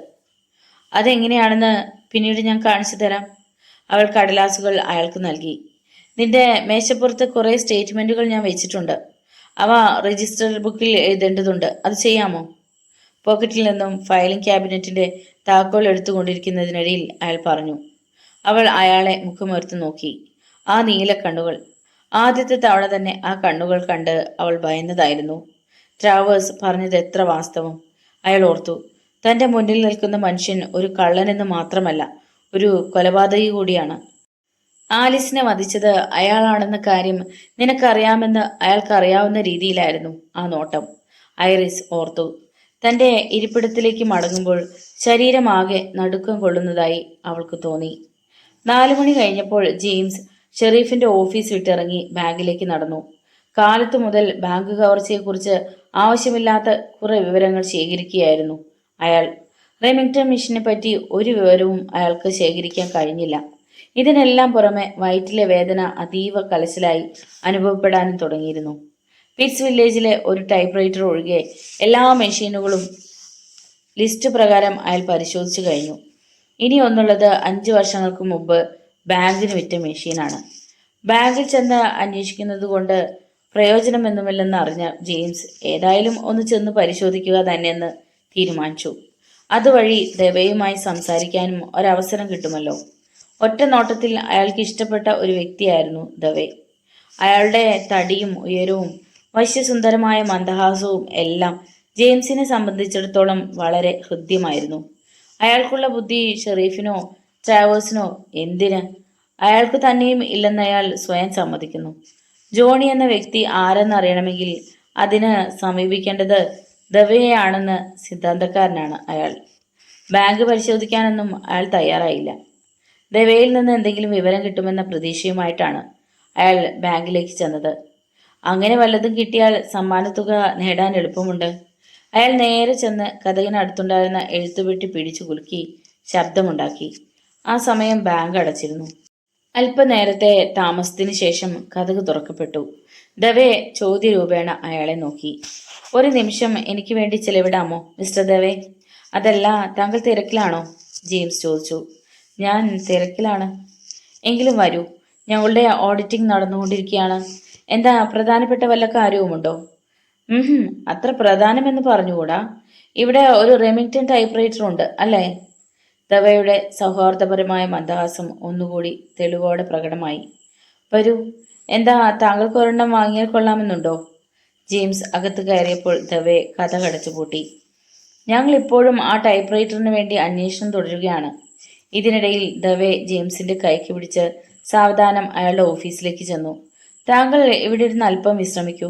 അതെങ്ങനെയാണെന്ന് പിന്നീട് ഞാൻ കാണിച്ചു തരാം. അവൾ കടലാസുകൾ അയാൾക്ക് നൽകി. നിന്റെ മേശപ്പുറത്ത് കുറേ സ്റ്റേറ്റ്മെന്റുകൾ ഞാൻ വെച്ചിട്ടുണ്ട്. അവ രജിസ്റ്റർ ബുക്കിൽ എഴുതേണ്ടതുണ്ട്. അത് ചെയ്യാമോ? പോക്കറ്റിൽ നിന്നും ഫയലിംഗ് ക്യാബിനറ്റിന്റെ താക്കോൽ എടുത്തുകൊണ്ടിരിക്കുന്നതിനിടയിൽ അയാൾ പറഞ്ഞു. അവൾ അയാളെ മുഖമുയർത്തി നോക്കി. ആ നീല കണ്ണുകൾ! ആദ്യത്തെ തവണ തന്നെ ആ കണ്ണുകൾ കണ്ട് അവൾ ഭയന്നതായിരുന്നു. ട്രാവേഴ്സ് പറഞ്ഞത് എത്ര വാസ്തവം! അയാൾ ഓർത്തു. തന്റെ മുന്നിൽ നിൽക്കുന്ന മനുഷ്യൻ ഒരു കള്ളനെന്ന് മാത്രമല്ല, ഒരു കൊലപാതകി കൂടിയാണ്. ആലിസിനെ വധിച്ചത് അയാളാണെന്ന കാര്യം നിനക്കറിയാമെന്ന് അയാൾക്കറിയാവുന്ന രീതിയിലായിരുന്നു ആ നോട്ടം. ഐറിസ് ഓർത്തു. തന്റെ ഇരിപ്പിടത്തിലേക്ക് മടങ്ങുമ്പോൾ ശരീരമാകെ നടുക്കം കൊള്ളുന്നതായി അവൾക്ക് തോന്നി. 4 മണി കഴിഞ്ഞപ്പോൾ ജെയിംസ് ഷെരീഫിന്റെ ഓഫീസ് വിട്ടിറങ്ങി ബാങ്കിലേക്ക് നടന്നു. കാലത്തു മുതൽ ബാങ്ക് കവർച്ചയെക്കുറിച്ച് ആവശ്യമില്ലാത്ത കുറെ വിവരങ്ങൾ ശേഖരിക്കുകയായിരുന്നു അയാൾ. റെമിംഗ്ടൺ മിഷനെ പറ്റി ഒരു വിവരവും അയാൾക്ക് ശേഖരിക്കാൻ കഴിഞ്ഞില്ല. ഇതിനെല്ലാം പുറമെ വയറ്റിലെ വേദന അതീവ കലശലായി അനുഭവപ്പെടാനും തുടങ്ങിയിരുന്നു. പിറ്റ്സ് വില്ലേജിലെ ഒരു ടൈപ്പ്റൈറ്റർ ഒഴികെ എല്ലാ മെഷീനുകളും ലിസ്റ്റ് പ്രകാരം അയാൾ പരിശോധിച്ചു കഴിഞ്ഞു. ഇനി ഒന്നുള്ളത് 5 വർഷങ്ങൾക്ക് മുമ്പ് ബാങ്കിന് വിറ്റ മെഷീനാണ്. ബാങ്കിൽ ചെന്ന് അന്വേഷിക്കുന്നത് കൊണ്ട് പ്രയോജനമൊന്നുമില്ലെന്ന് അറിഞ്ഞ ജെയിംസ് ഏതായാലും ഒന്ന് ചെന്ന് പരിശോധിക്കുക തന്നെയെന്ന് തീരുമാനിച്ചു. അതുവഴി ദവയുമായി സംസാരിക്കാനും ഒരവസരം കിട്ടുമല്ലോ. ഒറ്റ നോട്ടത്തിൽ അയാൾക്ക് ഇഷ്ടപ്പെട്ട ഒരു വ്യക്തിയായിരുന്നു ദവെ. അയാളുടെ തടിയും ഉയരവും വശ്യസുന്ദരമായ മന്ദഹാസവും എല്ലാം ജെയിംസിനെ സംബന്ധിച്ചിടത്തോളം വളരെ ഹൃദ്യമായിരുന്നു. അയാൾക്കുള്ള ബുദ്ധി ഷെരീഫിനോ ട്രാവേഴ്സിനോ എന്തിന്? അയാൾക്ക് തന്നെയും ഇല്ലെന്ന് അയാൾ സ്വയം സമ്മതിക്കുന്നു. ജോണി എന്ന വ്യക്തി ആരെന്നറിയണമെങ്കിൽ അതിന് സമീപിക്കേണ്ടത് ദവയെയാണെന്ന് സിദ്ധാന്തക്കാരനാണ് അയാൾ. ബാങ്ക് പരിശോധിക്കാനൊന്നും അയാൾ തയ്യാറായില്ല. ദവയിൽ നിന്ന് എന്തെങ്കിലും വിവരം കിട്ടുമെന്ന പ്രതീക്ഷയുമായിട്ടാണ് അയാൾ ബാങ്കിലേക്ക് ചെന്നത്. അങ്ങനെ വല്ലതും കിട്ടിയാൽ സമ്മാനത്തുക നേടാൻ എളുപ്പമുണ്ട്. അയാൾ നേരെ ചെന്ന് കതകിനടുത്തുണ്ടായിരുന്ന എഴുത്തുപെട്ടി പിടിച്ചു കുലുക്കി ശബ്ദമുണ്ടാക്കി. ആ സമയം ബാങ്ക് അടച്ചിരുന്നു. അല്പനേരത്തെ താമസത്തിന് ശേഷം കതക് തുറക്കപ്പെട്ടു. ദവെ ചോദ്യരൂപേണ അയാളെ നോക്കി. ഒരു നിമിഷം എനിക്ക് വേണ്ടി ചെലവിടാമോ മിസ്റ്റർ ദവെ? അതല്ല, താങ്കൾ തിരക്കിലാണോ? ജെയിംസ് ചോദിച്ചു. ഞാൻ തിരക്കിലാണ്. എങ്കിലും വരൂ, ഞങ്ങളുടെ ഓഡിറ്റിംഗ് നടന്നുകൊണ്ടിരിക്കുകയാണ്. എന്താ, പ്രധാനപ്പെട്ട വല്ല കാര്യവുമുണ്ടോ? അത്ര പ്രധാനമെന്ന് പറഞ്ഞുകൂടാ. ഇവിടെ ഒരു റെമിംഗ്ടൺ ടൈപ്പ്റൈറ്റർ ഉണ്ട് അല്ലേ? ദവയുടെ സൗഹാർദ്ദപരമായ മന്ദഹാസം ഒന്നുകൂടി തെളിവോടെ പ്രകടമായി. വരൂ, എന്താ, താങ്കൾക്ക് ഒരെണ്ണം വാങ്ങിയാൽ കൊള്ളാമെന്നുണ്ടോ? ജെയിംസ് അകത്ത് കയറിയപ്പോൾ ദവെ കഥ കടച്ചു പൂട്ടി. ഞങ്ങൾ ഇപ്പോഴും ആ ടൈപ്പ്റൈറ്ററിന് വേണ്ടി അന്വേഷണം തുടരുകയാണ്. ഇതിനിടയിൽ ദവെ ജെയിംസിന്റെ കൈക്ക് പിടിച്ച് സാവധാനം അയാളുടെ ഓഫീസിലേക്ക് ചെന്നു. താങ്കൾ ഇവിടെ ഇരുന്ന് അല്പം വിശ്രമിക്കൂ.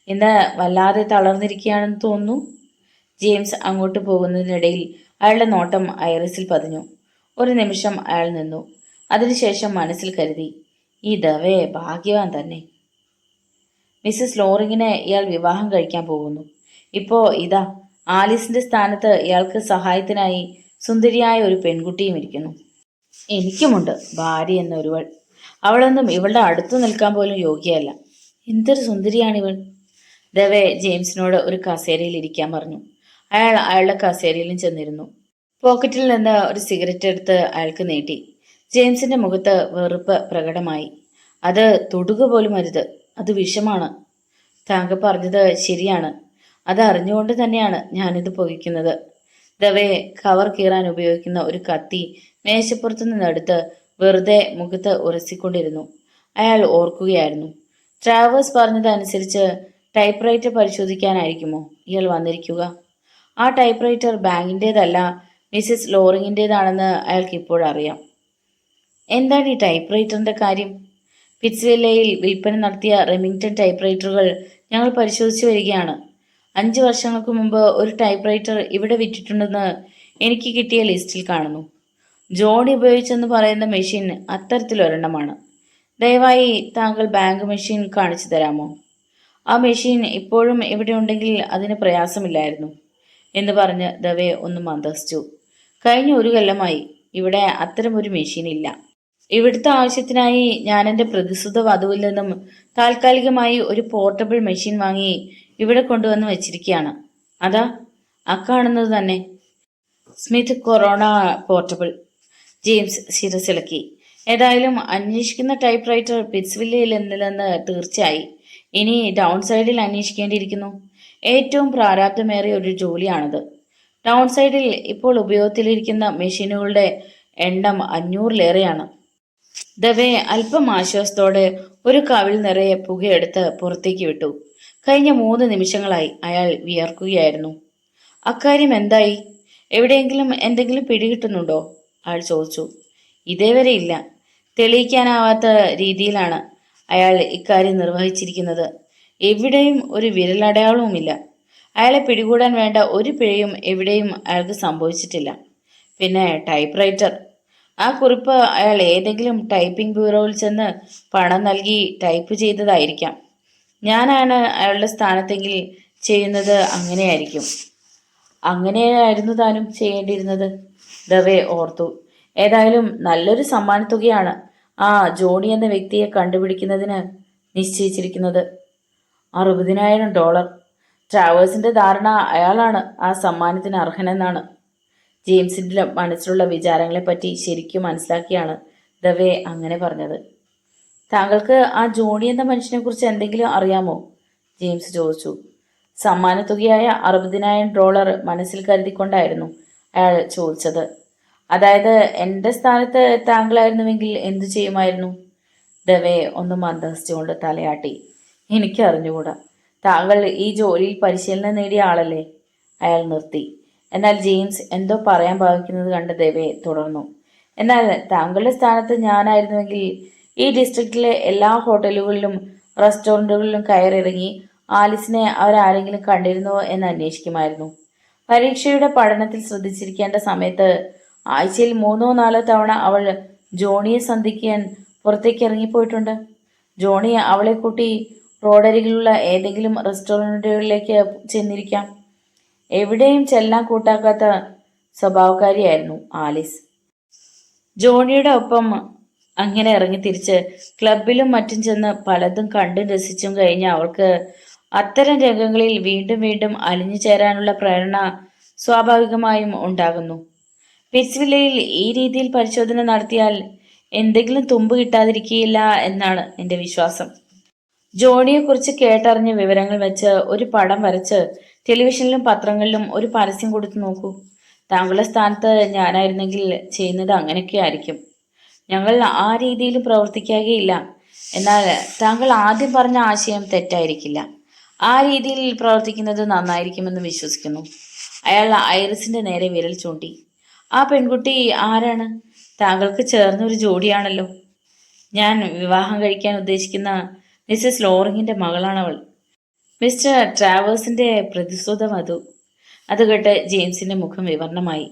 ഇന്ന് വല്ലാതെ തളർന്നിരിക്കുകയാണെന്ന് തോന്നുന്നു. ജെയിംസ് അങ്ങോട്ട് പോകുന്നതിനിടയിൽ അയാളുടെ നോട്ടം ഐറിസിൽ പതിഞ്ഞു. ഒരു നിമിഷം അയാൾ നിന്നു. അതിനുശേഷം മനസ്സിൽ കരുതി, ഈ ദവേ ഭാഗ്യവാൻ തന്നെ. മിസ്സസ് ലോറിങ്ങിനെ ഇയാൾ വിവാഹം കഴിക്കാൻ പോകുന്നു. ഇപ്പോ ഇതാ ആലീസിന്റെ സ്ഥാനത്ത് ഇയാൾക്ക് സഹായത്തിനായി സുന്ദരിയായ ഒരു പെൺകുട്ടിയും ഇരിക്കുന്നു. എനിക്കുമുണ്ട് ഭാര്യ എന്നൊരുവൾ. അവളൊന്നും ഇവളുടെ അടുത്തു നിൽക്കാൻ പോലും യോഗ്യയല്ല. എന്തൊരു സുന്ദരിയാണിവൾ. ദവേ ജെയിംസിനോട് ഒരു കസേരയിൽ ഇരിക്കാൻ പറഞ്ഞു. അയാൾ അയാളുടെ കസേരയിലും ചെന്നിരുന്നു. പോക്കറ്റിൽ നിന്ന് ഒരു സിഗരറ്റ് എടുത്ത് അയാൾക്ക് നീട്ടി. ജെയിംസിന്റെ മുഖത്ത് വെറുപ്പ് പ്രകടമായി. അത് തൊടുക പോലും അരുത്, അത് വിഷമാണ്. താങ്കൾ പറഞ്ഞത് ശരിയാണ്. അത് അറിഞ്ഞുകൊണ്ട് തന്നെയാണ് ഞാനിത് പുകയ്ക്കുന്നത്. ദവേ കവർ കീറാൻ ഉപയോഗിക്കുന്ന ഒരു കത്തി മേശപ്പുറത്തു നിന്നെടുത്ത് വെറുതെ മുഖത്ത് ഉരസിക്കൊണ്ടിരുന്നു. അയാൾ ഓർക്കുകയായിരുന്നു. ട്രാവേഴ്സ് പറഞ്ഞതനുസരിച്ച് ടൈപ്പ് റൈറ്റർ പരിശോധിക്കാനായിരിക്കുമോ ഇയാൾ വന്നിരിക്കുക? ആ ടൈപ്പ് റൈറ്റർ ബാങ്കിൻ്റേതല്ല, മിസ്സിസ് ലോറിങ്ങിൻ്റേതാണെന്ന് അയാൾക്ക് ഇപ്പോഴറിയാം. എന്താണ് ഈ ടൈപ്പ് റൈറ്ററിന്റെ കാര്യം? പിറ്റ്സ്വില്ലയിൽ വിൽപ്പന നടത്തിയ റെമിംഗ്ടൺ ടൈപ്പ് റൈറ്ററുകൾ ഞങ്ങൾ പരിശോധിച്ചു വരികയാണ്. 5 വർഷങ്ങൾക്ക് മുമ്പ് ഒരു ടൈപ്പ് റൈറ്റർ ഇവിടെ വിറ്റിട്ടുണ്ടെന്ന് എനിക്ക് കിട്ടിയ ലിസ്റ്റിൽ കാണുന്നു. ജോണി ഉപയോഗിച്ചെന്ന് പറയുന്ന മെഷീൻ അത്തരത്തിലൊരെണ്ണമാണ്. ദയവായി താങ്കൾ ബാങ്ക് മെഷീൻ കാണിച്ചു തരാമോ? ആ മെഷീൻ ഇപ്പോഴും ഇവിടെ ഉണ്ടെങ്കിൽ അതിന് പ്രയാസമില്ലായിരുന്നു എന്ന് പറഞ്ഞ് ദവേ ഒന്ന് മന്ദസിച്ചു. കഴിഞ്ഞ 1 കൊല്ലമായി ഇവിടെ അത്തരമൊരു മെഷീൻ ഇല്ല. ഇവിടുത്തെ ആവശ്യത്തിനായി ഞാൻ എൻ്റെ പ്രതിസുത വധുവിൽ നിന്നും താൽക്കാലികമായി ഒരു പോർട്ടബിൾ മെഷീൻ വാങ്ങി ഇവിടെ കൊണ്ടുവന്ന് വെച്ചിരിക്കുകയാണ്. അതാ അക്കാണുന്നത് തന്നെ. Smith corona portable. ജെയിംസ് ശിരസിളക്കി. ഏതായാലും അന്വേഷിക്കുന്ന ടൈപ്പ് റൈറ്റർ പിറ്റ്സ്വില്ലയിൽ എന്നില്ലെന്ന് തീർച്ചയായി. ഇനി ഡൗൺ സൈഡിൽ അന്വേഷിക്കേണ്ടിയിരിക്കുന്നു. ഏറ്റവും പ്രാരാബ്ധമേറിയ ഒരു ജോലിയാണത്. ഡൗൺ സൈഡിൽ ഇപ്പോൾ ഉപയോഗത്തിലിരിക്കുന്ന മെഷീനുകളുടെ എണ്ണം 500-ലേറെയാണ്. ദവേ അല്പം ആശ്വാസത്തോടെ ഒരു കവിൾ നിറയെ പുകയെടുത്ത് പുറത്തേക്ക് വിട്ടു. കഴിഞ്ഞ 3 നിമിഷങ്ങളായി അയാൾ വിയർക്കുകയായിരുന്നു. അക്കാര്യം എന്തായി? എവിടെയെങ്കിലും എന്തെങ്കിലും പിടികിട്ടുന്നുണ്ടോ? അയാൾ ചോദിച്ചു. ഇതേവരെ ഇല്ല. തെളിയിക്കാനാവാത്ത രീതിയിലാണ് അയാൾ ഇക്കാര്യം നിർവഹിച്ചിരിക്കുന്നത്. എവിടെയും ഒരു വിരലടയാളവുമില്ല. അയാളെ പിടികൂടാൻ വേണ്ട ഒരു പിഴയും എവിടെയും അയാൾക്ക് സംഭവിച്ചിട്ടില്ല. പിന്നെ ടൈപ്പ് റൈറ്റർ. ആ കുറിപ്പ് അയാൾ ഏതെങ്കിലും ടൈപ്പിംഗ് ബ്യൂറോയിൽ ചെന്ന് പണം നൽകി ടൈപ്പ് ചെയ്തതായിരിക്കാം. ഞാനാണ് അയാളുടെ സ്ഥാനത്തെങ്കിൽ ചെയ്യുന്നത് അങ്ങനെയായിരിക്കും. അങ്ങനെയായിരുന്നു താനും ചെയ്യേണ്ടിയിരുന്നത്, ദവേ ഓർത്തു. ഏതായാലും നല്ലൊരു സമ്മാനത്തുകയാണ് ആ ജോണി എന്ന വ്യക്തിയെ കണ്ടുപിടിക്കുന്നതിന് നിശ്ചയിച്ചിരിക്കുന്നത്. $60,000. ട്രാവേഴ്സിന്റെ ധാരണ അയാളാണ് ആ സമ്മാനത്തിന് അർഹനെന്നാണ്. ജെയിംസിന്റെ മനസ്സിലുള്ള വിചാരങ്ങളെപ്പറ്റി ശരിക്കും മനസ്സിലാക്കിയാണ് ദവേ അങ്ങനെ പറഞ്ഞത്. താങ്കൾക്ക് ആ ജോണി എന്ന മനുഷ്യനെക്കുറിച്ച് എന്തെങ്കിലും അറിയാമോ? ജെയിംസ് ചോദിച്ചു. സമ്മാനത്തുകയായ $60,000 മനസ്സിൽ കരുതിക്കൊണ്ടായിരുന്നു അയാൾ ചോദിച്ചത്. അതായത് എൻ്റെ സ്ഥാനത്ത് താങ്കളായിരുന്നുവെങ്കിൽ എന്തു ചെയ്യുമായിരുന്നു? ദവേ ഒന്ന് മന്ദഹസിച്ചുകൊണ്ട് തലയാട്ടി. എനിക്കറിഞ്ഞുകൂടാ. താങ്കൾ ഈ ജോലിയിൽ പരിശീലനം നേടിയ ആളല്ലേ? അയാൾ നിർത്തി. എന്നാൽ ജെയിംസ് എന്തോ പറയാൻ ഭാവിക്കുന്നത് കണ്ട് ദവേ തുടർന്നു. എന്നാൽ താങ്കളുടെ സ്ഥാനത്ത് ഞാനായിരുന്നുവെങ്കിൽ ഈ ഡിസ്ട്രിക്റ്റിലെ എല്ലാ ഹോട്ടലുകളിലും റെസ്റ്റോറൻറ്റുകളിലും കയറിയിറങ്ങി ആലിസിനെ അവരാരെങ്കിലും കണ്ടിരുന്നോ എന്ന് അന്വേഷിക്കുമായിരുന്നു. പരീക്ഷയുടെ പഠനത്തിൽ ശ്രദ്ധിച്ചിരിക്കേണ്ട സമയത്ത് ആഴ്ചയിൽ 3-4 തവണ അവൾ ജോണിയെ സന്ധിക്കാൻ പുറത്തേക്ക് ഇറങ്ങിപ്പോയിട്ടുണ്ട്. ജോണി അവളെ കൂട്ടി റോഡരികിലുള്ള ഏതെങ്കിലും റെസ്റ്റോറൻറ്റുകളിലേക്ക് ചെന്നിരിക്കാം. എവിടെയും ചെല്ലാൻ കൂട്ടാക്കാത്ത സ്വഭാവക്കാരിയായിരുന്നു ആലിസ്. ജോണിയുടെ ഒപ്പം അങ്ങനെ ഇറങ്ങി തിരിച്ച് ക്ലബിലും മറ്റും ചെന്ന് പലതും കണ്ടും രസിച്ചും കഴിഞ്ഞ അവൾക്ക് അത്തരം രംഗങ്ങളിൽ വീണ്ടും വീണ്ടും അലിഞ്ഞു ചേരാനുള്ള പ്രേരണ സ്വാഭാവികമായും ഉണ്ടാകുന്നു. പിറ്റ്സ്വില്ലയിൽ ഈ രീതിയിൽ പരിശോധന നടത്തിയാൽ എന്തെങ്കിലും തുമ്പ് കിട്ടാതിരിക്കുകയില്ല എന്നാണ് എൻ്റെ വിശ്വാസം. ജോണിയെക്കുറിച്ച് കേട്ടറിഞ്ഞ വിവരങ്ങൾ വെച്ച് ഒരു പടം വരച്ച് ടെലിവിഷനിലും പത്രങ്ങളിലും ഒരു പരസ്യം കൊടുത്തു നോക്കൂ. താങ്കളുടെ സ്ഥാനത്ത് ഞാനായിരുന്നെങ്കിൽ ചെയ്യുന്നത് അങ്ങനെയൊക്കെ ആയിരിക്കും. ഞങ്ങൾ ആ രീതിയിൽ പ്രവർത്തിക്കുകയില്ല. എന്നാൽ താങ്കൾ ആദ്യം പറഞ്ഞ ആശയം തെറ്റായിരിക്കില്ല. ആ രീതിയിൽ പ്രവർത്തിക്കുന്നത് നന്നായിരിക്കുമെന്ന് വിശ്വസിക്കുന്നു. അയാൾ ഐറിസിന്റെ നേരെ വിരൽ ചൂണ്ടി. ആ പെൺകുട്ടി ആരാണ്? താങ്കൾക്ക് ചേർന്നൊരു ജോഡിയാണല്ലോ. ഞാൻ വിവാഹം കഴിക്കാൻ ഉദ്ദേശിക്കുന്ന മിസ്സസ് ലോറിങ്ങിന്റെ മകളാണവൾ. മിസ്റ്റർ ട്രാവേഴ്സിന്റെ പ്രതിശ്രുത വധു. അത് കേട്ട് ജെയിംസിന്റെ മുഖം വിവർണമായി.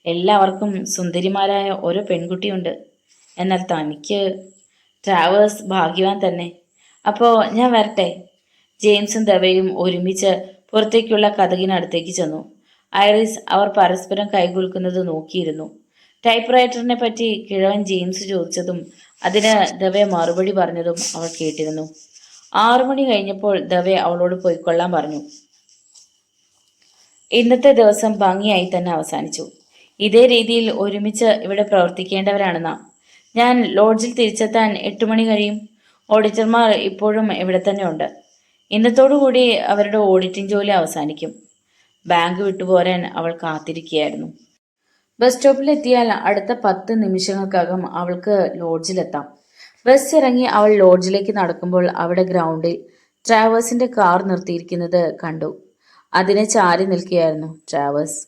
എല്ലാവർക്കും സുന്ദരിമാരായ ഓരോ പെൺകുട്ടിയുണ്ട്. എന്നാൽ തനിക്ക് ട്രാവേഴ്സ് ഭാഗ്യവാൻ തന്നെ. അപ്പോൾ ഞാൻ വരട്ടെ. ജെയിംസും ദവയും ഒരുമിച്ച് പുറത്തേക്കുള്ള കതകിനടുത്തേക്ക് ചെന്നു. ഐറിസ് അവർ പരസ്പരം കൈകുലുക്കുന്നത് നോക്കിയിരുന്നു. ടൈപ്പ് റൈറ്ററിനെ പറ്റി കിഴവൻ ജെയിംസ് ചോദിച്ചതും അതിന് ദവെ മറുപടി പറഞ്ഞതും അവൾ കേട്ടിരുന്നു. 6 മണി കഴിഞ്ഞപ്പോൾ ദവെ അവളോട് പോയിക്കൊള്ളാൻ പറഞ്ഞു. ഇന്നത്തെ ദിവസം ഭംഗിയായി തന്നെ അവസാനിച്ചു. ഇതേ രീതിയിൽ ഒരുമിച്ച് ഇവിടെ പ്രവർത്തിക്കേണ്ടവരാണ് നാം. ഞാൻ ലോഡ്ജിൽ തിരിച്ചെത്താൻ 8 മണി കഴിയും. ഓഡിറ്റർമാർ ഇപ്പോഴും ഇവിടെ തന്നെ ഉണ്ട്. ഇന്നത്തോടുകൂടി അവരുടെ ഓഡിറ്റിംഗ് ജോലി അവസാനിക്കും. ബാങ്ക് വിട്ടുപോരാൻ അവൾ കാത്തിരിക്കുകയായിരുന്നു. ബസ് സ്റ്റോപ്പിലെത്തിയാൽ അടുത്ത 10 നിമിഷങ്ങൾക്കകം അവൾക്ക് ലോഡ്ജിലെത്താം. ബസ് ഇറങ്ങി അവൾ ലോഡ്ജിലേക്ക് നടക്കുമ്പോൾ അവിടെ ഗ്രൗണ്ടിൽ ട്രാവേഴ്സിന്റെ കാർ നിർത്തിയിരിക്കുന്നത് കണ്ടു. അതിനെ ചാരി നിൽക്കുകയായിരുന്നു ട്രാവേഴ്സ്.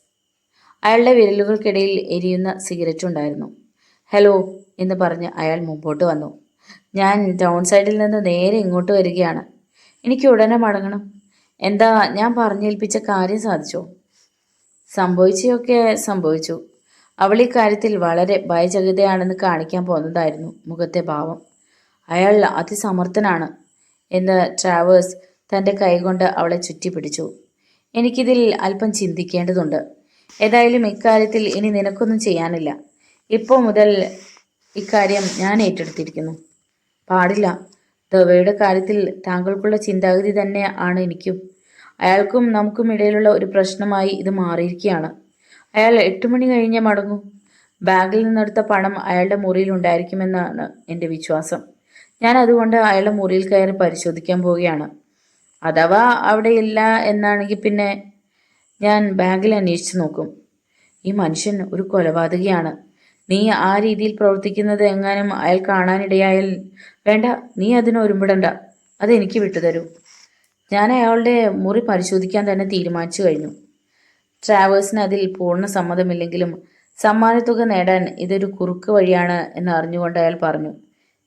അയാളുടെ വിരലുകൾക്കിടയിൽ എരിയുന്ന സിഗരറ്റ് ഉണ്ടായിരുന്നു. ഹലോ എന്ന് പറഞ്ഞ് അയാൾ മുമ്പോട്ട് വന്നു. ഞാൻ ടൗൺ സൈഡിൽ നിന്ന് നേരെ ഇങ്ങോട്ട് വരികയാണ്. എനിക്ക് ഉടനെ മടങ്ങണം. എന്താ, ഞാൻ പറഞ്ഞേൽപ്പിച്ച കാര്യം സാധിച്ചോ? സംഭവിച്ചൊക്കെ സംഭവിച്ചു. അവൾ ഈ കാര്യത്തിൽ വളരെ ഭയചകിതയാണെന്ന് കാണിക്കാൻ പോകുന്നതായിരുന്നു മുഖത്തെ ഭാവം. അയാൾ അതിസമർത്ഥനാണ് എന്ന് ട്രാവേഴ്സ് തൻ്റെ കൈകൊണ്ട് അവളെ ചുറ്റിപ്പിടിച്ചു. എനിക്കിതിൽ അല്പം ചിന്തിക്കേണ്ടതുണ്ട്. ഏതായാലും ഇക്കാര്യത്തിൽ ഇനി നിനക്കൊന്നും ചെയ്യാനില്ല. ഇപ്പോൾ മുതൽ ഇക്കാര്യം ഞാൻ ഏറ്റെടുത്തിരിക്കുന്നു. പാടില്ല. ദവയുടെ കാര്യത്തിൽ താങ്കൾക്കുള്ള ചിന്താഗതി തന്നെ ആണ് എനിക്കും. അയാൾക്കും നമുക്കും ഇടയിലുള്ള ഒരു പ്രശ്നമായി ഇത് മാറിയിരിക്കുകയാണ്. അയാൾ 8 മണി കഴിഞ്ഞേ മടങ്ങൂ. ബാഗിൽ നിന്നെടുത്ത പണം അയാളുടെ മുറിയിൽ ഉണ്ടായിരിക്കുമെന്നാണ് എൻ്റെ വിശ്വാസം. ഞാൻ അതുകൊണ്ട് അയാളുടെ മുറിയിൽ കയറി പരിശോധിക്കാൻ പോവുകയാണ്. അഥവാ അവിടെ ഇല്ല എന്നാണെങ്കിൽ പിന്നെ ഞാൻ ബാഗിൽ അന്വേഷിച്ച് നോക്കും. ഈ മനുഷ്യൻ ഒരു കൊലപാതകിയാണ്. നീ ആ രീതിയിൽ പ്രവർത്തിക്കുന്നത് എങ്ങാനും അയാൾ കാണാനിടയായാൽ വേണ്ട, നീ അതിന് ഒരുമ്പിടണ്ട. അതെനിക്ക് വിട്ടുതരൂ. ഞാൻ അയാളുടെ മുറി പരിശോധിക്കാൻ തന്നെ തീരുമാനിച്ചു കഴിഞ്ഞു. ട്രാവേഴ്സിന് അതിൽ പൂർണ്ണ സമ്മതമില്ലെങ്കിലും സമ്മാനത്തുക നേടാൻ ഇതൊരു കുറുക്ക് വഴിയാണ് എന്ന് അറിഞ്ഞുകൊണ്ട് അയാൾ പറഞ്ഞു.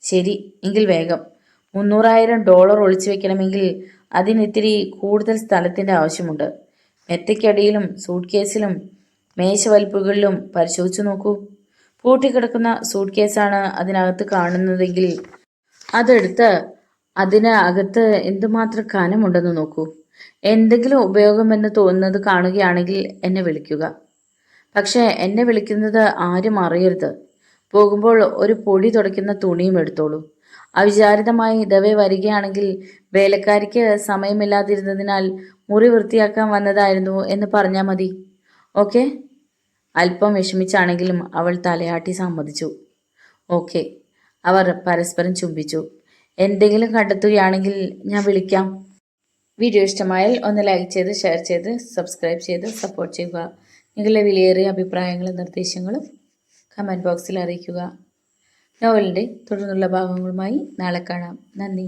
ശരി, എങ്കിൽ വേഗം. $300,000 ഒളിച്ചു വെക്കണമെങ്കിൽ അതിനിത്തിരി കൂടുതൽ സ്ഥലത്തിൻ്റെ ആവശ്യമുണ്ട്. മെത്തയ്ക്കടിയിലും സൂട്ട് കേസിലും മേശവലിപ്പുകളിലും പരിശോധിച്ചു നോക്കൂ. പൂട്ടിക്കിടക്കുന്ന സൂട്ട് കേസാണ് അതിനകത്ത് കാണുന്നതെങ്കിൽ അതെടുത്ത് അതിന് അകത്ത് എന്തുമാത്രം കനമുണ്ടെന്ന് നോക്കൂ. എന്തെങ്കിലും ഉപയോഗമെന്ന് തോന്നുന്നത് കാണുകയാണെങ്കിൽ എന്നെ വിളിക്കുക. പക്ഷേ എന്നെ വിളിക്കുന്നത് ആരും അറിയരുത്. പോകുമ്പോൾ ഒരു പൊടി തുടയ്ക്കുന്ന തുണിയും എടുത്തോളൂ. അവിചാരിതമായി ദവെ വരികയാണെങ്കിൽ വേലക്കാരിക്ക് സമയമില്ലാതിരുന്നതിനാൽ മുറി വൃത്തിയാക്കാൻ വന്നതായിരുന്നു എന്ന് പറഞ്ഞാൽ മതി. ഓക്കെ? അല്പം വിഷമിച്ചാണെങ്കിലും അവൾ തലയാട്ടി സമ്മതിച്ചു. ഓക്കെ. അവർ പരസ്പരം ചുംബിച്ചു. എന്തെങ്കിലും കണ്ടെത്തുകയാണെങ്കിൽ ഞാൻ വിളിക്കാം. വീഡിയോ ഇഷ്ടമായാൽ ഒന്ന് ലൈക്ക് ചെയ്ത്, ഷെയർ ചെയ്ത്, സബ്സ്ക്രൈബ് ചെയ്ത് സപ്പോർട്ട് ചെയ്യുക. നിങ്ങളുടെ വിലയേറിയ അഭിപ്രായങ്ങളും നിർദ്ദേശങ്ങളും കമൻറ്റ് ബോക്സിൽ അറിയിക്കുക. നോവലിൻ്റെ തുടർന്നുള്ള ഭാഗങ്ങളുമായി നാളെ കാണാം. നന്ദി.